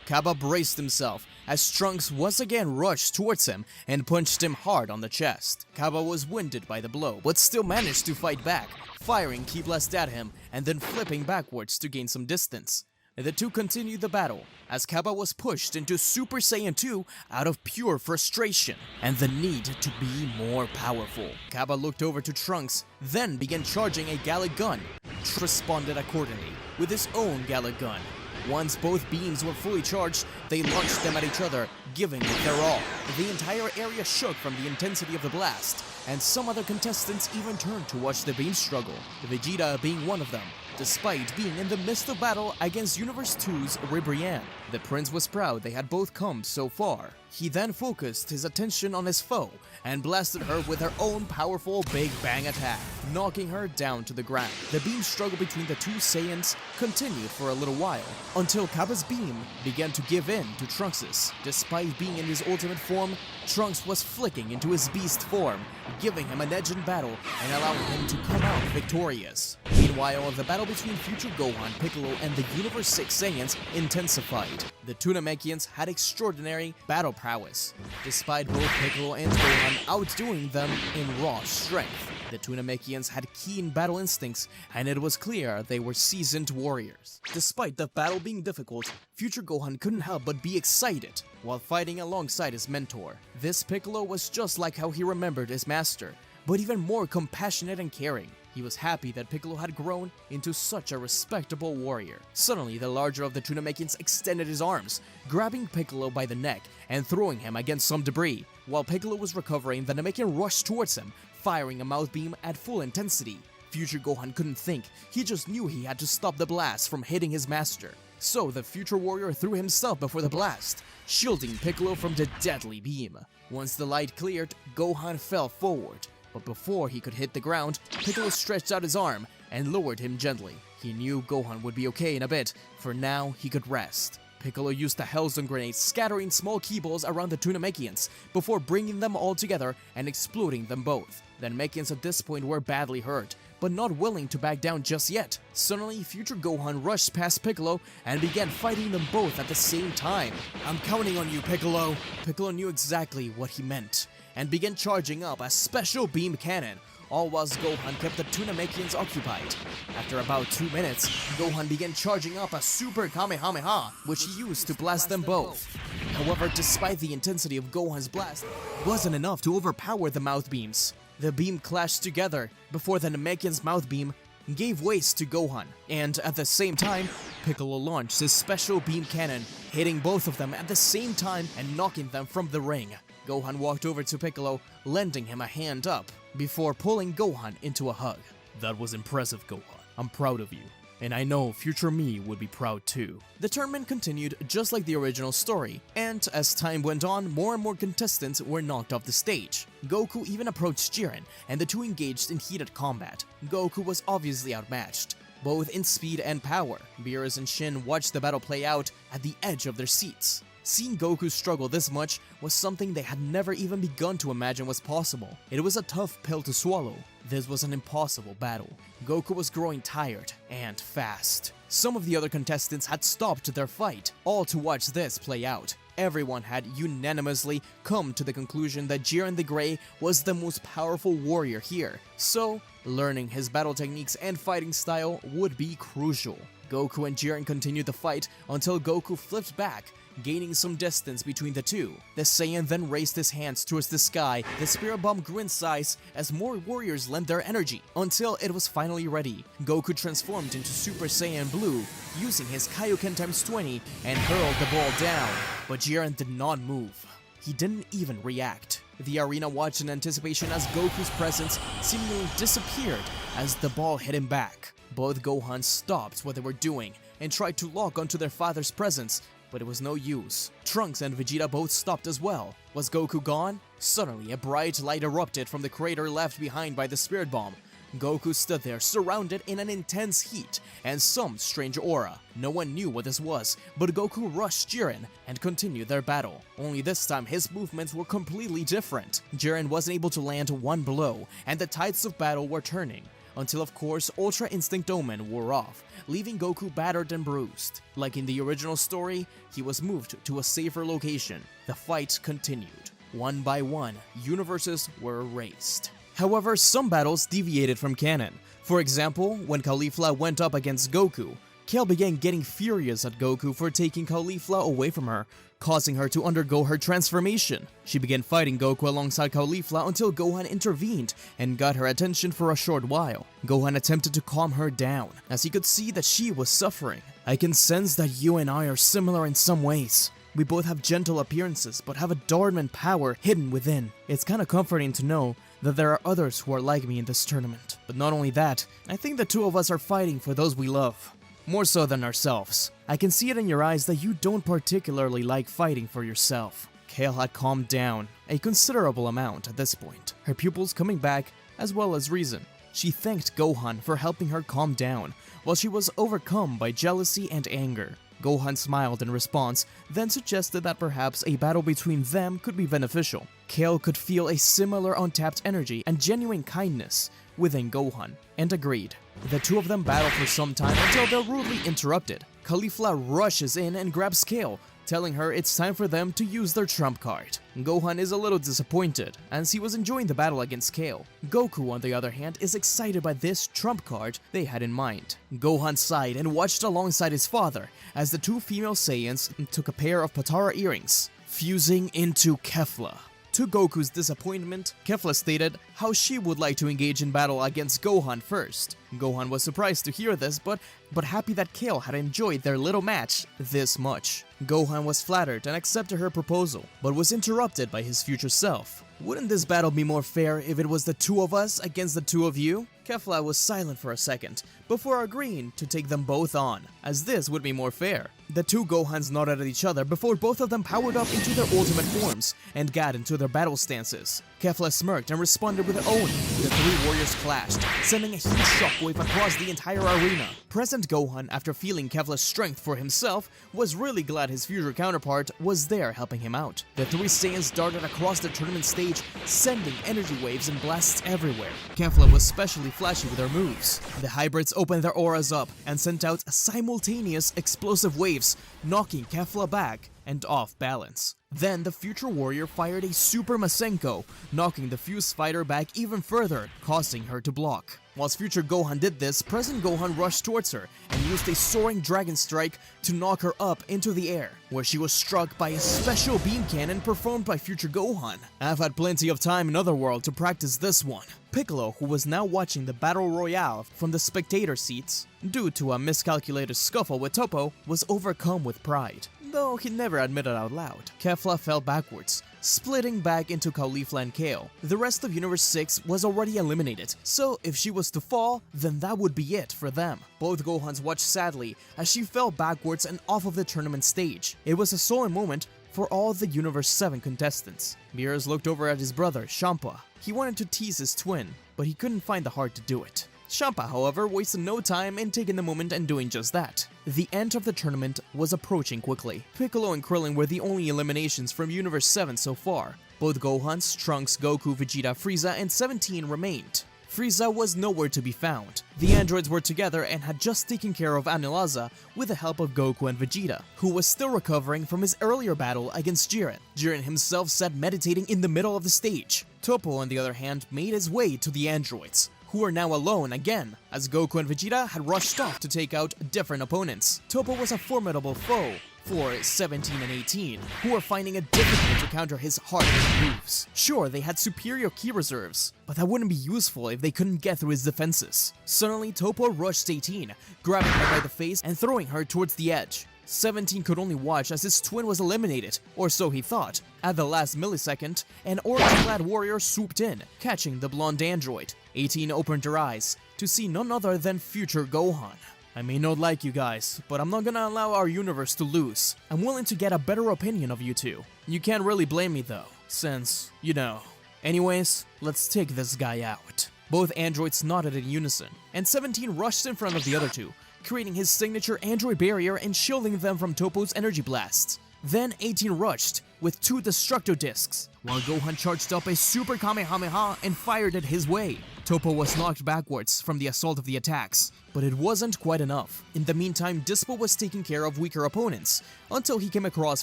Kaba braced himself as Trunks once again rushed towards him and punched him hard on the chest. Kaba was winded by the blow, but still managed to fight back, firing ki blast at him and then flipping backwards to gain some distance. The two continued the battle, as Kaba was pushed into Super Saiyan 2 out of pure frustration and the need to be more powerful. Kaba looked over to Trunks, then began charging a Gallic gun. Trunks responded accordingly with his own Gallic gun. Once both beams were fully charged, they launched them at each other, giving it their all. The entire area shook from the intensity of the blast, and some other contestants even turned to watch the beam struggle, Vegeta being one of them. Despite being in the midst of battle against Universe 2's Ribrianne, the prince was proud they had both come so far. He then focused his attention on his foe and blasted her with her own powerful Big Bang attack, knocking her down to the ground. The beam struggle between the two Saiyans continued for a little while, until Kaba's beam began to give in to Trunks's. Despite being in his ultimate form, Trunks was flicking into his beast form, giving him an edge in battle and allowing him to come out victorious. Meanwhile, the battle between future Gohan, Piccolo, and the Universe 6 Saiyans intensified. The two Namekians had extraordinary battle prowess, despite both Piccolo and Gohan outdoing them in raw strength. The two Namekians had keen battle instincts, and it was clear they were seasoned warriors. Despite the battle being difficult, future Gohan couldn't help but be excited while fighting alongside his mentor. This Piccolo was just like how he remembered his master, but even more compassionate and caring. He was happy that Piccolo had grown into such a respectable warrior. Suddenly, the larger of the two Namekians extended his arms, grabbing Piccolo by the neck and throwing him against some debris. While Piccolo was recovering, the Namekian rushed towards him, firing a mouth beam at full intensity. Future Gohan couldn't think, he just knew he had to stop the blast from hitting his master. So the future warrior threw himself before the blast, shielding Piccolo from the deadly beam. Once the light cleared, Gohan fell forward. But before he could hit the ground, Piccolo stretched out his arm and lowered him gently. He knew Gohan would be okay in a bit, for now he could rest. Piccolo used the Hellstone grenade, scattering small ki balls around the two Namekians before bringing them all together and exploding them both. The Namekians at this point were badly hurt, but not willing to back down just yet. Suddenly, future Gohan rushed past Piccolo and began fighting them both at the same time. "I'm counting on you, Piccolo." Piccolo knew exactly what he meant and began charging up a special beam cannon, all whilst Gohan kept the two Namekians occupied. After about 2 minutes, Gohan began charging up a Super Kamehameha, which he used to blast them both. However, despite the intensity of Gohan's blast, it wasn't enough to overpower the mouth beams. The beam clashed together before the Namekian's mouth beam gave waste to Gohan, and at the same time, Piccolo launched his special beam cannon, hitting both of them at the same time and knocking them from the ring. Gohan walked over to Piccolo, lending him a hand up, before pulling Gohan into a hug. "That was impressive, Gohan. I'm proud of you. And I know future me would be proud too." The tournament continued just like the original story, and as time went on, more and more contestants were knocked off the stage. Goku even approached Jiren, and the two engaged in heated combat. Goku was obviously outmatched, both in speed and power. Beerus and Shin watched the battle play out at the edge of their seats. Seeing Goku struggle this much was something they had never even begun to imagine was possible. It was a tough pill to swallow. This was an impossible battle. Goku was growing tired and fast. Some of the other contestants had stopped their fight, all to watch this play out. Everyone had unanimously come to the conclusion that Jiren the Grey was the most powerful warrior here, so learning his battle techniques and fighting style would be crucial. Goku and Jiren continued the fight until Goku flipped back, gaining some distance between the two. The Saiyan then raised his hands towards the sky, the spirit bomb grew in size as more warriors lent their energy, until it was finally ready. Goku transformed into Super Saiyan Blue, using his Kaioken times 20 and hurled the ball down, but Jiren did not move. He didn't even react. The arena watched in anticipation as Goku's presence seemingly disappeared as the ball hit him back. Both Gohan stopped what they were doing and tried to lock onto their father's presence, but it was no use. Trunks and Vegeta both stopped as well. Was Goku gone? Suddenly, a bright light erupted from the crater left behind by the spirit bomb. Goku stood there, surrounded in an intense heat and some strange aura. No one knew what this was, but Goku rushed Jiren and continued their battle. Only this time, his movements were completely different. Jiren wasn't able to land one blow, and the tides of battle were turning. Until, of course, Ultra Instinct Omen wore off, leaving Goku battered and bruised. Like in the original story, he was moved to a safer location. The fight continued. One by one, universes were erased. However, some battles deviated from canon. For example, when Caulifla went up against Goku, Kale began getting furious at Goku for taking Caulifla away from her, causing her to undergo her transformation. She began fighting Goku alongside Caulifla until Gohan intervened and got her attention for a short while. Gohan attempted to calm her down, as he could see that she was suffering. "I can sense that you and I are similar in some ways. We both have gentle appearances, but have a dormant power hidden within. It's kinda comforting to know that there are others who are like me in this tournament. But not only that, I think the two of us are fighting for those we love. More so than ourselves. I can see it in your eyes that you don't particularly like fighting for yourself." Kale had calmed down a considerable amount at this point, her pupils coming back as well as reason. She thanked Gohan for helping her calm down while she was overcome by jealousy and anger. Gohan smiled in response, then suggested that perhaps a battle between them could be beneficial. Kale could feel a similar untapped energy and genuine kindness within Gohan, and agreed. The two of them battle for some time until they're rudely interrupted. Caulifla rushes in and grabs Kale, telling her it's time for them to use their trump card. Gohan is a little disappointed, as he was enjoying the battle against Kale. Goku, on the other hand, is excited by this trump card they had in mind. Gohan sighed and watched alongside his father as the two female Saiyans took a pair of Patara earrings, fusing into Kefla. To Goku's disappointment, Kefla stated how she would like to engage in battle against Gohan first. Gohan was surprised to hear this, but happy that Kale had enjoyed their little match this much. Gohan was flattered and accepted her proposal, but was interrupted by his future self. "Wouldn't this battle be more fair if it was the two of us against the two of you?" Kefla was silent for a second, before agreeing to take them both on, as this would be more fair. The two Gohans nodded at each other before both of them powered up into their ultimate forms and got into their battle stances. Kefla smirked and responded with her own. The three warriors clashed, sending a huge shockwave across the entire arena. Present Gohan, after feeling Kefla's strength for himself, was really glad his future counterpart was there helping him out. The three Saiyans darted across the tournament stage, sending energy waves and blasts everywhere. Kefla was especially flashy with her moves. The hybrids opened their auras up and sent out simultaneous explosive waves, knocking Kefla back and off balance. Then the future warrior fired a Super Masenko, knocking the fused fighter back even further, causing her to block. Whilst future Gohan did this, present Gohan rushed towards her and used a soaring dragon strike to knock her up into the air, where she was struck by a special beam cannon performed by future Gohan. "I've had plenty of time in Otherworld to practice this one." Piccolo, who was now watching the battle royale from the spectator seats, due to a miscalculated scuffle with Toppo, was overcome with pride, though he never admitted out loud. Kefla fell backwards, splitting back into Caulifla and Kale. The rest of Universe 6 was already eliminated, so if she was to fall, then that would be it for them. Both Gohans watched sadly as she fell backwards and off of the tournament stage. It was a solemn moment for all the Universe 7 contestants. Beerus looked over at his brother, Champa. He wanted to tease his twin, but he couldn't find the heart to do it. Champa, however, wasted no time in taking the moment and doing just that. The end of the tournament was approaching quickly. Piccolo and Krillin were the only eliminations from Universe 7 so far. Both Gohans, Trunks, Goku, Vegeta, Frieza, and 17 remained. Frieza was nowhere to be found. The androids were together and had just taken care of Anilaza with the help of Goku and Vegeta, who was still recovering from his earlier battle against Jiren. Jiren himself sat meditating in the middle of the stage. Toppo, on the other hand, made his way to the androids, who were now alone again, as Goku and Vegeta had rushed off to take out different opponents. Toppo was a formidable foe, for 17 and 18, who were finding it difficult to counter his hard-hitting moves. Sure, they had superior ki reserves, but that wouldn't be useful if they couldn't get through his defenses. Suddenly, Toppo rushed 18, grabbing her by the face and throwing her towards the edge. 17 could only watch as his twin was eliminated, or so he thought. At the last millisecond, an orange-clad warrior swooped in, catching the blonde android. 18 opened her eyes to see none other than future Gohan. I may not like you guys, but I'm not gonna allow our universe to lose. I'm willing to get a better opinion of you two. You can't really blame me though, since, you know. Anyways, let's take this guy out. Both androids nodded in unison, and 17 rushed in front of the other two, creating his signature android barrier and shielding them from Toppo's energy blasts. Then 18 rushed with 2 Destructo Discs, while Gohan charged up a Super Kamehameha and fired it his way. Toppo was knocked backwards from the assault of the attacks, but it wasn't quite enough. In the meantime, Dispo was taking care of weaker opponents, until he came across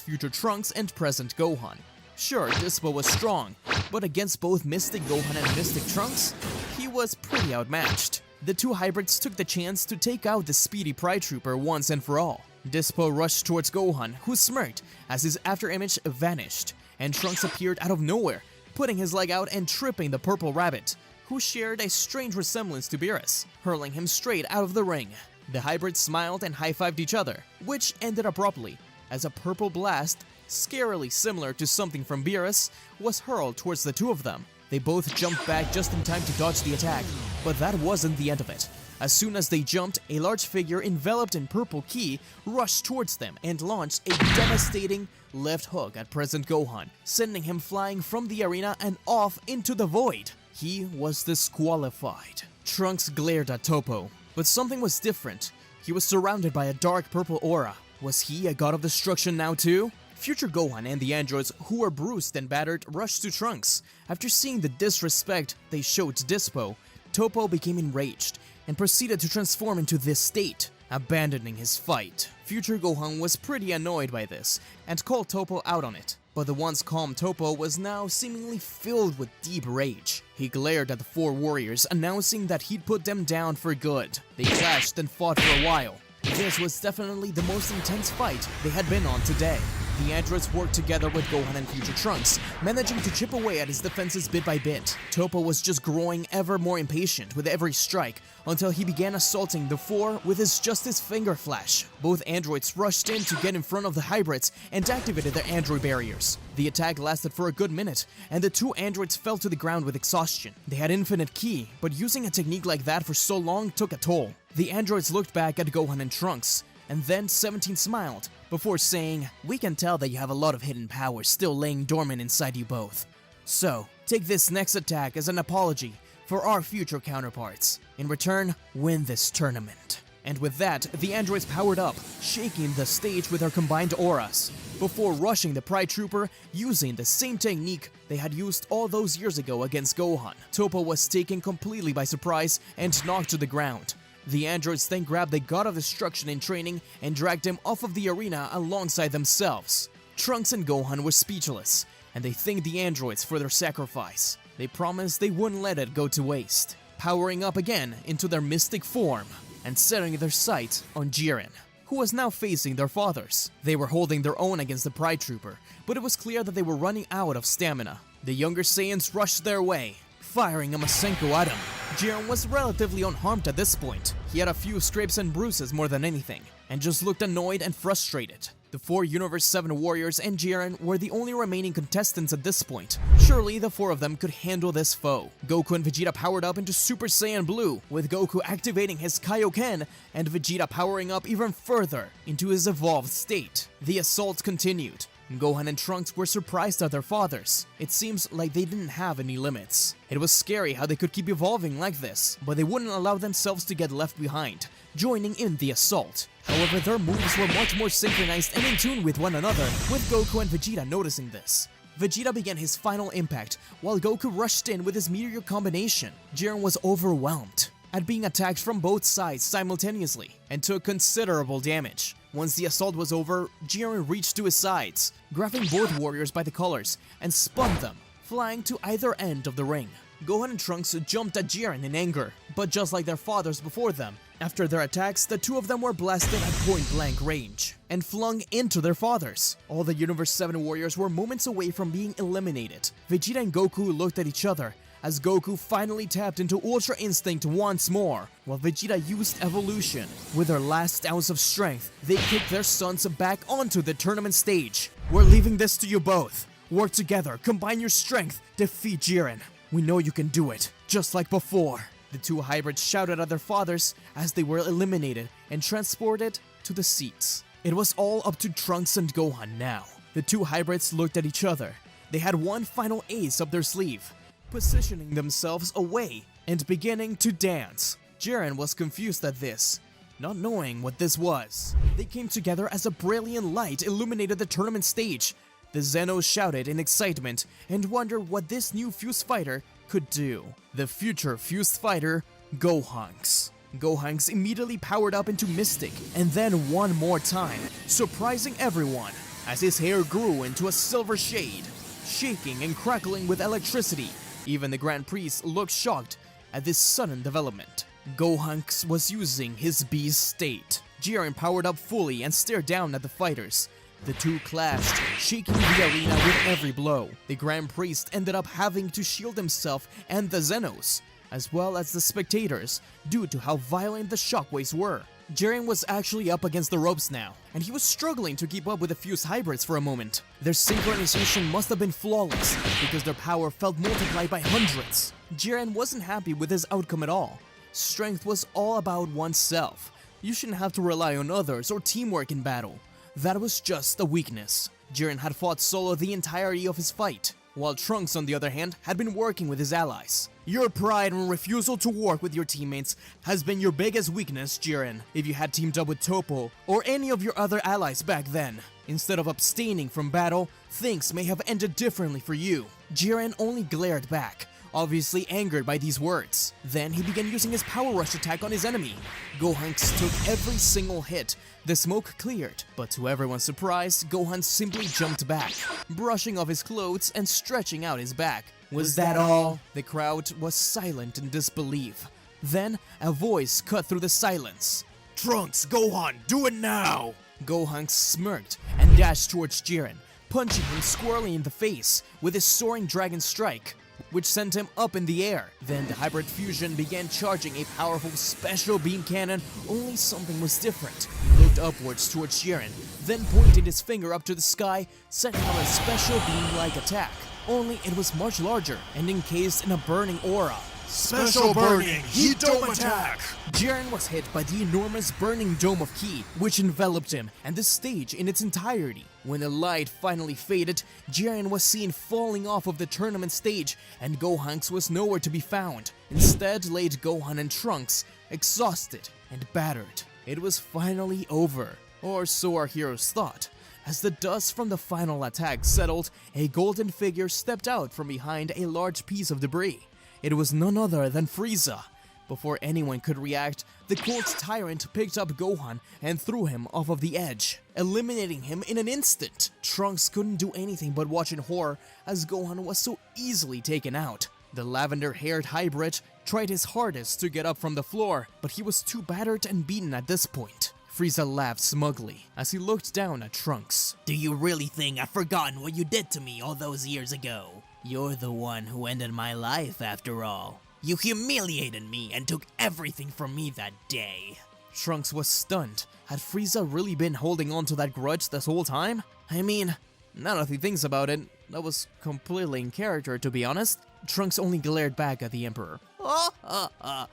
future Trunks and present Gohan. Sure, Dispo was strong, but against both Mystic Gohan and Mystic Trunks, he was pretty outmatched. The two hybrids took the chance to take out the speedy Pride Trooper once and for all. Dispo rushed towards Gohan, who smirked as his afterimage vanished, and Trunks appeared out of nowhere, putting his leg out and tripping the Purple Rabbit, who shared a strange resemblance to Beerus, hurling him straight out of the ring. The hybrids smiled and high-fived each other, which ended abruptly, as a purple blast, scarily similar to something from Beerus, was hurled towards the two of them. They both jumped back just in time to dodge the attack, but that wasn't the end of it. As soon as they jumped, a large figure enveloped in purple ki rushed towards them and launched a devastating left hook at present Gohan, sending him flying from the arena and off into the void. He was disqualified. Trunks glared at Toppo, but something was different. He was surrounded by a dark purple aura. Was he a god of destruction now too? Future Gohan and the androids, who were bruised and battered, rushed to Trunks. After seeing the disrespect they showed to Dispo, Toppo became enraged and proceeded to transform into this state, abandoning his fight. Future Gohan was pretty annoyed by this and called Toppo out on it, but the once calm Toppo was now seemingly filled with deep rage. He glared at the 4 warriors, announcing that he'd put them down for good. They clashed and fought for a while. This was definitely the most intense fight they had been on today. The androids worked together with Gohan and future Trunks, managing to chip away at his defenses bit by bit. Toppo was just growing ever more impatient with every strike, until he began assaulting the 4 with his Justice Finger Flash. Both androids rushed in to get in front of the hybrids and activated their android barriers. The attack lasted for a good minute, and the 2 androids fell to the ground with exhaustion. They had infinite ki, but using a technique like that for so long took a toll. The androids looked back at Gohan and Trunks, and then 17 smiled, before saying, "We can tell that you have a lot of hidden powers still laying dormant inside you both. So, take this next attack as an apology for our future counterparts. In return, win this tournament." And with that, the androids powered up, shaking the stage with their combined auras, before rushing the Pride Trooper using the same technique they had used all those years ago against Gohan. Toppo was taken completely by surprise and knocked to the ground. The androids then grabbed the God of Destruction in training and dragged him off of the arena alongside themselves. Trunks and Gohan were speechless, and they thanked the androids for their sacrifice. They promised they wouldn't let it go to waste, powering up again into their mystic form, and setting their sights on Jiren, who was now facing their fathers. They were holding their own against the Pride Trooper, but it was clear that they were running out of stamina. The younger Saiyans rushed their way, firing a Masenko at him. Jiren was relatively unharmed at this point. He had a few scrapes and bruises more than anything, and just looked annoyed and frustrated. The 4 Universe 7 warriors and Jiren were the only remaining contestants at this point. Surely the 4 of them could handle this foe. Goku and Vegeta powered up into Super Saiyan Blue, with Goku activating his Kaioken and Vegeta powering up even further into his evolved state. The assault continued. Gohan and Trunks were surprised at their fathers. It seems like they didn't have any limits. It was scary how they could keep evolving like this, but they wouldn't allow themselves to get left behind, joining in the assault. However, their moves were much more synchronized and in tune with one another, with Goku and Vegeta noticing this. Vegeta began his final impact, while Goku rushed in with his meteor combination. Jiren was overwhelmed at being attacked from both sides simultaneously, and took considerable damage. Once the assault was over, Jiren reached to his sides, grabbing both warriors by the collars, and spun them, flying to either end of the ring. Gohan and Trunks jumped at Jiren in anger, but just like their fathers before them, after their attacks, the two of them were blasted at point-blank range and flung into their fathers. All the Universe 7 warriors were moments away from being eliminated. Vegeta and Goku looked at each other as Goku finally tapped into Ultra Instinct once more, while Vegeta used Evolution. With their last ounce of strength, they kicked their sons back onto the tournament stage. We're leaving this to you both. Work together, combine your strength, defeat Jiren. We know you can do it, just like before. The two hybrids shouted at their fathers as they were eliminated and transported to the seats. It was all up to Trunks and Gohan now. The two hybrids looked at each other. They had one final ace up their sleeve, positioning themselves away and beginning to dance. Jiren was confused at this, not knowing what this was. They came together as a brilliant light illuminated the tournament stage. The Zenos shouted in excitement and wondered what this new fused fighter could do. The future fused fighter, Gohanks. Gohanks immediately powered up into Mystic, and then one more time, surprising everyone as his hair grew into a silver shade, shaking and crackling with electricity. Even the Grand Priest looked shocked at this sudden development. Gohanks was using his beast state. Jiren powered up fully and stared down at the fighters. The two clashed, shaking the arena with every blow. The Grand Priest ended up having to shield himself and the Zenos, as well as the spectators, due to how violent the shockwaves were. Jiren was actually up against the ropes now, and he was struggling to keep up with the fused hybrids for a moment. Their synchronization must have been flawless, because their power felt multiplied by hundreds. Jiren wasn't happy with his outcome at all. Strength was all about oneself. You shouldn't have to rely on others or teamwork in battle. That was just a weakness. Jiren had fought solo the entirety of his fight, while Trunks, on the other hand, had been working with his allies. Your pride and refusal to work with your teammates has been your biggest weakness, Jiren. If you had teamed up with Toppo or any of your other allies back then, instead of abstaining from battle, things may have ended differently for you. Jiren only glared back, obviously angered by these words. Then he began using his Power Rush attack on his enemy. Gohanks took every single hit. The smoke cleared, but to everyone's surprise, Gohan simply jumped back, brushing off his clothes and stretching out his back. Was that all? The crowd was silent in disbelief. Then, a voice cut through the silence. Trunks, Gohan, do it now! Gohan smirked and dashed towards Jiren, punching him squarely in the face with his soaring dragon strike, which sent him up in the air. Then the hybrid fusion began charging a powerful special beam cannon, only something was different. He looked upwards towards Jiren, then pointed his finger up to the sky, sending out a special beam-like attack. Only it was much larger and encased in a burning aura. Special burning, heat dome attack! Jiren was hit by the enormous burning dome of ki, which enveloped him and the stage in its entirety. When the light finally faded, Jiren was seen falling off of the tournament stage, and Gohanks was nowhere to be found. Instead laid Gohan and Trunks, exhausted and battered. It was finally over, or so our heroes thought. As the dust from the final attack settled, a golden figure stepped out from behind a large piece of debris. It was none other than Frieza. Before anyone could react, the Cold Tyrant picked up Gohan and threw him off of the edge, eliminating him in an instant. Trunks couldn't do anything but watch in horror as Gohan was so easily taken out. The lavender-haired hybrid tried his hardest to get up from the floor, but he was too battered and beaten at this point. Frieza laughed smugly as he looked down at Trunks. Do you really think I've forgotten what you did to me all those years ago? You're the one who ended my life after all. You humiliated me and took everything from me that day. Trunks was stunned. Had Frieza really been holding on to that grudge this whole time? I mean, now that he thinks about it, that was completely in character, to be honest. Trunks only glared back at the Emperor. I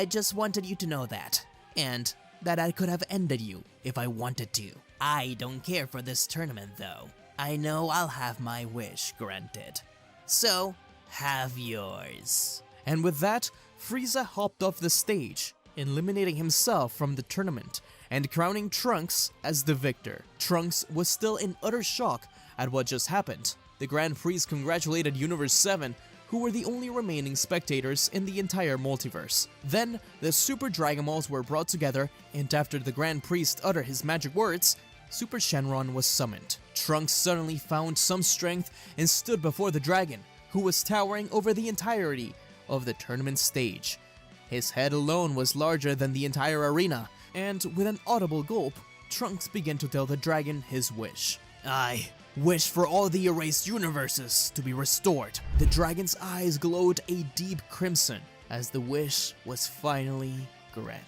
just wanted you to know that. And that I could have ended you if I wanted to. I don't care for this tournament though. I know I'll have my wish granted. So, have yours. And with that, Frieza hopped off the stage, eliminating himself from the tournament and crowning Trunks as the victor. Trunks was still in utter shock at what just happened. The Grand Priest congratulated Universe 7, who were the only remaining spectators in the entire multiverse. Then, the Super Dragon Balls were brought together, and after the Grand Priest uttered his magic words, Super Shenron was summoned. Trunks suddenly found some strength and stood before the dragon, who was towering over the entirety of the tournament stage. His head alone was larger than the entire arena, and with an audible gulp, Trunks began to tell the dragon his wish. I wish for all the erased universes to be restored. The dragon's eyes glowed a deep crimson as the wish was finally granted.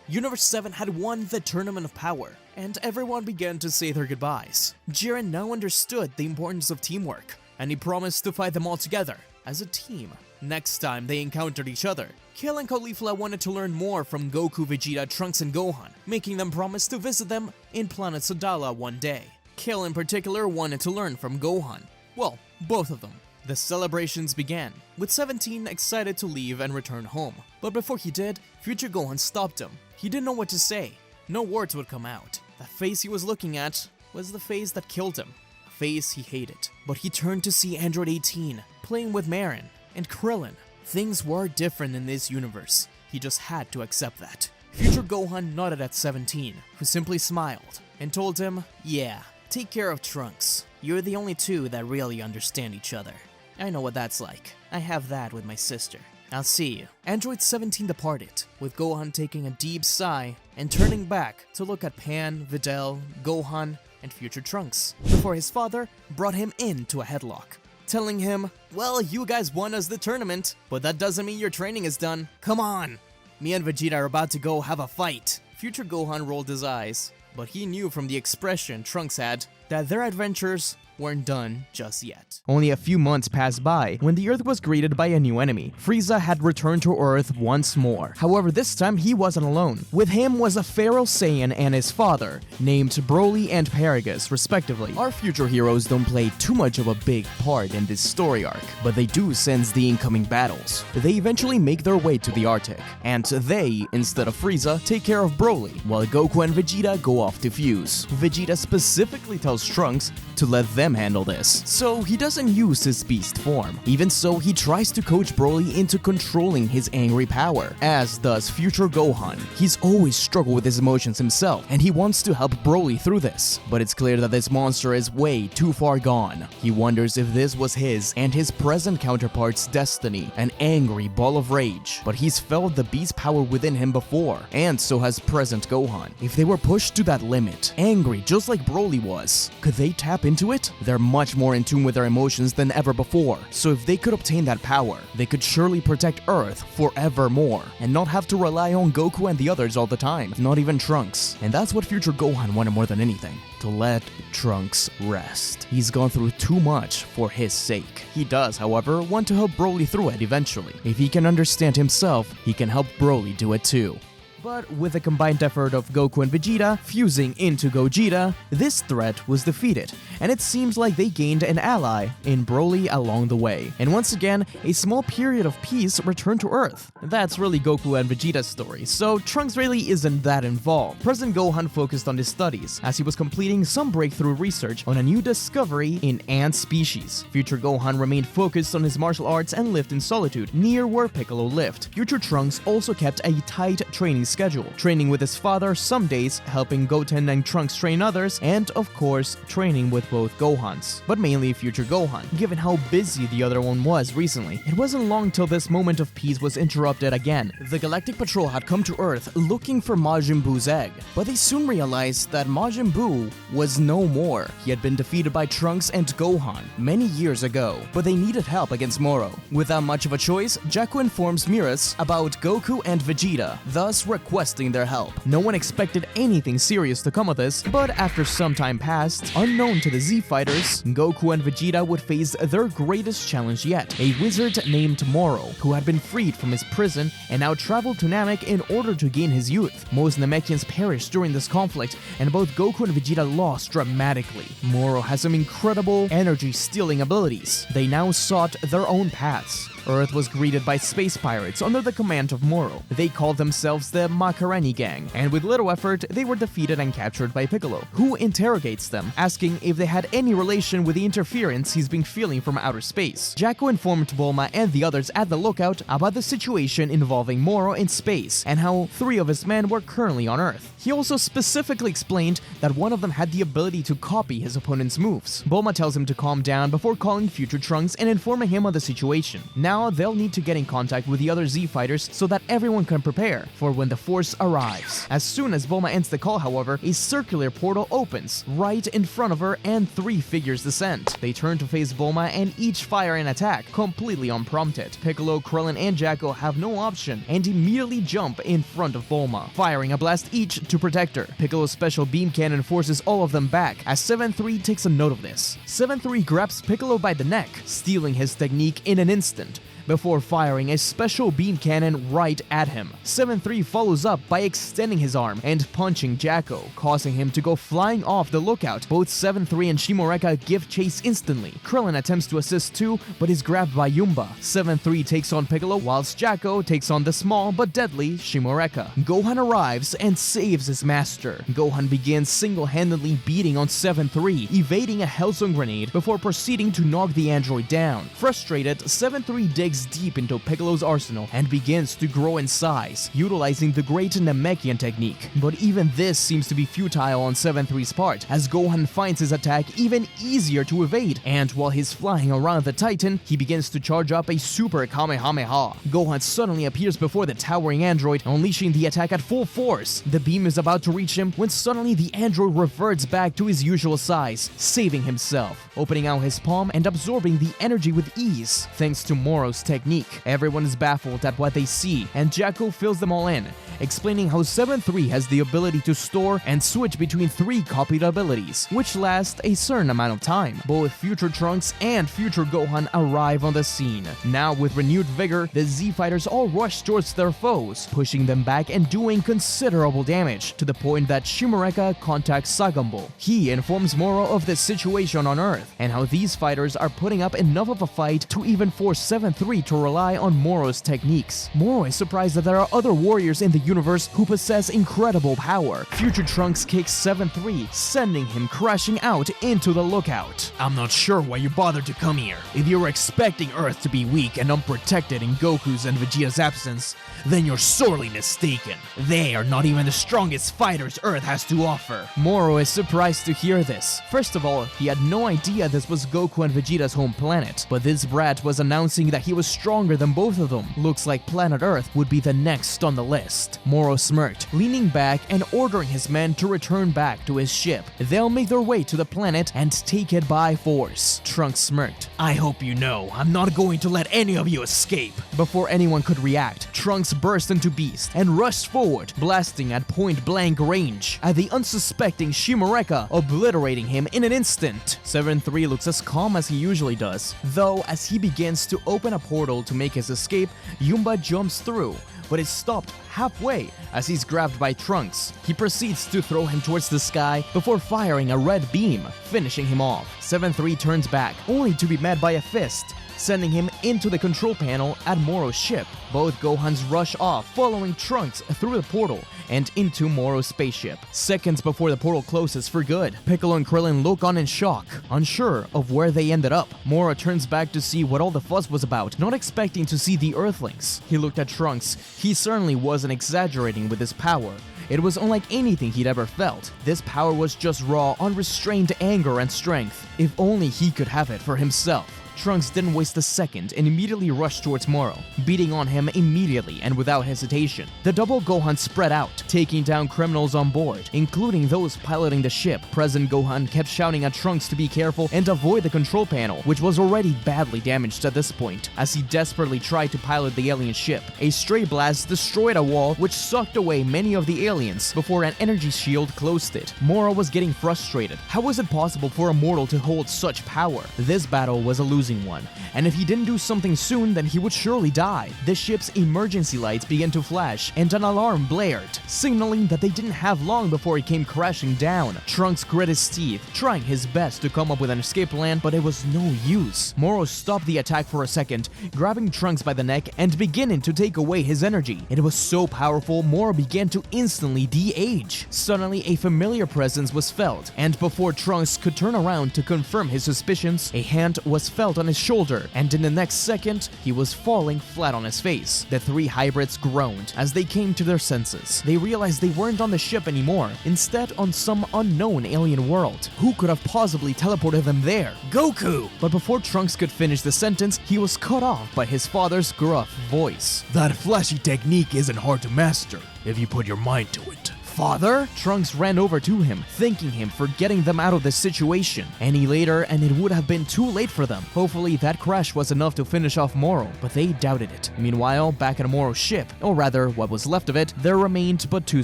Universe 7 had won the Tournament of Power, and everyone began to say their goodbyes. Jiren now understood the importance of teamwork, and he promised to fight them all together as a team. Next time they encountered each other, Kale and Caulifla wanted to learn more from Goku, Vegeta, Trunks, and Gohan, making them promise to visit them in planet Sadala one day. Kale in particular wanted to learn from Gohan. Well, both of them. The celebrations began, with 17 excited to leave and return home. But before he did, future Gohan stopped him. He didn't know what to say. No words would come out. The face he was looking at was the face that killed him. A face he hated. But he turned to see Android 18, playing with Marin and Krillin. Things were different in this universe. He just had to accept that. Future Gohan nodded at 17, who simply smiled and told him, yeah, take care of Trunks. You're the only two that really understand each other. I know what that's like. I have that with my sister. I'll see you. Android 17 departed, with Gohan taking a deep sigh and turning back to look at Pan, Videl, Gohan, and future Trunks, before his father brought him into a headlock, telling him, well, you guys won us the tournament, but that doesn't mean your training is done. Come on! Me and Vegeta are about to go have a fight. Future Gohan rolled his eyes, but he knew from the expression Trunks had that their adventures weren't done just yet. Only a few months passed by when the Earth was greeted by a new enemy. Frieza had returned to Earth once more. However, this time he wasn't alone. With him was a Pharaoh Saiyan and his father, named Broly and Paragus, respectively. Our future heroes don't play too much of a big part in this story arc, but they do sense the incoming battles. They eventually make their way to the Arctic, and they, instead of Frieza, take care of Broly, while Goku and Vegeta go off to fuse. Vegeta specifically tells Trunks to let them handle this, so he doesn't use his beast form. Even so, he tries to coach Broly into controlling his angry power, as does future Gohan. He's always struggled with his emotions himself, and he wants to help Broly through this, but it's clear that this monster is way too far gone. He wonders if this was his and his present counterpart's destiny, an angry ball of rage, but he's felt the beast power within him before, and so has present Gohan. If they were pushed to that limit, angry just like Broly was, could they tap into it? They're much more in tune with their emotions than ever before, so if they could obtain that power, they could surely protect Earth forevermore, and not have to rely on Goku and the others all the time, not even Trunks. And that's what future Gohan wanted more than anything, to let Trunks rest. He's gone through too much for his sake. He does, however, want to help Broly through it eventually. If he can understand himself, he can help Broly do it too. But with the combined effort of Goku and Vegeta fusing into Gogeta, this threat was defeated, and it seems like they gained an ally in Broly along the way. And once again, a small period of peace returned to Earth. That's really Goku and Vegeta's story, so Trunks really isn't that involved. President Gohan focused on his studies, as he was completing some breakthrough research on a new discovery in ant species. Future Gohan remained focused on his martial arts and lived in solitude, near where Piccolo lived. Future Trunks also kept a tight training schedule, training with his father some days, helping Goten and Trunks train others, and of course, training with both Gohans, but mainly future Gohan, given how busy the other one was recently. It wasn't long till this moment of peace was interrupted again. The Galactic Patrol had come to Earth looking for Majin Buu's egg, but they soon realized that Majin Buu was no more. He had been defeated by Trunks and Gohan many years ago, but they needed help against Moro. Without much of a choice, Jakku informs Miras about Goku and Vegeta, thus requesting their help. No one expected anything serious to come of this, but after some time passed, unknown to the Z Fighters, Goku and Vegeta would face their greatest challenge yet, a wizard named Moro, who had been freed from his prison and now traveled to Namek in order to gain his youth. Most Namekians perished during this conflict, and both Goku and Vegeta lost dramatically. Moro has some incredible energy-stealing abilities. They now sought their own paths. Earth was greeted by space pirates under the command of Moro. They called themselves the Macarani Gang, and with little effort, they were defeated and captured by Piccolo, who interrogates them, asking if they had any relation with the interference he's been feeling from outer space. Jakku informed Bulma and the others at the lookout about the situation involving Moro in space, and how 3 of his men were currently on Earth. He also specifically explained that one of them had the ability to copy his opponent's moves. Bulma tells him to calm down before calling future Trunks and informing him of the situation. Now now they'll need to get in contact with the other Z fighters so that everyone can prepare for when the force arrives. As soon as Bulma ends the call, however, a circular portal opens right in front of her and 3 figures descend. They turn to face Bulma and each fire an attack completely unprompted. Piccolo, Krillin, and Jacko have no option and immediately jump in front of Bulma, firing a blast each to protect her. Piccolo's special beam cannon forces all of them back as 7-3 takes a note of this. 7-3 grabs Piccolo by the neck, stealing his technique in an instant, before firing a special beam cannon right at him. 7-3 follows up by extending his arm and punching Jacko, causing him to go flying off the lookout. Both 7-3 and Shimoreka give chase instantly. Krillin attempts to assist too, but is grabbed by Yumba. 7-3 takes on Piccolo, whilst Jacko takes on the small but deadly Shimoreka. Gohan arrives and saves his master. Gohan begins single-handedly beating on 7-3, evading a Hellsong grenade before proceeding to knock the android down. Frustrated, 7-3 digs deep into Piccolo's arsenal and begins to grow in size, utilizing the great Namekian technique. But even this seems to be futile on 7-3's part, as Gohan finds his attack even easier to evade, and while he's flying around the Titan, he begins to charge up a super Kamehameha. Gohan suddenly appears before the towering android, unleashing the attack at full force. The beam is about to reach him when suddenly the android reverts back to his usual size, saving himself, opening out his palm and absorbing the energy with ease, thanks to Moro's technique. Everyone is baffled at what they see, and Jacko fills them all in, explaining how 7-3 has the ability to store and switch between 3 copied abilities, which last a certain amount of time. Both future Trunks and future Gohan arrive on the scene. Now with renewed vigor, the Z fighters all rush towards their foes, pushing them back and doing considerable damage, to the point that Shimoreka contacts Sagumbo. He informs Moro of the situation on Earth, and how these fighters are putting up enough of a fight to even force 7-3 to rely on Moro's techniques. Moro is surprised that there are other warriors in the universe who possess incredible power. Future Trunks kicks 7-3, sending him crashing out into the lookout. I'm not sure why you bothered to come here. If you were expecting Earth to be weak and unprotected in Goku's and Vegeta's absence, then you're sorely mistaken. They are not even the strongest fighters Earth has to offer. Moro is surprised to hear this. First of all, he had no idea this was Goku and Vegeta's home planet, but this brat was announcing that he was stronger than both of them. Looks like planet Earth would be the next on the list. Moro smirked, leaning back and ordering his men to return back to his ship. They'll make their way to the planet and take it by force. Trunks smirked. I hope you know, I'm not going to let any of you escape. Before anyone could react, Trunks burst into Beast and rushed forward, blasting at point-blank range at the unsuspecting Shimoreka, obliterating him in an instant. 7-3 looks as calm as he usually does, though as he begins to open a portal to make his escape, Yumba jumps through, but is stopped halfway as he's grabbed by Trunks. He proceeds to throw him towards the sky before firing a red beam, finishing him off. 7-3 turns back, only to be met by a fist, sending him into the control panel at Moro's ship. Both Gohans rush off, following Trunks through the portal and into Moro's spaceship. Seconds before the portal closes for good, Piccolo and Krillin look on in shock, unsure of where they ended up. Moro turns back to see what all the fuss was about, not expecting to see the Earthlings. He looked at Trunks. He certainly wasn't exaggerating with his power. It was unlike anything he'd ever felt. This power was just raw, unrestrained anger and strength. If only he could have it for himself. Trunks didn't waste a second and immediately rushed towards Moro, beating on him immediately and without hesitation. The double Gohan spread out, taking down criminals on board, including those piloting the ship. Present Gohan kept shouting at Trunks to be careful and avoid the control panel, which was already badly damaged at this point, as he desperately tried to pilot the alien ship. A stray blast destroyed a wall which sucked away many of the aliens before an energy shield closed it. Moro was getting frustrated. How was it possible for a mortal to hold such power? This battle was a losing one, and if he didn't do something soon, then he would surely die. The ship's emergency lights began to flash, and an alarm blared, signaling that they didn't have long before it came crashing down. Trunks grit his teeth, trying his best to come up with an escape plan, but it was no use. Moro stopped the attack for a second, grabbing Trunks by the neck and beginning to take away his energy. It was so powerful, Moro began to instantly de-age. Suddenly, a familiar presence was felt, and before Trunks could turn around to confirm his suspicions, a hand was felt on his shoulder, and in the next second, he was falling flat on his face. The three hybrids groaned as they came to their senses. They realized they weren't on the ship anymore, instead on some unknown alien world. Who could have possibly teleported them there? Goku! But before Trunks could finish the sentence, he was cut off by his father's gruff voice. That flashy technique isn't hard to master if you put your mind to it. Father? Trunks ran over to him, thanking him for getting them out of this situation. Any later, and it would have been too late for them. Hopefully, that crash was enough to finish off Moro, but they doubted it. Meanwhile, back at Moro's ship, or rather, what was left of it, there remained but two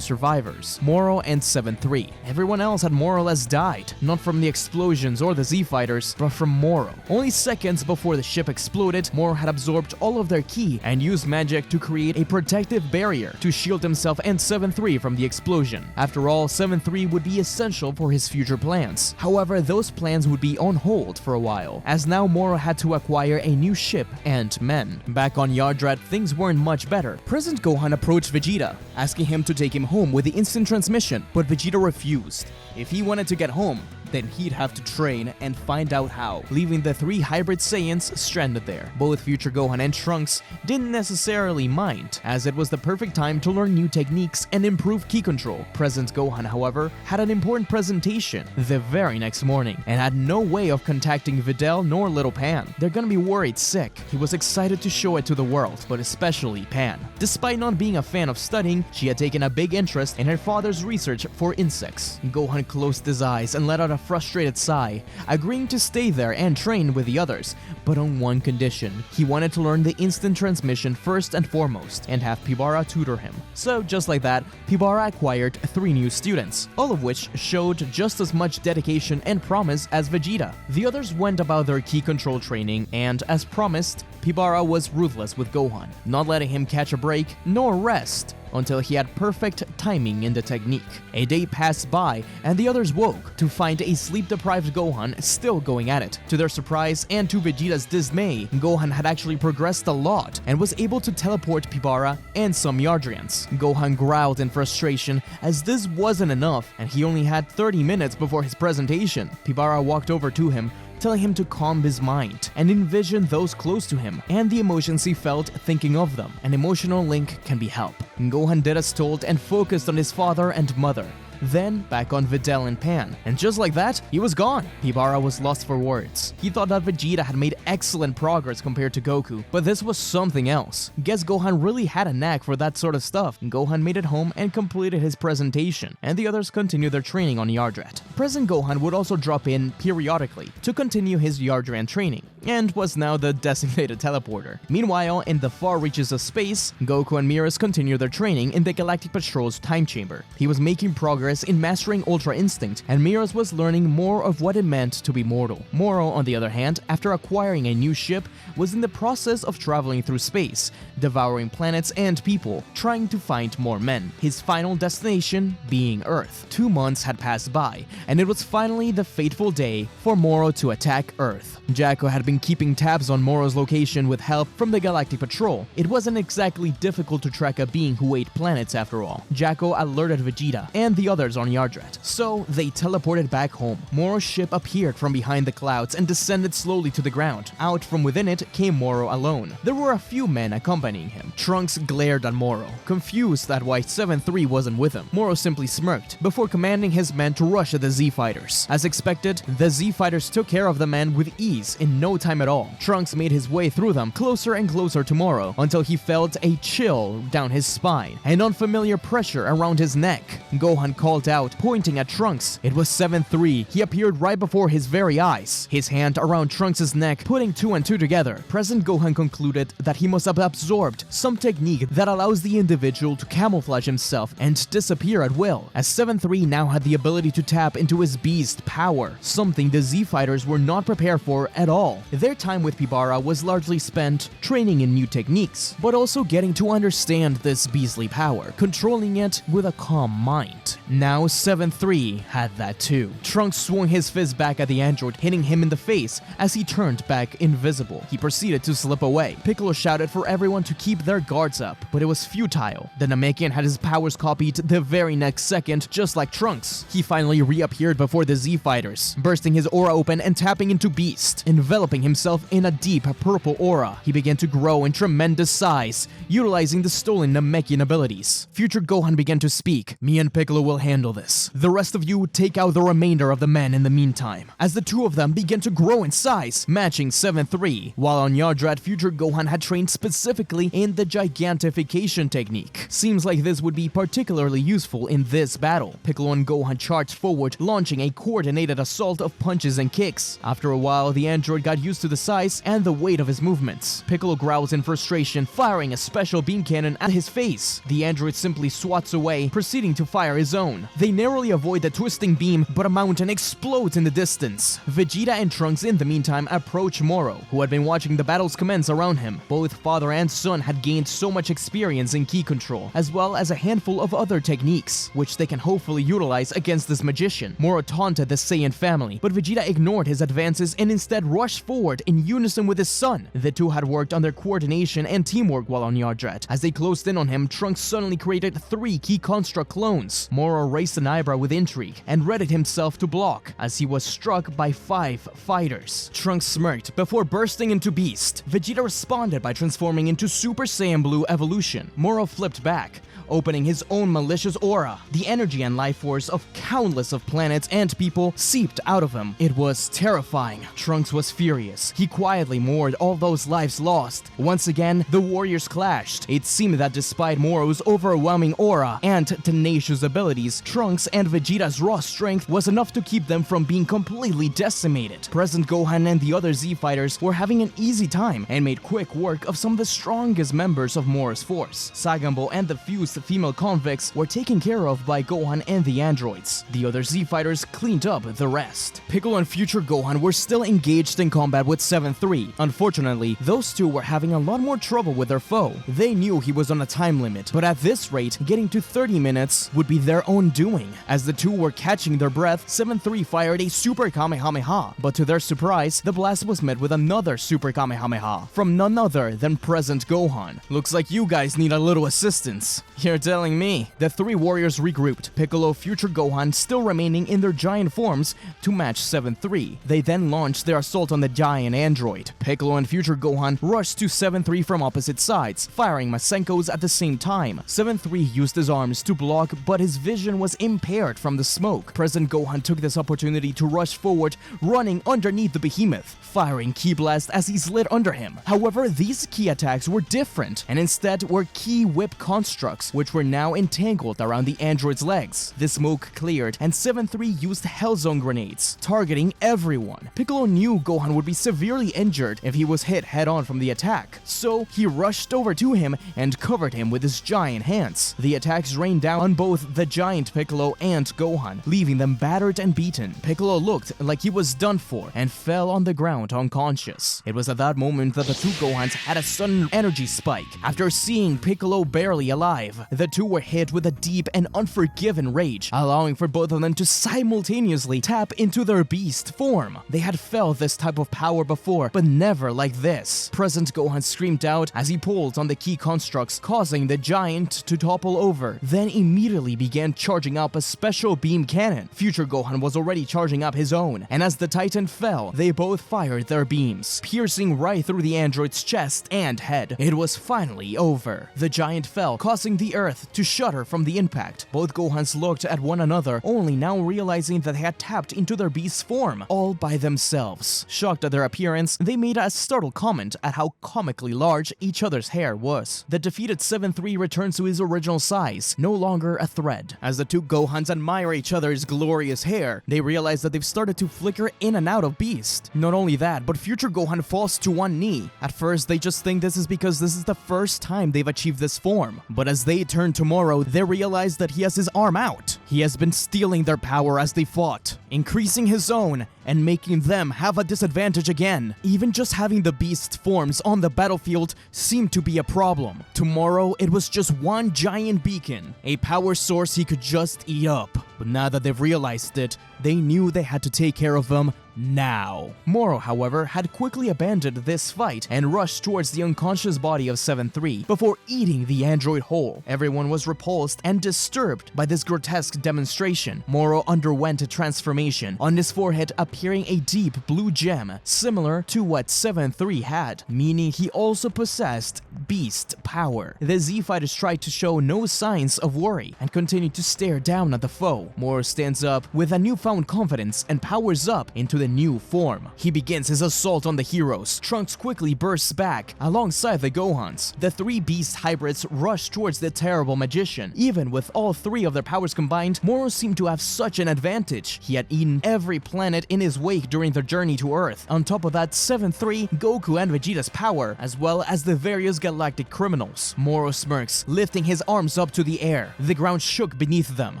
survivors, Moro and 7-3. Everyone else had more or less died, not from the explosions or the Z-Fighters, but from Moro. Only seconds before the ship exploded, Moro had absorbed all of their ki and used magic to create a protective barrier to shield himself and 7-3 from the explosion. After all, 7-3 would be essential for his future plans. However, those plans would be on hold for a while, as now Moro had to acquire a new ship and men. Back on Yardrat, things weren't much better. President Gohan approached Vegeta, asking him to take him home with the instant transmission, but Vegeta refused. If he wanted to get home, then he'd have to train and find out how, leaving the three hybrid Saiyans stranded there. Both future Gohan and Trunks didn't necessarily mind, as it was the perfect time to learn new techniques and improve ki control. Present Gohan, however, had an important presentation the very next morning and had no way of contacting Videl nor Little Pan. They're gonna be worried sick. He was excited to show it to the world, but especially Pan. Despite not being a fan of studying, she had taken a big interest in her father's research for insects. Gohan closed his eyes and let out a frustrated sigh, agreeing to stay there and train with the others, but on one condition. He wanted to learn the instant transmission first and foremost, and have Pibara tutor him. So just like that, Pibara acquired 3 new students, all of which showed just as much dedication and promise as Vegeta. The others went about their ki control training, and as promised, Pibara was ruthless with Gohan, not letting him catch a break nor rest until he had perfect timing in the technique. A day passed by, and the others woke to find a sleep-deprived Gohan still going at it. To their surprise and to Vegeta's dismay, Gohan had actually progressed a lot and was able to teleport Pibara and some Yardrians. Gohan growled in frustration as this wasn't enough, and he only had 30 minutes before his presentation. Pibara walked over to him, telling him to calm his mind and envision those close to him and the emotions he felt thinking of them. An emotional link can be help. Gohan did as told and focused on his father and mother. Then back on Videl and Pan, and just like that, he was gone. Pibara was lost for words. He thought that Vegeta had made excellent progress compared to Goku, but this was something else. Guess Gohan really had a knack for that sort of stuff. Gohan made it home and completed his presentation, and the others continued their training on Yardrat. Present Gohan would also drop in periodically to continue his Yardrat training, and was now the designated teleporter. Meanwhile, in the far reaches of space, Goku and Miras continued their training in the Galactic Patrol's time chamber. He was making progress in mastering Ultra Instinct, and Miras was learning more of what it meant to be mortal. Moro, on the other hand, after acquiring a new ship, was in the process of traveling through space, devouring planets and people, trying to find more men, his final destination being Earth. 2 months had passed by, and it was finally the fateful day for Moro to attack Earth. Jacko had been keeping tabs on Moro's location with help from the Galactic Patrol. It wasn't exactly difficult to track a being who ate planets after all. Jacko alerted Vegeta and the others on Yardrat, so they teleported back home. Moro's ship appeared from behind the clouds and descended slowly to the ground. Out from within it came Moro alone. There were a few men accompanying him. Trunks glared at Moro, confused that why 7-3 wasn't with him. Moro simply smirked, before commanding his men to rush at the Z-Fighters. As expected, the Z-Fighters took care of the men with ease in no time at all. Trunks made his way through them, closer and closer to Moro, until he felt a chill down his spine, an unfamiliar pressure around his neck. Gohan called out, pointing at Trunks. It was 7-3. He appeared right before his very eyes, his hand around Trunks' neck, putting 2 and 2 together. Present Gohan concluded that he must have absorbed some technique that allows the individual to camouflage himself and disappear at will, as 7-3 now had the ability to tap into his beast power, something the Z-Fighters were not prepared for at all. Their time with Pibara was largely spent training in new techniques, but also getting to understand this beastly power, controlling it with a calm mind. Now 7-3 had that too. Trunks swung his fist back at the android, hitting him in the face as he turned back invisible. He proceeded to slip away. Piccolo shouted for everyone to keep their guards up, but it was futile. The Namekian had his powers copied the very next second, just like Trunks. He finally reappeared before the Z-Fighters, bursting his aura open and tapping into Beast, enveloping wrapping himself in a deep purple aura. He began to grow in tremendous size, utilizing the stolen Namekian abilities. Future Gohan began to speak. "Me and Piccolo will handle this. The rest of you take out the remainder of the men in the meantime." As the two of them began to grow in size, matching 7-3, while on Yardrat, Future Gohan had trained specifically in the gigantification technique. Seems like this would be particularly useful in this battle. Piccolo and Gohan charged forward, launching a coordinated assault of punches and kicks. After a while, the android got used to the size and the weight of his movements. Piccolo growls in frustration, firing a special beam cannon at his face. The android simply swats away, proceeding to fire his own. They narrowly avoid the twisting beam, but a mountain explodes in the distance. Vegeta and Trunks in the meantime approach Moro, who had been watching the battles commence around him. Both father and son had gained so much experience in ki control, as well as a handful of other techniques, which they can hopefully utilize against this magician. Moro taunted the Saiyan family, but Vegeta ignored his advances and instead rushed forward in unison with his son. The two had worked on their coordination and teamwork while on Yardrat. As they closed in on him, Trunks suddenly created 3 key construct clones. Moro raised an eyebrow with intrigue and readied himself to block as he was struck by 5 fighters. Trunks smirked before bursting into Beast. Vegeta responded by transforming into Super Saiyan Blue Evolution. Moro flipped back, opening his own malicious aura. The energy and life force of countless of planets and people seeped out of him. It was terrifying. Trunks was furious. He quietly mourned all those lives lost. Once again, the warriors clashed. It seemed that despite Moro's overwhelming aura and tenacious abilities, Trunks and Vegeta's raw strength was enough to keep them from being completely decimated. Present Gohan and the other Z fighters were having an easy time and made quick work of some of the strongest members of Moro's force. Sagambo and the fused female convicts were taken care of by Gohan and the androids. The other Z fighters cleaned up the rest. Piccolo and Future Gohan were still engaged in combat with 7-3. Unfortunately, those two were having a lot more trouble with their foe. They knew he was on a time limit, but at this rate, getting to 30 minutes would be their own doing. As the two were catching their breath, 7-3 fired a Super Kamehameha, but to their surprise, the blast was met with another Super Kamehameha from none other than present Gohan. "Looks like you guys need a little assistance." "You're telling me." The 3 warriors regrouped, Piccolo, Future Gohan still remaining in their giant forms to match 7-3. They then launched their assault on the giant android. Piccolo and Future Gohan rushed to 7-3 from opposite sides, firing Masenkos at the same time. 7-3 used his arms to block, but his vision was impaired from the smoke. Present Gohan took this opportunity to rush forward, running underneath the behemoth, firing Ki Blast as he slid under him. However, these Ki attacks were different, and instead were Ki Whip constructs, which were now entangled around the android's legs. The smoke cleared, and 7-3 used Hellzone grenades, targeting everyone. Piccolo knew Gohan would be severely injured if he was hit head-on from the attack, so he rushed over to him and covered him with his giant hands. The attacks rained down on both the giant Piccolo and Gohan, leaving them battered and beaten. Piccolo looked like he was done for and fell on the ground unconscious. It was at that moment that the two Gohans had a sudden energy spike. After seeing Piccolo barely alive, the two were hit with a deep and unforgiven rage, allowing for both of them to simultaneously tap into their beast form. They had felt this type of power before, but never like this. Present Gohan screamed out as he pulled on the key constructs, causing the giant to topple over, then immediately began charging up a special beam cannon. Future Gohan was already charging up his own, and as the Titan fell, they both fired their beams, piercing right through the android's chest and head. It was finally over. The giant fell, causing the earth to shudder from the impact. Both Gohans looked at one another, only now realizing that they had tapped into their beast form all by themselves. Shocked at their appearance, they made a startled comment at how comically large each other's hair was. The defeated 7-3 returns to his original size, no longer a threat. As the two Gohans admire each other's glorious hair, they realize that they've started to flicker in and out of beast. Not only that, but Future Gohan falls to one knee. At first, they just think this is because this is the first time they've achieved this form. But as they turn to Moro, they realize that he has his arm out. He has been stealing their power as they fought, increasing his own and making them have a disadvantage again. Even just having the beast forms on the battlefield seemed to be a problem. Tomorrow, it was just one giant beacon, a power source he could just eat up. But now that they've realized it, they knew they had to take care of them now. Moro, however, had quickly abandoned this fight and rushed towards the unconscious body of 7-3 before eating the android whole. Everyone was repulsed and disturbed by this grotesque demonstration. Moro underwent a transformation, on his forehead appearing a deep blue gem, similar to what 7-3 had, meaning he also possessed beast power. The Z-Fighters tried to show no signs of worry and continued to stare down at the foe. Moro stands up with a newfound confidence and powers up into the new form. He begins his assault on the heroes. Trunks quickly bursts back alongside the Gohans. The three beast hybrids rush towards the terrible magician. Even with all three of their powers combined, Moro seemed to have such an advantage. He had eaten every planet in his wake during their journey to Earth. On top of that, 7-3, Goku and Vegeta's power, as well as the various galactic criminals. Moro smirks, lifting his arms up to the air. The ground shook beneath them.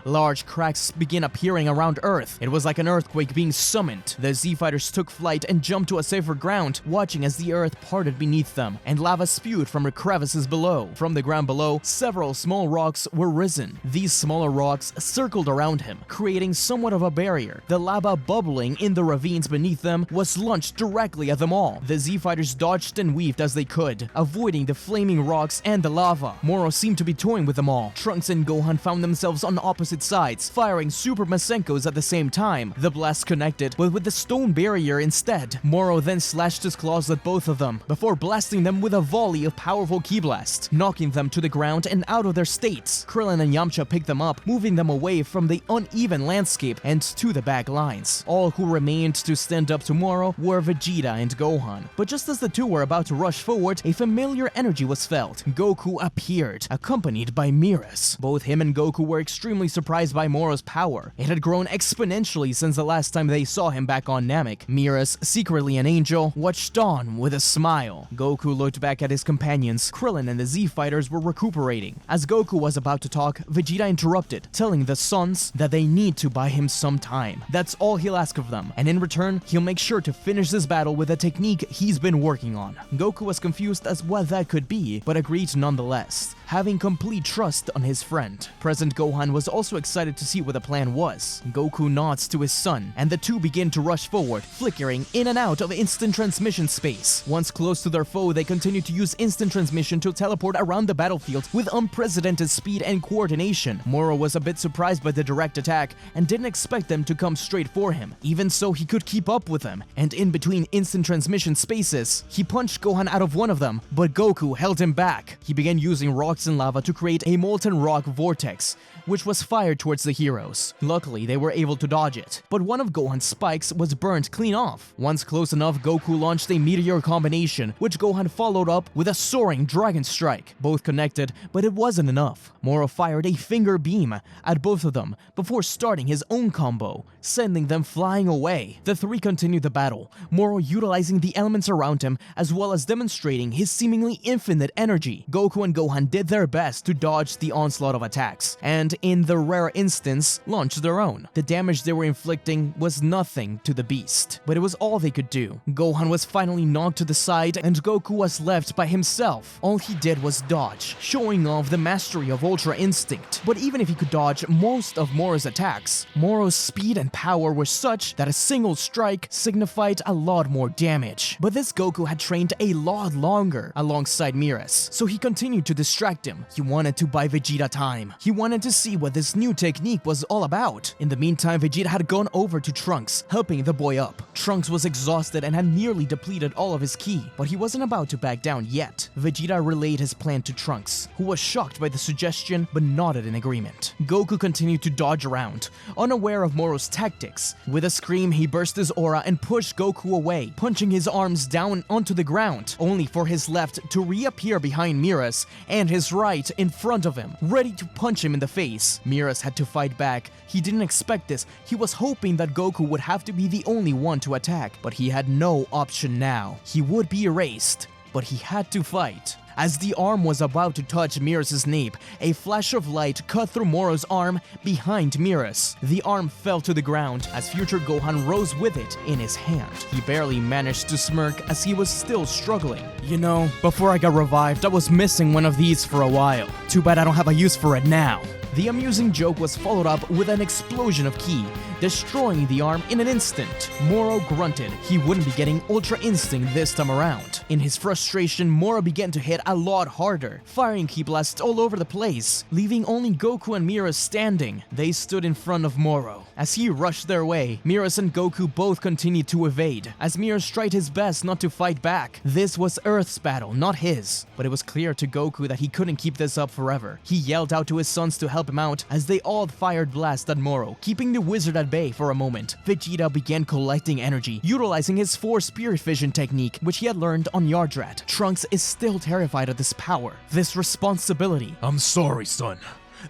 Large cracks begin appearing around Earth. It was like an earthquake being summoned. The Z-Fighters took flight and jumped to a safer ground, watching as the Earth parted beneath them, and lava spewed from the crevices below. From the ground below, several small rocks were risen. These smaller rocks circled around him, creating somewhat of a barrier. The lava bubbling in the ravines beneath them was launched directly at them all. The Z-Fighters dodged and weaved as they could, avoiding the flaming rocks and the lava. Moro seemed to be toying with them all. Trunks and Gohan found themselves on opposite sides, firing Super Masenkos at the same time. The blast connected, but with the stone barrier instead. Moro then slashed his claws at both of them, before blasting them with a volley of powerful ki blasts, knocking them to the ground and out of their states. Krillin and Yamcha picked them up, moving them away from the uneven landscape and to the back lines. All who remained to stand up to Moro were Vegeta and Gohan. But just as the two were about to rush forward, a familiar energy was felt. Goku appeared, accompanied by Miras. Both him and Goku were extremely surprised by Moro's power. It had grown exponentially since the last time they saw him back on Namek. Miras, secretly an angel, watched on with a smile. Goku looked back at his companions. Krillin and the Z-Fighters were recuperating. As Goku was about to talk, Vegeta interrupted, telling the sons that they need to buy him some time. That's all he'll ask of them, and in return, he'll make sure to finish this battle with a technique he's been working on. Goku was confused as what that could be, but agreed nonetheless, having complete trust on his friend. Present Gohan was also excited to see what the plan was. Goku nods to his son, and the two begin to rush forward, flickering in and out of instant transmission space. Once close to their foe, they continue to use instant transmission to teleport around the battlefield with unprecedented speed and coordination. Moro was a bit surprised by the direct attack and didn't expect them to come straight for him. Even so, he could keep up with them, and in between instant transmission spaces, he punched Gohan out of one of them, but Goku held him back. He began using rocks and lava to create a molten rock vortex, which was fired towards the heroes. Luckily, they were able to dodge it, but one of Gohan's spikes was burnt clean off. Once close enough, Goku launched a meteor combination, which Gohan followed up with a soaring dragon strike. Both connected, but it wasn't enough. Moro fired a finger beam at both of them before starting his own combo, sending them flying away. The three continued the battle, Moro utilizing the elements around him as well as demonstrating his seemingly infinite energy. Goku and Gohan did their best to dodge the onslaught of attacks, and in the rare instance, launched their own. The damage they were inflicting was nothing to the beast, but it was all they could do. Gohan was finally knocked to the side, and Goku was left by himself. All he did was dodge, showing off the mastery of Ultra Instinct. But even if he could dodge most of Moro's attacks, Moro's speed and power were such that a single strike signified a lot more damage. But this Goku had trained a lot longer alongside Miras, so he continued to distract him. He wanted to buy Vegeta time. He wanted to see what this new technique was all about. In the meantime, Vegeta had gone over to Trunks, helping the boy up. Trunks was exhausted and had nearly depleted all of his ki, but he wasn't about to back down yet. Vegeta relayed his plan to Trunks, who was shocked by the suggestion but nodded in agreement. Goku continued to dodge around, unaware of Moro's tactics. With a scream, he burst his aura and pushed Goku away, punching his arms down onto the ground, only for his left to reappear behind Miras and his right in front of him, ready to punch him in the face. Miras had to fight back. He didn't expect this. He was hoping that Goku would have to be the only one to attack, but he had no option now. He would be erased, but he had to fight. As the arm was about to touch Miras' nape, a flash of light cut through Moro's arm behind Miras. The arm fell to the ground as future Gohan rose with it in his hand. He barely managed to smirk as he was still struggling. You know, before I got revived, I was missing one of these for a while. Too bad I don't have a use for it now. The amusing joke was followed up with an explosion of ki. destroying the arm in an instant. Moro grunted. He wouldn't be getting Ultra Instinct this time around. In his frustration, Moro began to hit a lot harder, firing ki blasts all over the place, leaving only Goku and Mira standing. They stood in front of Moro. As he rushed their way, Miras and Goku both continued to evade, as Miras tried his best not to fight back. This was Earth's battle, not his. But it was clear to Goku that he couldn't keep this up forever. He yelled out to his sons to help him out as they all fired blasts at Moro, keeping the wizard at bay for a moment. Vegeta began collecting energy, utilizing his 4 Spirit Vision technique, which he had learned on Yardrat. Trunks is still terrified of this power, this responsibility. I'm sorry, son,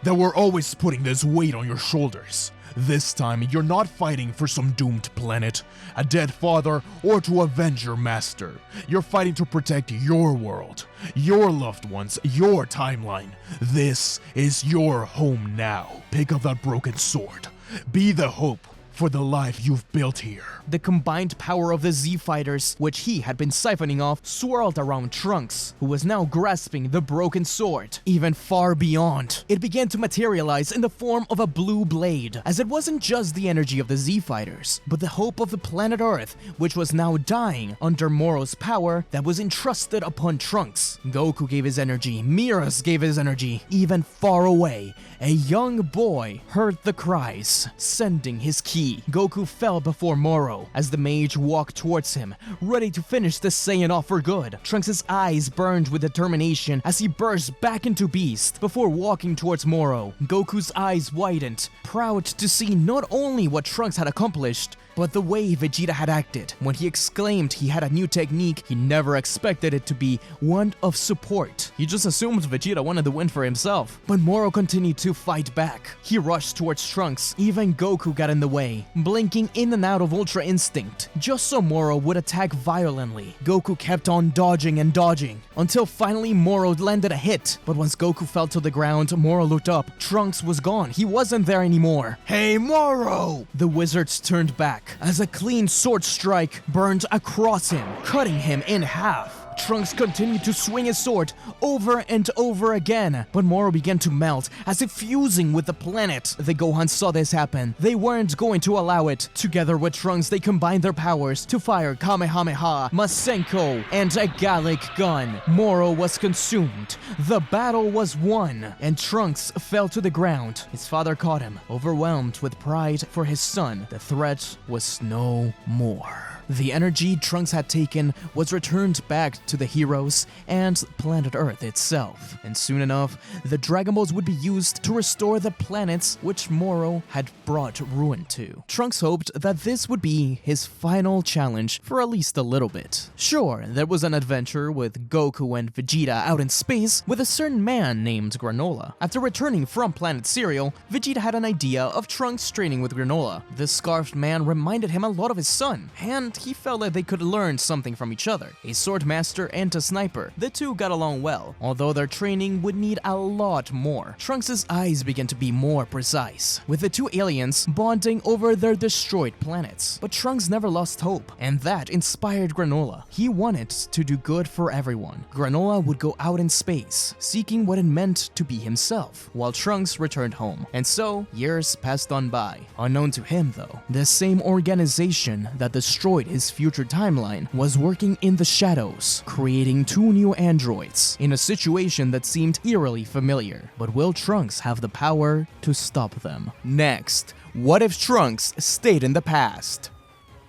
that we're always putting this weight on your shoulders. This time, you're not fighting for some doomed planet, a dead father, or to avenge your master. You're fighting to protect your world, your loved ones, your timeline. This is your home now. Pick up that broken sword. Be the hope for the life you've built here. The combined power of the Z Fighters, which he had been siphoning off, swirled around Trunks, who was now grasping the broken sword. Even far beyond, it began to materialize in the form of a blue blade, as it wasn't just the energy of the Z Fighters, but the hope of the planet Earth, which was now dying under Moro's power that was entrusted upon Trunks. Goku gave his energy, Miras gave his energy. Even far away, a young boy heard the cries, sending his ki. Goku fell before Moro as the mage walked towards him, ready to finish the Saiyan off for good. Trunks' eyes burned with determination as he burst back into Beast before walking towards Moro. Goku's eyes widened, proud to see not only what Trunks had accomplished, but the way Vegeta had acted. When he exclaimed he had a new technique, he never expected it to be one of support. He just assumed Vegeta wanted the win for himself. But Moro continued to fight back. He rushed towards Trunks. Even Goku got in the way, blinking in and out of Ultra Instinct, just so Moro would attack violently. Goku kept on dodging and dodging, until finally Moro landed a hit. But once Goku fell to the ground, Moro looked up. Trunks was gone. He wasn't there anymore. "Hey, Moro!" The wizards turned back as a clean sword strike burned across him, cutting him in half. Trunks continued to swing his sword over and over again, but Moro began to melt, as if fusing with the planet. The Gohan saw this happen. They weren't going to allow it. Together with Trunks, they combined their powers to fire Kamehameha, Masenko, and a Gallic gun. Moro was consumed. The battle was won, and Trunks fell to the ground. His father caught him, overwhelmed with pride for his son. The threat was no more. The energy Trunks had taken was returned back to the heroes and planet Earth itself, and soon enough, the Dragon Balls would be used to restore the planets which Moro had brought ruin to. Trunks hoped that this would be his final challenge for at least a little bit. Sure, there was an adventure with Goku and Vegeta out in space with a certain man named Granola. After returning from Planet Cereal, Vegeta had an idea of Trunks training with Granola. The scarfed man reminded him a lot of his son, and he felt that they could learn something from each other. A sword master and a sniper, the two got along well, although their training would need a lot more. Trunks' eyes began to be more precise, with the two aliens bonding over their destroyed planets. But Trunks never lost hope, and that inspired Granola. He wanted to do good for everyone. Granola would go out in space, seeking what it meant to be himself, while Trunks returned home. And so, years passed on by. Unknown to him though, the same organization that destroyed his future timeline was working in the shadows, creating 2 new androids, in a situation that seemed eerily familiar. But will Trunks have the power to stop them? Next, what if Trunks stayed in the past?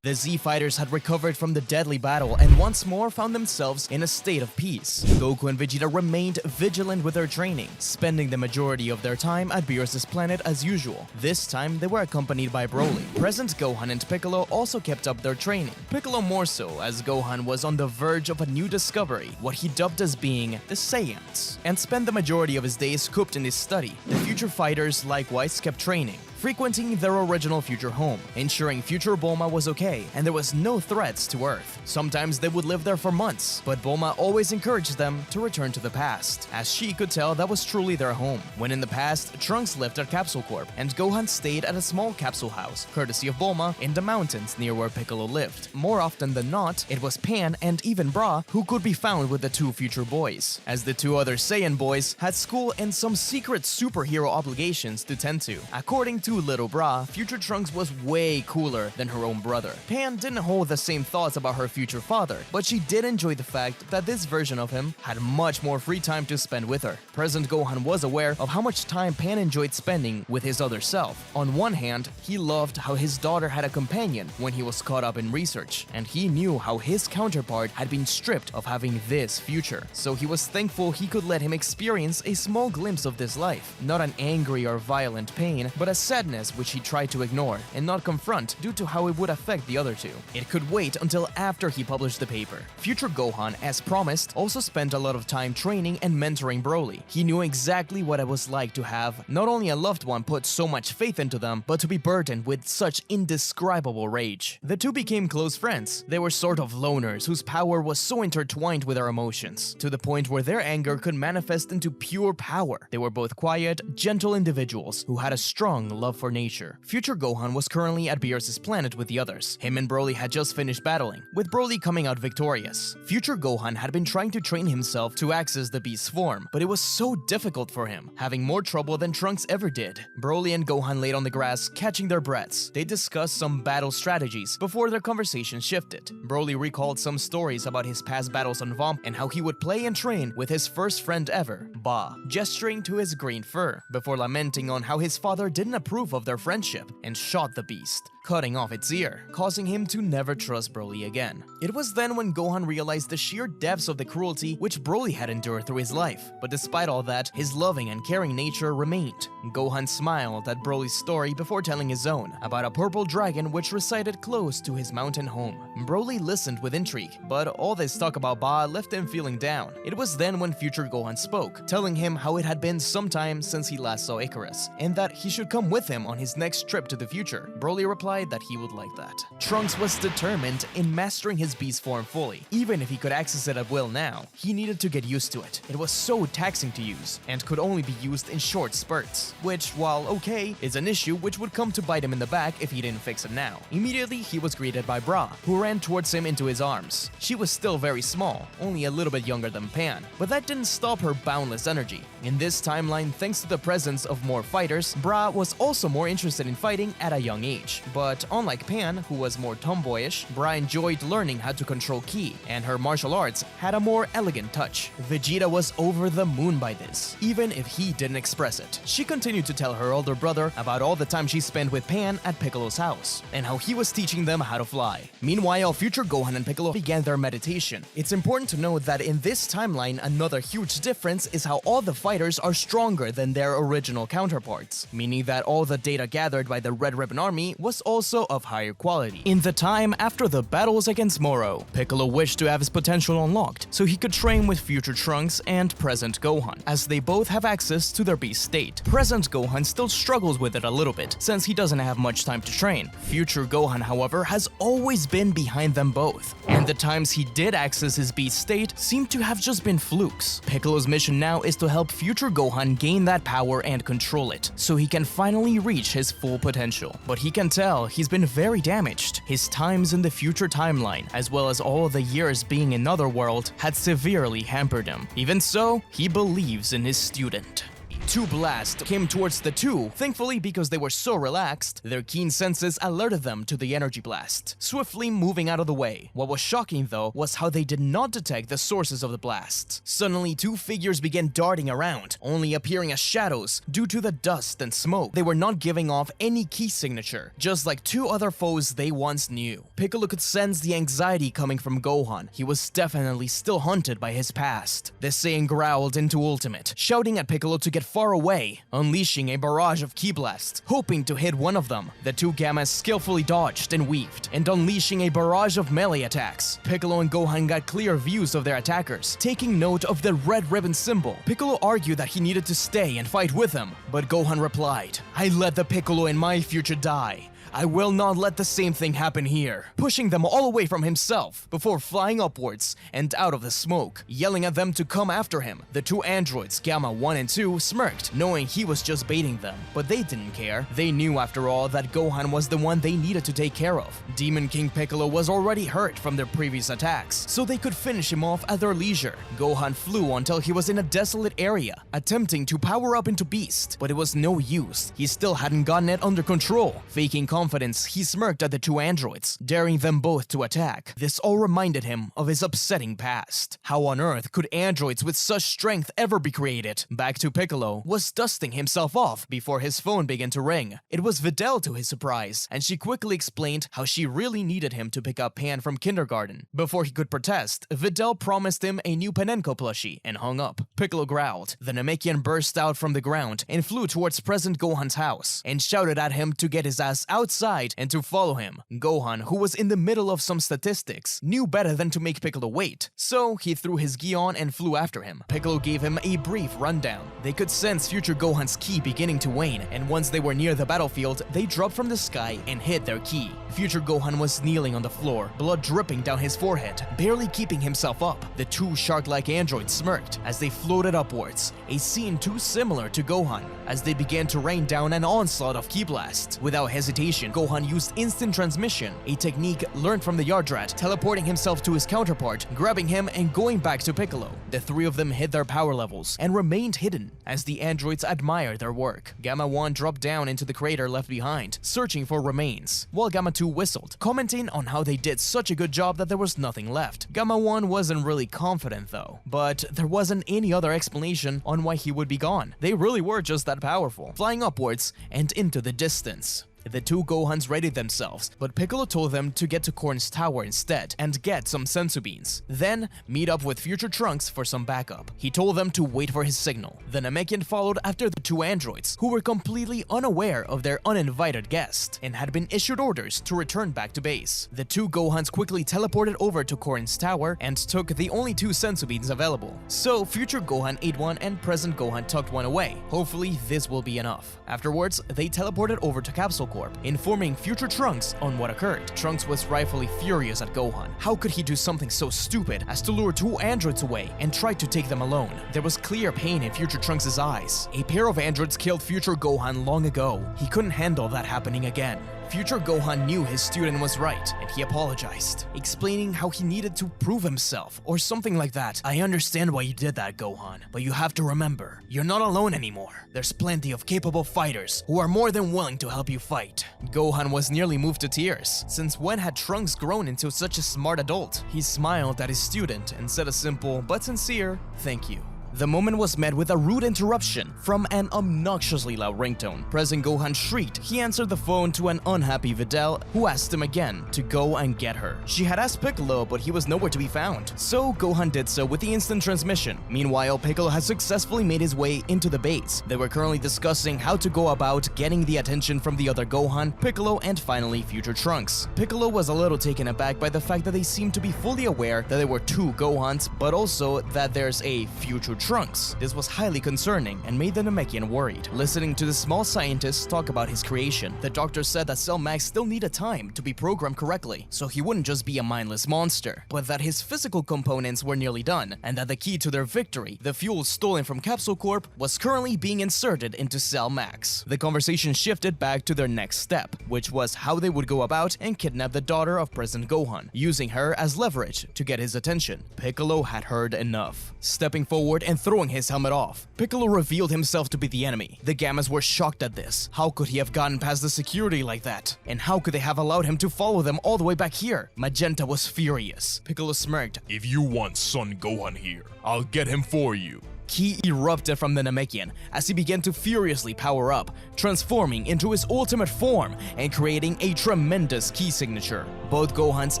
The Z Fighters had recovered from the deadly battle and once more found themselves in a state of peace. Goku and Vegeta remained vigilant with their training, spending the majority of their time at Beerus' planet as usual. This time, they were accompanied by Broly. Present Gohan and Piccolo also kept up their training. Piccolo more so, as Gohan was on the verge of a new discovery, what he dubbed as being the Saiyans, and spent the majority of his days cooped in his study. The future fighters likewise kept training, frequenting their original future home, ensuring future Bulma was okay and there was no threats to Earth. Sometimes they would live there for months, but Bulma always encouraged them to return to the past, as she could tell that was truly their home. When in the past, Trunks lived at Capsule Corp, and Gohan stayed at a small capsule house, courtesy of Bulma, in the mountains near where Piccolo lived. More often than not, it was Pan and even Bra who could be found with the 2 future boys, as the 2 other Saiyan boys had school and some secret superhero obligations to tend to. According to little Bra, future Trunks was way cooler than her own brother. Pan didn't hold the same thoughts about her future father, but she did enjoy the fact that this version of him had much more free time to spend with her. Present Gohan was aware of how much time Pan enjoyed spending with his other self. On one hand, he loved how his daughter had a companion when he was caught up in research, and he knew how his counterpart had been stripped of having this future. So he was thankful he could let him experience a small glimpse of this life, not an angry or violent pain, but a sadness which he tried to ignore and not confront due to how it would affect the other two. It could wait until after he published the paper. Future Gohan, as promised, also spent a lot of time training and mentoring Broly. He knew exactly what it was like to have not only a loved one put so much faith into them, but to be burdened with such indescribable rage. The two became close friends. They were sort of loners whose power was so intertwined with their emotions, to the point where their anger could manifest into pure power. They were both quiet, gentle individuals who had a strong love for nature. Future Gohan was currently at Beerus' planet with the others. Him and Broly had just finished battling, with Broly coming out victorious. Future Gohan had been trying to train himself to access the beast's form, but it was so difficult for him, having more trouble than Trunks ever did. Broly and Gohan laid on the grass, catching their breaths. They discussed some battle strategies before their conversation shifted. Broly recalled some stories about his past battles on Vomp and how he would play and train with his first friend ever, Ba, gesturing to his green fur, before lamenting on how his father didn't approve of their friendship and shot the beast, cutting off its ear, causing him to never trust Broly again. It was then when Gohan realized the sheer depths of the cruelty which Broly had endured through his life, but despite all that, his loving and caring nature remained. Gohan smiled at Broly's story before telling his own, about a purple dragon which resided close to his mountain home. Broly listened with intrigue, but all this talk about Ba left him feeling down. It was then when future Gohan spoke, telling him how it had been some time since he last saw Icarus, and that he should come with him on his next trip to the future. Broly replied that he would like that. Trunks was determined in mastering his beast form fully. Even if he could access it at will now, he needed to get used to it. It was so taxing to use, and could only be used in short spurts, which, while okay, is an issue which would come to bite him in the back if he didn't fix it now. Immediately, he was greeted by Bra, who ran towards him into his arms. She was still very small, only a little bit younger than Pan, but that didn't stop her boundless energy. In this timeline, thanks to the presence of more fighters, Bra was also more interested in fighting at a young age. But unlike Pan, who was more tomboyish, Bra enjoyed learning how to control ki, and her martial arts had a more elegant touch. Vegeta was over the moon by this, even if he didn't express it. She continued to tell her older brother about all the time she spent with Pan at Piccolo's house, and how he was teaching them how to fly. Meanwhile, future Gohan and Piccolo began their meditation. It's important to note that in this timeline, another huge difference is how all the fighters are stronger than their original counterparts, meaning that all the data gathered by the Red Ribbon Army was also of higher quality. In the time after the battles against Moro, Piccolo wished to have his potential unlocked, so he could train with future Trunks and present Gohan, as they both have access to their beast state. Present Gohan still struggles with it a little bit, since he doesn't have much time to train. Future Gohan, however, has always been behind them both, and the times he did access his beast state seemed to have just been flukes. Piccolo's mission now is to help future Gohan gain that power and control it, so he can finally reach his full potential. But he can tell he's been very damaged. His times in the future timeline, as well as all the years being in Otherworld, had severely hampered him. Even so, he believes in his student. Two blasts came towards the two. Thankfully, because they were so relaxed, their keen senses alerted them to the energy blast, swiftly moving out of the way. What was shocking, though, was how they did not detect the sources of the blast. Suddenly, two figures began darting around, only appearing as shadows due to the dust and smoke. They were not giving off any key signature, just like two other foes they once knew. Piccolo could sense the anxiety coming from Gohan. He was definitely still haunted by his past. The Saiyan growled into Ultimate, shouting at Piccolo to get far away, unleashing a barrage of ki blasts, hoping to hit one of them. The two Gammas skillfully dodged and weaved, and unleashing a barrage of melee attacks. Piccolo and Gohan got clear views of their attackers, taking note of the red ribbon symbol. Piccolo argued that he needed to stay and fight with them, but Gohan replied, "I let the Piccolo in my future die. I will not let the same thing happen here, pushing them all away from himself before flying upwards and out of the smoke, yelling at them to come after him. The two androids, Gamma 1 and 2, smirked, knowing he was just baiting them, but they didn't care. They knew, after all, that Gohan was the one they needed to take care of. Demon King Piccolo was already hurt from their previous attacks, so they could finish him off at their leisure. Gohan flew until he was in a desolate area, attempting to power up into Beast, but it was no use. He still hadn't gotten it under control. Faking confidence, he smirked at the two androids, daring them both to attack. This all reminded him of his upsetting past. How on earth could androids with such strength ever be created? Back to Piccolo was dusting himself off before his phone began to ring. It was Videl, to his surprise, and she quickly explained how she really needed him to pick up Pan from kindergarten. Before he could protest, Videl promised him a new Panenko plushie and hung up. Piccolo growled. The Namekian burst out from the ground and flew towards President Gohan's house and shouted at him to get his ass outside and to follow him. Gohan, who was in the middle of some statistics, knew better than to make Piccolo wait, so he threw his gi on and flew after him. Piccolo gave him a brief rundown. They could sense future Gohan's ki beginning to wane, and once they were near the battlefield, they dropped from the sky and hid their ki. Future Gohan was kneeling on the floor, blood dripping down his forehead, barely keeping himself up. The two shark-like androids smirked as they floated upwards, a scene too similar to Gohan, as they began to rain down an onslaught of ki blasts. Without hesitation, Gohan used instant transmission, a technique learned from the Yardrat, teleporting himself to his counterpart, grabbing him and going back to Piccolo. The three of them hid their power levels and remained hidden as the androids admired their work. Gamma 1 dropped down into the crater left behind, searching for remains, while Gamma 2 whistled, commenting on how they did such a good job that there was nothing left. Gamma 1 wasn't really confident though, but there wasn't any other explanation on why he would be gone. They really were just that powerful, flying upwards and into the distance. The two Gohans readied themselves, but Piccolo told them to get to Korn's tower instead and get some sensu beans. Then meet up with future Trunks for some backup. He told them to wait for his signal. The Namekian followed after the two androids, who were completely unaware of their uninvited guest and had been issued orders to return back to base. The two Gohans quickly teleported over to Korn's tower and took the only two sensu beans available. So future Gohan ate one and present Gohan tucked one away. Hopefully this will be enough. Afterwards, they teleported over to Capsule Corp, informing future Trunks on what occurred. Trunks was rightfully furious at Gohan. How could he do something so stupid as to lure two androids away and try to take them alone? There was clear pain in future Trunks' eyes. A pair of androids killed future Gohan long ago. He couldn't handle that happening again. Future Gohan knew his student was right, and he apologized, explaining how he needed to prove himself, or something like that. I understand why you did that, Gohan, but you have to remember, you're not alone anymore. There's plenty of capable fighters who are more than willing to help you fight. Gohan was nearly moved to tears. Since when had Trunks grown into such a smart adult? He smiled at his student and said a simple but sincere thank you. The moment was met with a rude interruption from an obnoxiously loud ringtone. President Gohan shrieked. He answered the phone to an unhappy Videl, who asked him again to go and get her. She had asked Piccolo, but he was nowhere to be found, so Gohan did so with the instant transmission. Meanwhile, Piccolo had successfully made his way into the base. They were currently discussing how to go about getting the attention from the other Gohan, Piccolo, and finally future Trunks. Piccolo was a little taken aback by the fact that they seemed to be fully aware that there were two Gohans, but also that there's a future Trunks. This was highly concerning and made the Namekian worried. Listening to the small scientist talk about his creation, the doctor said that Cell Max still needed time to be programmed correctly, so he wouldn't just be a mindless monster, but that his physical components were nearly done, and that the key to their victory, the fuel stolen from Capsule Corp, was currently being inserted into Cell Max. The conversation shifted back to their next step, which was how they would go about and kidnap the daughter of President Gohan, using her as leverage to get his attention. Piccolo had heard enough. Stepping forward and throwing his helmet off, Piccolo revealed himself to be the enemy. The Gammas were shocked at this. How could he have gotten past the security like that? And how could they have allowed him to follow them all the way back here? Magenta was furious. Piccolo smirked. If you want Son Gohan here, I'll get him for you. Ki erupted from the Namekian as he began to furiously power up, transforming into his ultimate form and creating a tremendous ki signature. Both Gohans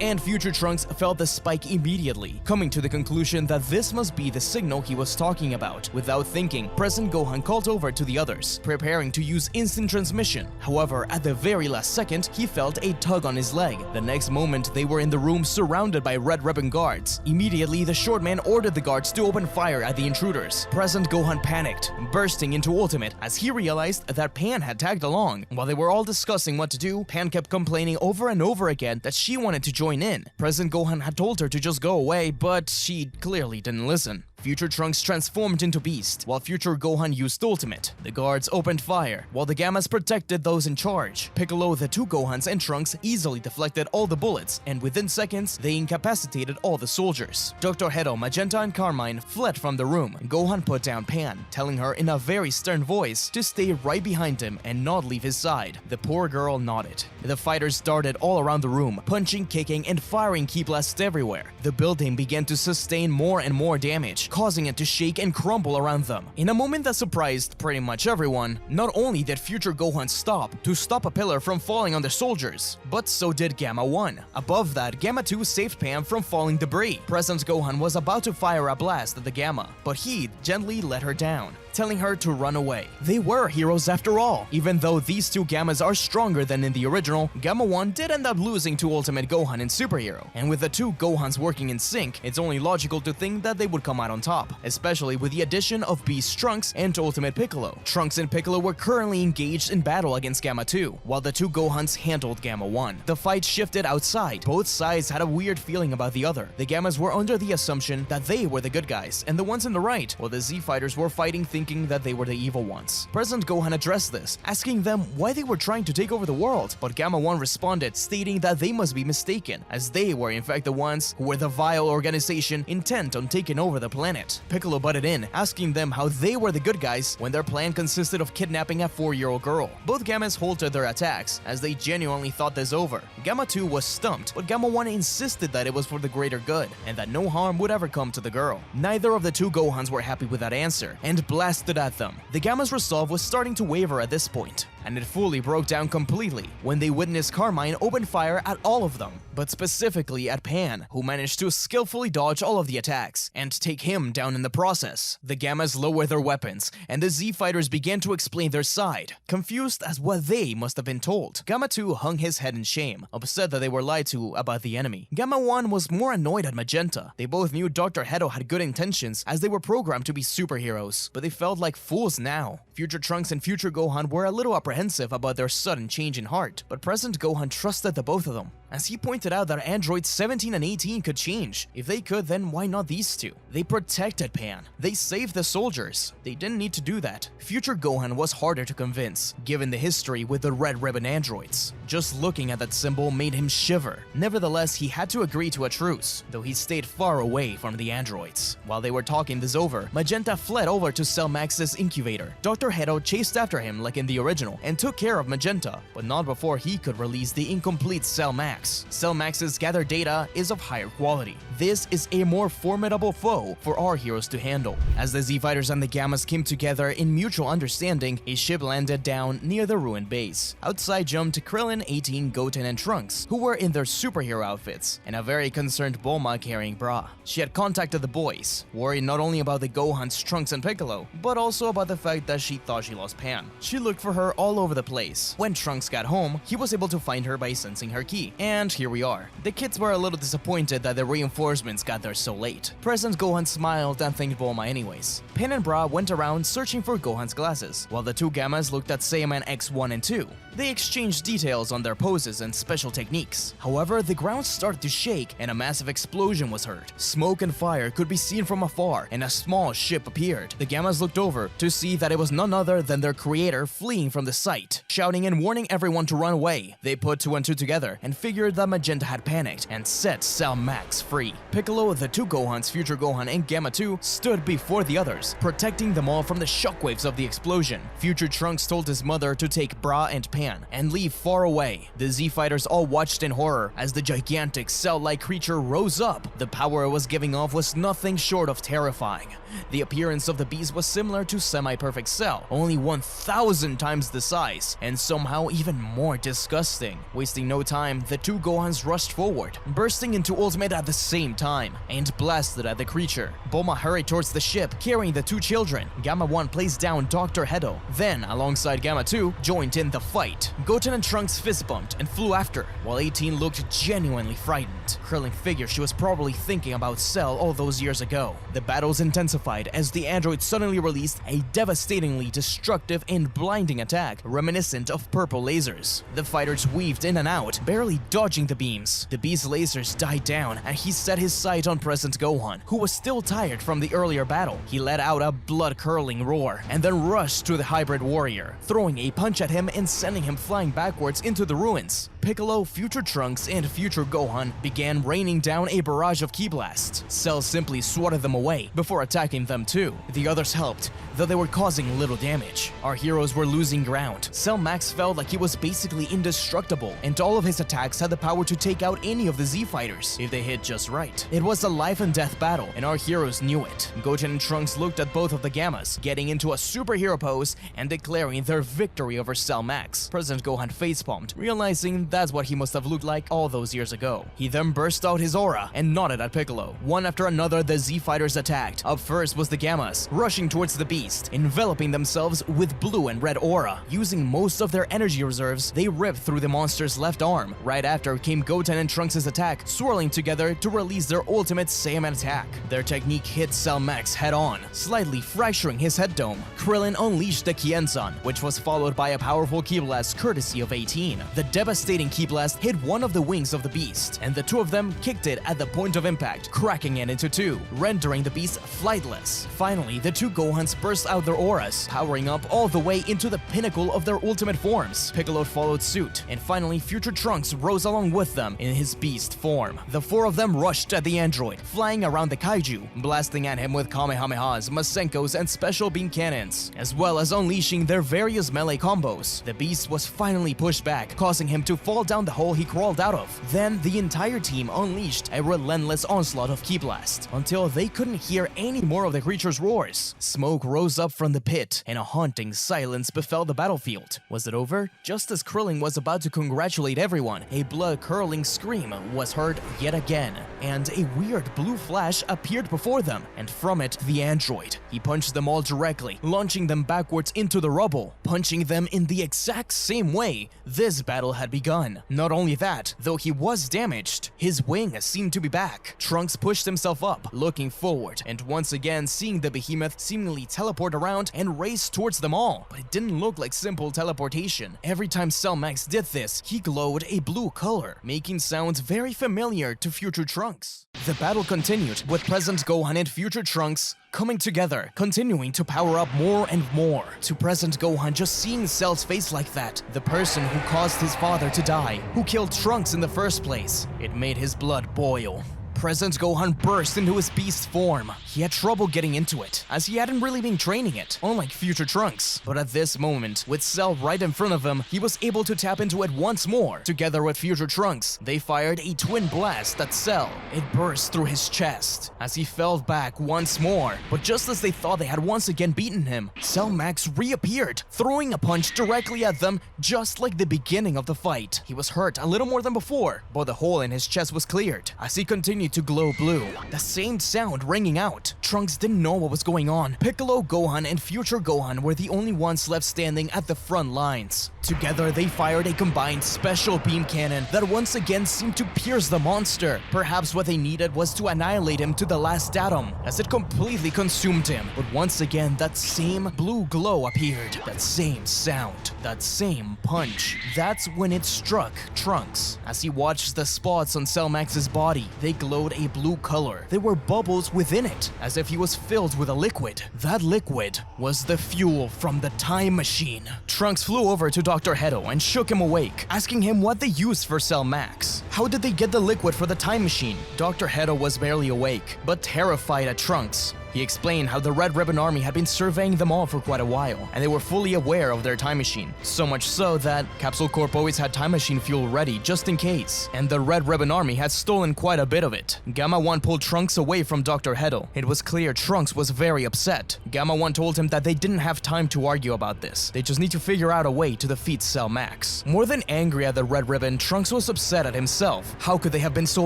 and future Trunks felt the spike immediately, coming to the conclusion that this must be the signal he was talking about. Without thinking, President Gohan called over to the others, preparing to use instant transmission. However, at the very last second, he felt a tug on his leg. The next moment, they were in the room surrounded by red ribbon guards. Immediately, the short man ordered the guards to open fire at the intruders. soldiers. Present Gohan panicked, bursting into Ultimate as he realized that Pan had tagged along. While they were all discussing what to do, Pan kept complaining over and over again that she wanted to join in. Present Gohan had told her to just go away, but she clearly didn't listen. Future Trunks transformed into Beast, while Future Gohan used Ultimate. The guards opened fire, while the Gammas protected those in charge. Piccolo, the two Gohans, and Trunks easily deflected all the bullets, and within seconds, they incapacitated all the soldiers. Dr. Hedo, Magenta, and Carmine fled from the room. Gohan put down Pan, telling her in a very stern voice to stay right behind him and not leave his side. The poor girl nodded. The fighters darted all around the room, punching, kicking, and firing ki blasts everywhere. The building began to sustain more and more damage, causing it to shake and crumble around them. In a moment that surprised pretty much everyone, not only did Future Gohan stop a pillar from falling on the soldiers, but so did Gamma 1. Above that, Gamma 2 saved Pan from falling debris. Present Gohan was about to fire a blast at the Gamma, but he gently let her down, telling her to run away. They were heroes after all. Even though these two Gammas are stronger than in the original, Gamma 1 did end up losing to Ultimate Gohan in Super Hero. And with the two Gohans working in sync, it's only logical to think that they would come out on top, especially with the addition of Beast Trunks and Ultimate Piccolo. Trunks and Piccolo were currently engaged in battle against Gamma 2, while the two Gohans handled Gamma 1. The fight shifted outside. Both sides had a weird feeling about the other. The Gammas were under the assumption that they were the good guys and the ones in the right, while the Z fighters were fighting thinking that they were the evil ones. Present Gohan addressed this, asking them why they were trying to take over the world, but Gamma 1 responded, stating that they must be mistaken, as they were in fact the ones who were the vile organization intent on taking over the planet. Piccolo butted in, asking them how they were the good guys when their plan consisted of kidnapping a 4-year-old girl. Both Gammas halted their attacks, as they genuinely thought this over. Gamma 2 was stumped, but Gamma 1 insisted that it was for the greater good, and that no harm would ever come to the girl. Neither of the two Gohans were happy with that answer, and blasted at them. The Gamma's resolve was starting to waver at this point, and it fully broke down completely when they witnessed Carmine open fire at all of them, but specifically at Pan, who managed to skillfully dodge all of the attacks and take him down in the process. The Gammas lowered their weapons, and the Z fighters began to explain their side, confused as what they must have been told. Gamma 2 hung his head in shame, upset that they were lied to about the enemy. Gamma 1 was more annoyed at Magenta. They both knew Dr. Hedo had good intentions, as they were programmed to be superheroes, but they felt like fools now. Future Trunks and Future Gohan were a little apprehensive about their sudden change in heart, but Present Gohan trusted the both of them, as he pointed out that androids 17 and 18 could change. If they could, then why not these two? They protected Pan. They saved the soldiers. They didn't need to do that. Future Gohan was harder to convince, given the history with the Red Ribbon androids. Just looking at that symbol made him shiver. Nevertheless, he had to agree to a truce, though he stayed far away from the androids. While they were talking this over, Magenta fled over to Cell Max's incubator. Dr. Hedo chased after him like in the original and took care of Magenta, but not before he could release the incomplete Cell Max. Cell Max's gathered data is of higher quality. This is a more formidable foe for our heroes to handle. As the Z fighters and the Gammas came together in mutual understanding, a ship landed down near the ruined base. Outside jumped Krillin, 18, Goten, and Trunks, who were in their superhero outfits, and a very concerned Bulma carrying Bra. She had contacted the boys, worried not only about the Gohans, Trunks, and Piccolo, but also about the fact that she thought she lost Pan. She looked for her all over the place. When Trunks got home, he was able to find her by sensing her ki. And here we are. The kids were a little disappointed that the reinforcements got there so late. Present Gohan smiled and thanked Bulma anyways. Pan and Bra went around searching for Gohan's glasses, while the two Gammas looked at Saiyaman X1 and 2. They exchanged details on their poses and special techniques. However, the ground started to shake and a massive explosion was heard. Smoke and fire could be seen from afar, and a small ship appeared. The Gammas looked over to see that it was none other than their creator fleeing from the site, shouting and warning everyone to run away. They put 2 and 2 together and figured that Magenta had panicked and set Cell Max free. Piccolo, the two Gohans, Future Gohan, and Gamma 2 stood before the others, protecting them all from the shockwaves of the explosion. Future Trunks told his mother to take Bra and Pan and leave far away. The Z fighters all watched in horror as the gigantic cell-like creature rose up. The power it was giving off was nothing short of terrifying. The appearance of the beast was similar to Semi-Perfect Cell, only 1,000 times the size, and somehow even more disgusting. Wasting no time, the two Gohans rushed forward, bursting into ultimate at the same time, and blasted at the creature. Bulma hurried towards the ship, carrying the two children. Gamma 1 placed down Dr. Hedo, then, alongside Gamma 2, joined in the fight. Goten and Trunks fist bumped and flew after, while 18 looked genuinely frightened. Krillin figured she was probably thinking about Cell all those years ago. The battles intensified as the android suddenly released a devastatingly destructive and blinding attack, reminiscent of purple lasers. The fighters weaved in and out, barely dodging the beams. The beast's lasers died down, and he set his sight on present Gohan, who was still tired from the earlier battle. He let out a blood-curdling roar, and then rushed to the hybrid warrior, throwing a punch at him and sending him flying backwards into the ruins. Piccolo, Future Trunks, and Future Gohan began raining down a barrage of ki blasts. Cell simply swatted them away before attacking them too. The others helped, though they were causing little damage. Our heroes were losing ground. Cell Max felt like he was basically indestructible, and all of his attacks had the power to take out any of the Z fighters if they hit just right. It was a life and death battle, and our heroes knew it. Goten and Trunks looked at both of the Gammas, getting into a superhero pose and declaring their victory over Cell Max. President Gohan facepalmed, realizing that's what he must have looked like all those years ago. He then burst out his aura and nodded at Piccolo. One after another, the Z fighters attacked. Up first was the Gammas, rushing towards the beast, enveloping themselves with blue and red aura. Using most of their energy reserves, they ripped through the monster's left arm. Right after came Goten and Trunks' attack, swirling together to release their ultimate Saiyaman attack. Their technique hit Cell Max head-on, slightly fracturing his head dome. Krillin unleashed the Kienzan, which was followed by a powerful ki blast courtesy of 18. The devastating ki blast hit one of the wings of the beast, and the two of them kicked it at the point of impact, cracking it into two, rendering the beast flightless. Finally, the two Gohans burst out their auras, powering up all the way into the pinnacle of their ultimate forms. Piccolo followed suit, and finally Future Trunks rose along with them in his beast form. The four of them rushed at the android, flying around the kaiju, blasting at him with Kamehamehas, Masenkos, and special beam cannons, as well as unleashing their various melee combos. The beast was finally pushed back, causing him to fall down the hole he crawled out of. Then the entire team unleashed a relentless onslaught of ki blast until they couldn't hear any more of the creature's roars. Smoke rose up from the pit, and a haunting silence befell the battlefield. Was it over? Just as Krillin was about to congratulate everyone, a blood-curdling scream was heard yet again, and a weird blue flash appeared before them, and from it, the android. He punched them all directly, launching them backwards into the rubble. Punching them in the exact same way this battle had begun. Not only that, though he was damaged, his wing seemed to be back. Trunks pushed himself up, looking forward, and once again seeing the behemoth seemingly teleport around and race towards them all. But it didn't look like simple teleportation. Every time Cell Max did this, he glowed a blue color, making sounds very familiar to Future Trunks. The battle continued, with present Gohan and Future Trunks coming together, continuing to power up more and more. To present Gohan, just seeing Cell's face like that, the person who caused his father to die, who killed Trunks in the first place, it made his blood boil. Present Gohan burst into his beast form. He had trouble getting into it, as he hadn't really been training it, unlike Future Trunks. But at this moment, with Cell right in front of him, he was able to tap into it once more. Together with Future Trunks, they fired a twin blast at Cell. It burst through his chest, as he fell back once more. But just as they thought they had once again beaten him, Cell Max reappeared, throwing a punch directly at them, just like the beginning of the fight. He was hurt a little more than before, but the hole in his chest was cleared, as he continued to glow blue, the same sound ringing out. Trunks didn't know what was going on. Piccolo, Gohan, and Future Gohan were the only ones left standing at the front lines. Together, they fired a combined special beam cannon that once again seemed to pierce the monster. Perhaps what they needed was to annihilate him to the last atom, as it completely consumed him. But once again, that same blue glow appeared, that same sound, that same punch. That's when it struck Trunks. As he watched the spots on Cell Max's body, they glowed a blue color. There were bubbles within it, as if he was filled with a liquid. That liquid was the fuel from the time machine. Trunks flew over to Dr. Hedo and shook him awake, asking him what they used for Cell Max. How did they get the liquid for the time machine? Dr. Hedo was barely awake, but terrified at Trunks. He explained how the Red Ribbon Army had been surveying them all for quite a while, and they were fully aware of their time machine. So much so that Capsule Corp always had time machine fuel ready just in case, and the Red Ribbon Army had stolen quite a bit of it. Gamma 1 pulled Trunks away from Dr. Heddle. It was clear Trunks was very upset. Gamma 1 told him that they didn't have time to argue about this. They just need to figure out a way to defeat Cell Max. More than angry at the Red Ribbon, Trunks was upset at himself. How could they have been so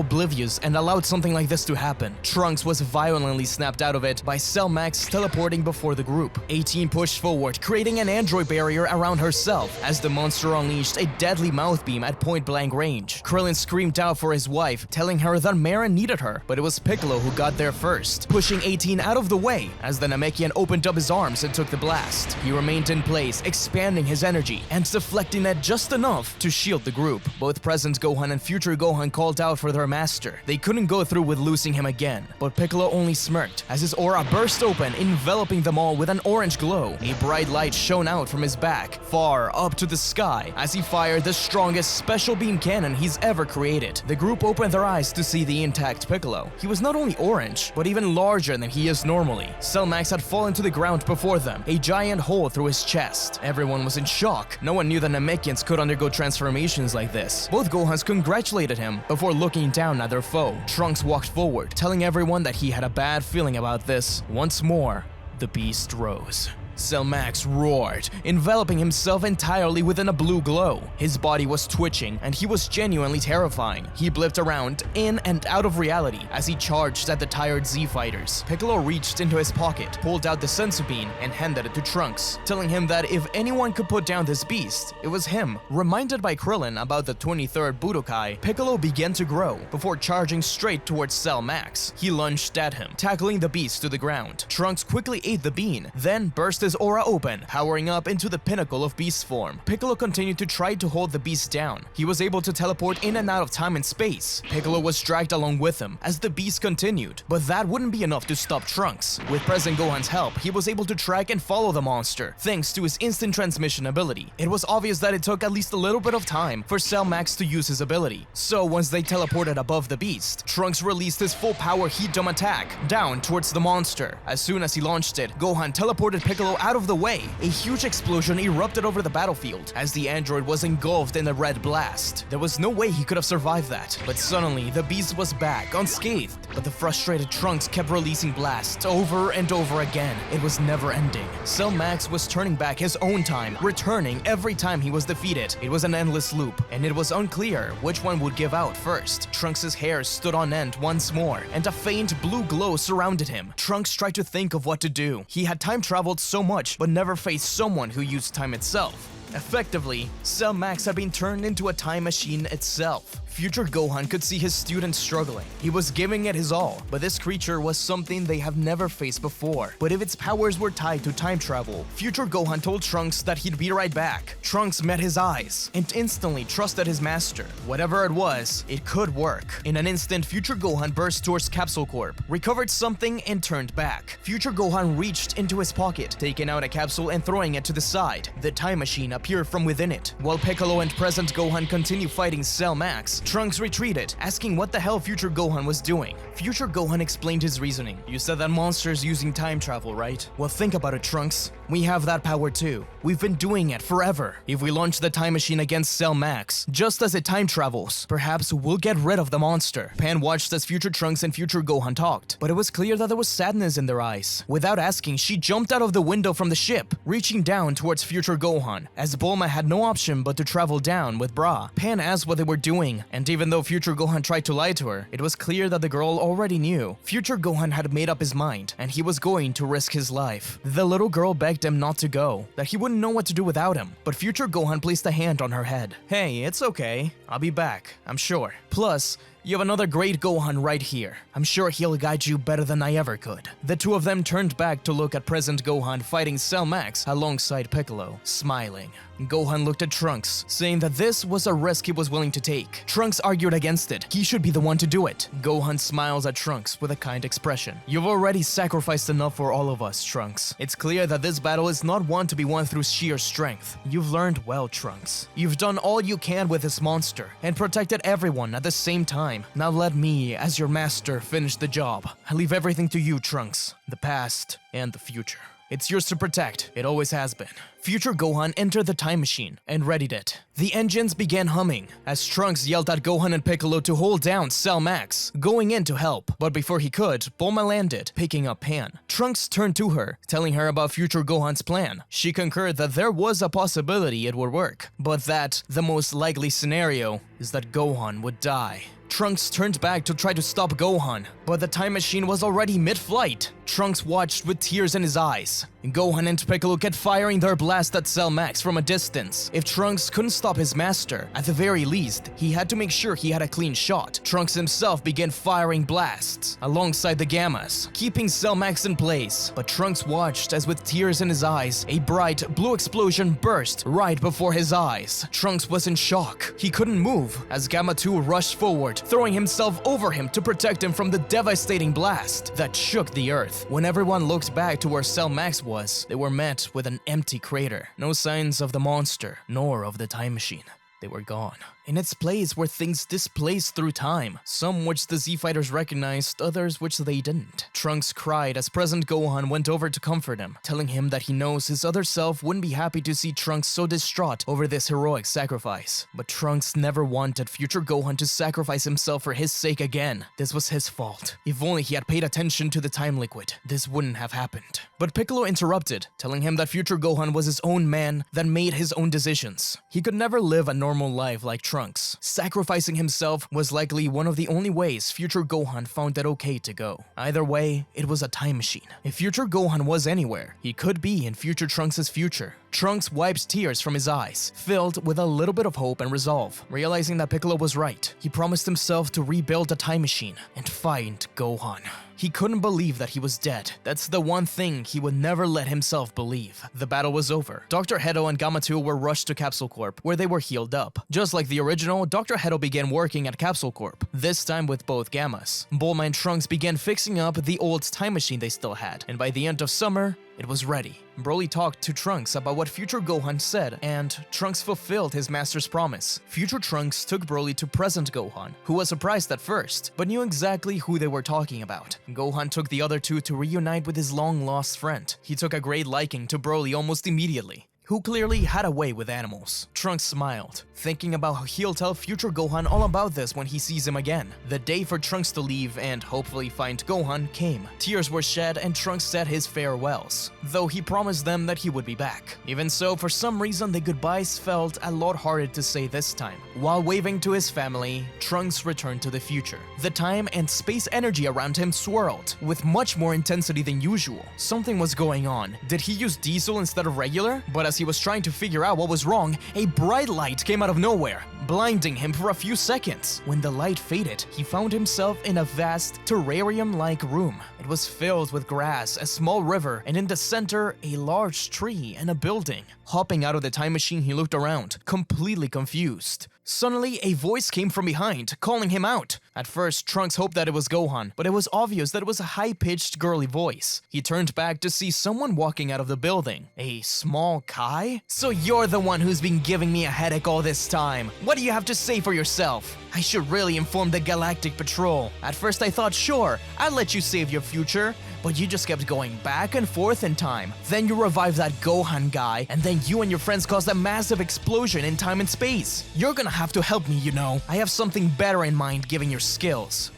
oblivious and allowed something like this to happen? Trunks was violently snapped out of it by Cell Max teleporting before the group. 18 pushed forward, creating an android barrier around herself as the monster unleashed a deadly mouth beam at point-blank range. Krillin screamed out for his wife, telling her that Marin needed her, but it was Piccolo who got there first, pushing 18 out of the way as the Namekian opened up his arms and took the blast. He remained in place, expanding his energy and deflecting it just enough to shield the group. Both present Gohan and future Gohan called out for their master. They couldn't go through with losing him again, but Piccolo only smirked as his aura burst open, enveloping them all with an orange glow. A bright light shone out from his back, far up to the sky, as he fired the strongest special beam cannon he's ever created. The group opened their eyes to see the intact Piccolo. He was not only orange, but even larger than he is normally. Cell Max had fallen to the ground before them, a giant hole through his chest. Everyone was in shock. No one knew the Namekians could undergo transformations like this. Both Gohans congratulated him before looking down at their foe. Trunks walked forward, telling everyone that he had a bad feeling about this. Once more, the beast rose. Cell Max roared, enveloping himself entirely within a blue glow. His body was twitching, and he was genuinely terrifying. He blipped around, in and out of reality, as he charged at the tired Z-fighters. Piccolo reached into his pocket, pulled out the senzu bean, and handed it to Trunks, telling him that if anyone could put down this beast, it was him. Reminded by Krillin about the 23rd Budokai, Piccolo began to grow, before charging straight towards Cell Max. He lunged at him, tackling the beast to the ground. Trunks quickly ate the bean, then burst his aura open, powering up into the pinnacle of beast form. Piccolo continued to try to hold the beast down. He was able to teleport in and out of time and space. Piccolo was dragged along with him as the beast continued, but that wouldn't be enough to stop Trunks. With present Gohan's help, he was able to track and follow the monster, thanks to his instant transmission ability. It was obvious that it took at least a little bit of time for Cell Max to use his ability. So once they teleported above the beast, Trunks released his full power heat dome attack down towards the monster. As soon as he launched it, Gohan teleported Piccolo out of the way. A huge explosion erupted over the battlefield as the android was engulfed in a red blast. There was no way he could have survived that, but suddenly the beast was back, unscathed. But the frustrated Trunks kept releasing blasts over and over again. It was never ending. Cell Max was turning back his own time, returning every time he was defeated. It was an endless loop, and it was unclear which one would give out first. Trunks' hair stood on end once more, and a faint blue glow surrounded him. Trunks tried to think of what to do. He had time traveled so much, but never faced someone who used time itself. Effectively, Cell Max had been turned into a time machine itself. Future Gohan could see his student struggling. He was giving it his all, but this creature was something they have never faced before. But if its powers were tied to time travel, Future Gohan told Trunks that he'd be right back. Trunks met his eyes and instantly trusted his master. Whatever it was, it could work. In an instant, Future Gohan burst towards Capsule Corp, recovered something, and turned back. Future Gohan reached into his pocket, taking out a capsule and throwing it to the side. The time machine appeared from within it. While Piccolo and present Gohan continued fighting Cell Max, Trunks retreated, asking what the hell Future Gohan was doing. Future Gohan explained his reasoning. You said that monsters using time travel, right? Well, think about it, Trunks. We have that power too. We've been doing it forever. If we launch the time machine against Cell Max, just as it time travels, perhaps we'll get rid of the monster. Pan watched as Future Trunks and Future Gohan talked, but it was clear that there was sadness in their eyes. Without asking, she jumped out of the window from the ship, reaching down towards Future Gohan. As Bulma had no option but to travel down with Bra, Pan asked what they were doing, and even though Future Gohan tried to lie to her, it was clear that the girl already knew. Future Gohan had made up his mind, and he was going to risk his life. The little girl begged him not to go, that he wouldn't know what to do without him, but Future Gohan placed a hand on her head. Hey, it's okay. I'll be back, I'm sure. Plus, you have another great Gohan right here. I'm sure he'll guide you better than I ever could. The two of them turned back to look at present Gohan fighting Cell Max alongside Piccolo, smiling. Gohan looked at Trunks, saying that this was a risk he was willing to take. Trunks argued against it. He should be the one to do it. Gohan smiles at Trunks with a kind expression. You've already sacrificed enough for all of us, Trunks. It's clear that this battle is not one to be won through sheer strength. You've learned well, Trunks. You've done all you can with this monster, and protected everyone at the same time. time. Now let me, as your master, finish the job. I leave everything to you, Trunks. The past and the future. It's yours to protect. It always has been. Future Gohan entered the time machine and readied it. The engines began humming as Trunks yelled at Gohan and Piccolo to hold down Cell Max, going in to help. But before he could, Bulma landed, picking up Pan. Trunks turned to her, telling her about future Gohan's plan. She concurred that there was a possibility it would work, but that the most likely scenario is that Gohan would die. Trunks turned back to try to stop Gohan, but the time machine was already mid-flight. Trunks watched with tears in his eyes. Gohan and Piccolo kept firing their blast at Cell Max from a distance. If Trunks couldn't stop his master, at the very least, he had to make sure he had a clean shot. Trunks himself began firing blasts alongside the Gammas, keeping Cell Max in place. But Trunks watched as with tears in his eyes, a bright blue explosion burst right before his eyes. Trunks was in shock. He couldn't move as Gamma 2 rushed forward, throwing himself over him to protect him from the devastating blast that shook the earth. When everyone looked back to where Cell Max was, they were met with an empty crater. No signs of the monster, nor of the time machine. They were gone. In its place were things displaced through time, some which the Z-Fighters recognized, others which they didn't. Trunks cried as present Gohan went over to comfort him, telling him that he knows his other self wouldn't be happy to see Trunks so distraught over this heroic sacrifice. But Trunks never wanted future Gohan to sacrifice himself for his sake again. This was his fault. If only he had paid attention to the time liquid, this wouldn't have happened. But Piccolo interrupted, telling him that future Gohan was his own man that made his own decisions. He could never live a normal life like Trunks. Sacrificing himself was likely one of the only ways future Gohan found it okay to go. Either way, it was a time machine. If future Gohan was anywhere, he could be in future Trunks' future. Trunks wiped tears from his eyes, filled with a little bit of hope and resolve. Realizing that Piccolo was right, he promised himself to rebuild a time machine and find Gohan. He couldn't believe that he was dead. That's the one thing he would never let himself believe. The battle was over. Dr. Hedo and Gamma 2 were rushed to Capsule Corp, where they were healed up. Just like the original, Dr. Hedo began working at Capsule Corp, this time with both Gammas. Bulma and Trunks began fixing up the old time machine they still had, and by the end of summer, it was ready. Broly talked to Trunks about what future Gohan said, and Trunks fulfilled his master's promise. Future Trunks took Broly to present Gohan, who was surprised at first, but knew exactly who they were talking about. Gohan took the other two to reunite with his long-lost friend. He took a great liking to Broly almost immediately, who clearly had a way with animals. Trunks smiled, thinking about how he'll tell future Gohan all about this when he sees him again. The day for Trunks to leave and hopefully find Gohan came. Tears were shed and Trunks said his farewells, though he promised them that he would be back. Even so, for some reason the goodbyes felt a lot harder to say this time. While waving to his family, Trunks returned to the future. The time and space energy around him swirled, with much more intensity than usual. Something was going on. Did he use diesel instead of regular? But as he was trying to figure out what was wrong, a bright light came out of nowhere, blinding him for a few seconds. When the light faded, he found himself in a vast, terrarium-like room. It was filled with grass, a small river, and in the center, a large tree and a building. Hopping out of the time machine, he looked around, completely confused. Suddenly, a voice came from behind, calling him out. At first, Trunks hoped that it was Gohan, but it was obvious that it was a high-pitched, girly voice. He turned back to see someone walking out of the building. A small Kai? So you're the one who's been giving me a headache all this time. What do you have to say for yourself? I should really inform the Galactic Patrol. At first I thought, sure, I'd let you save your future, but you just kept going back and forth in time. Then you revived that Gohan guy, and then you and your friends caused a massive explosion in time and space. You're gonna have to help me, you know. I have something better in mind given your skills.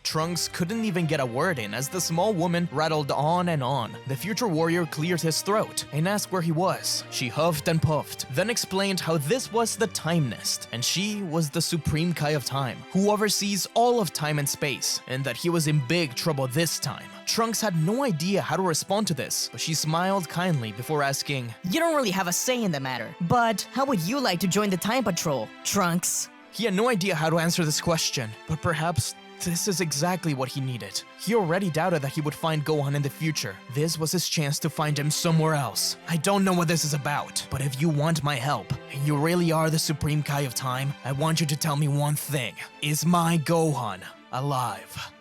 Trunks couldn't even get a word in as the small woman rattled on and on. The future warrior cleared his throat and asked where he was. She huffed and puffed, then explained how this was the Time Nest, and she was the Supreme Kai of Time, who oversees all of time and space, and that he was in big trouble this time. Trunks had no idea how to respond to this, but she smiled kindly before asking, You don't really have a say in the matter, but how would you like to join the Time Patrol, Trunks? He had no idea how to answer this question, but perhaps this is exactly what he needed. He already doubted that he would find Gohan in the future. This was his chance to find him somewhere else. I don't know what this is about, but if you want my help, and you really are the Supreme Kai of Time, I want you to tell me one thing. Is my Gohan alive?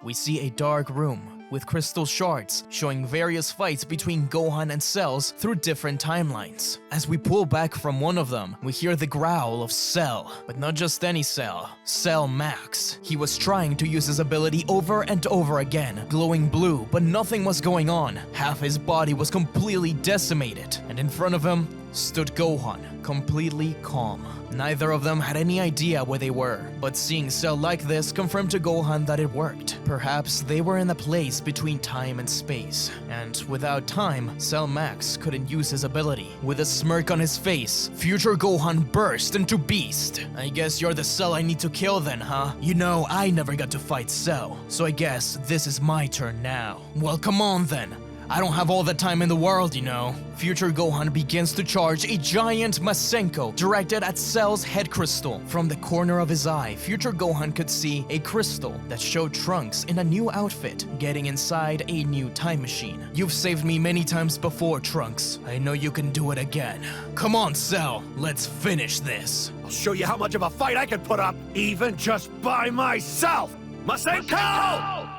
We see a dark room with crystal shards, showing various fights between Gohan and Cells through different timelines. As we pull back from one of them, we hear the growl of Cell, but not just any Cell, Cell Max. He was trying to use his ability over and over again, glowing blue, but nothing was going on. Half his body was completely decimated, and in front of him stood Gohan, completely calm. Neither of them had any idea where they were, but seeing Cell like this confirmed to Gohan that it worked. Perhaps they were in a place between time and space, and without time, Cell Max couldn't use his ability. With a smirk on his face, future Gohan burst into Beast. I guess you're the Cell I need to kill then, huh? You know, I never got to fight Cell, so I guess this is my turn now. Well, come on then. I don't have all the time in the world, you know. Future Gohan begins to charge a giant Masenko directed at Cell's head crystal. From the corner of his eye, Future Gohan could see a crystal that showed Trunks in a new outfit, getting inside a new time machine. You've saved me many times before, Trunks. I know you can do it again. Come on, Cell, let's finish this. I'll show you how much of a fight I can put up, even just by myself! Masenko!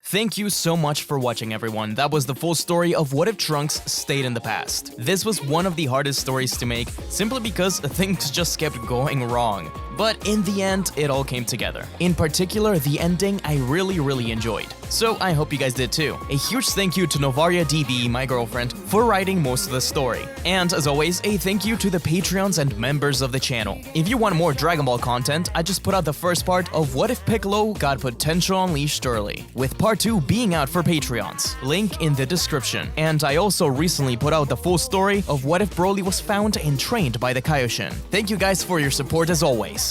Thank you so much for watching, everyone. That was the full story of What If Trunks Stayed in the Past. This was one of the hardest stories to make, simply because things just kept going wrong. But in the end, it all came together. In particular, the ending I really enjoyed. So I hope you guys did too. A huge thank you to Novaria DB, my girlfriend, for writing most of the story. And as always, a thank you to the Patreons and members of the channel. If you want more Dragon Ball content, I just put out the first part of What If Piccolo got potential unleashed early, with part 2 being out for Patreons. Link in the description. And I also recently put out the full story of What If Broly was found and trained by the Kaioshin. Thank you guys for your support as always.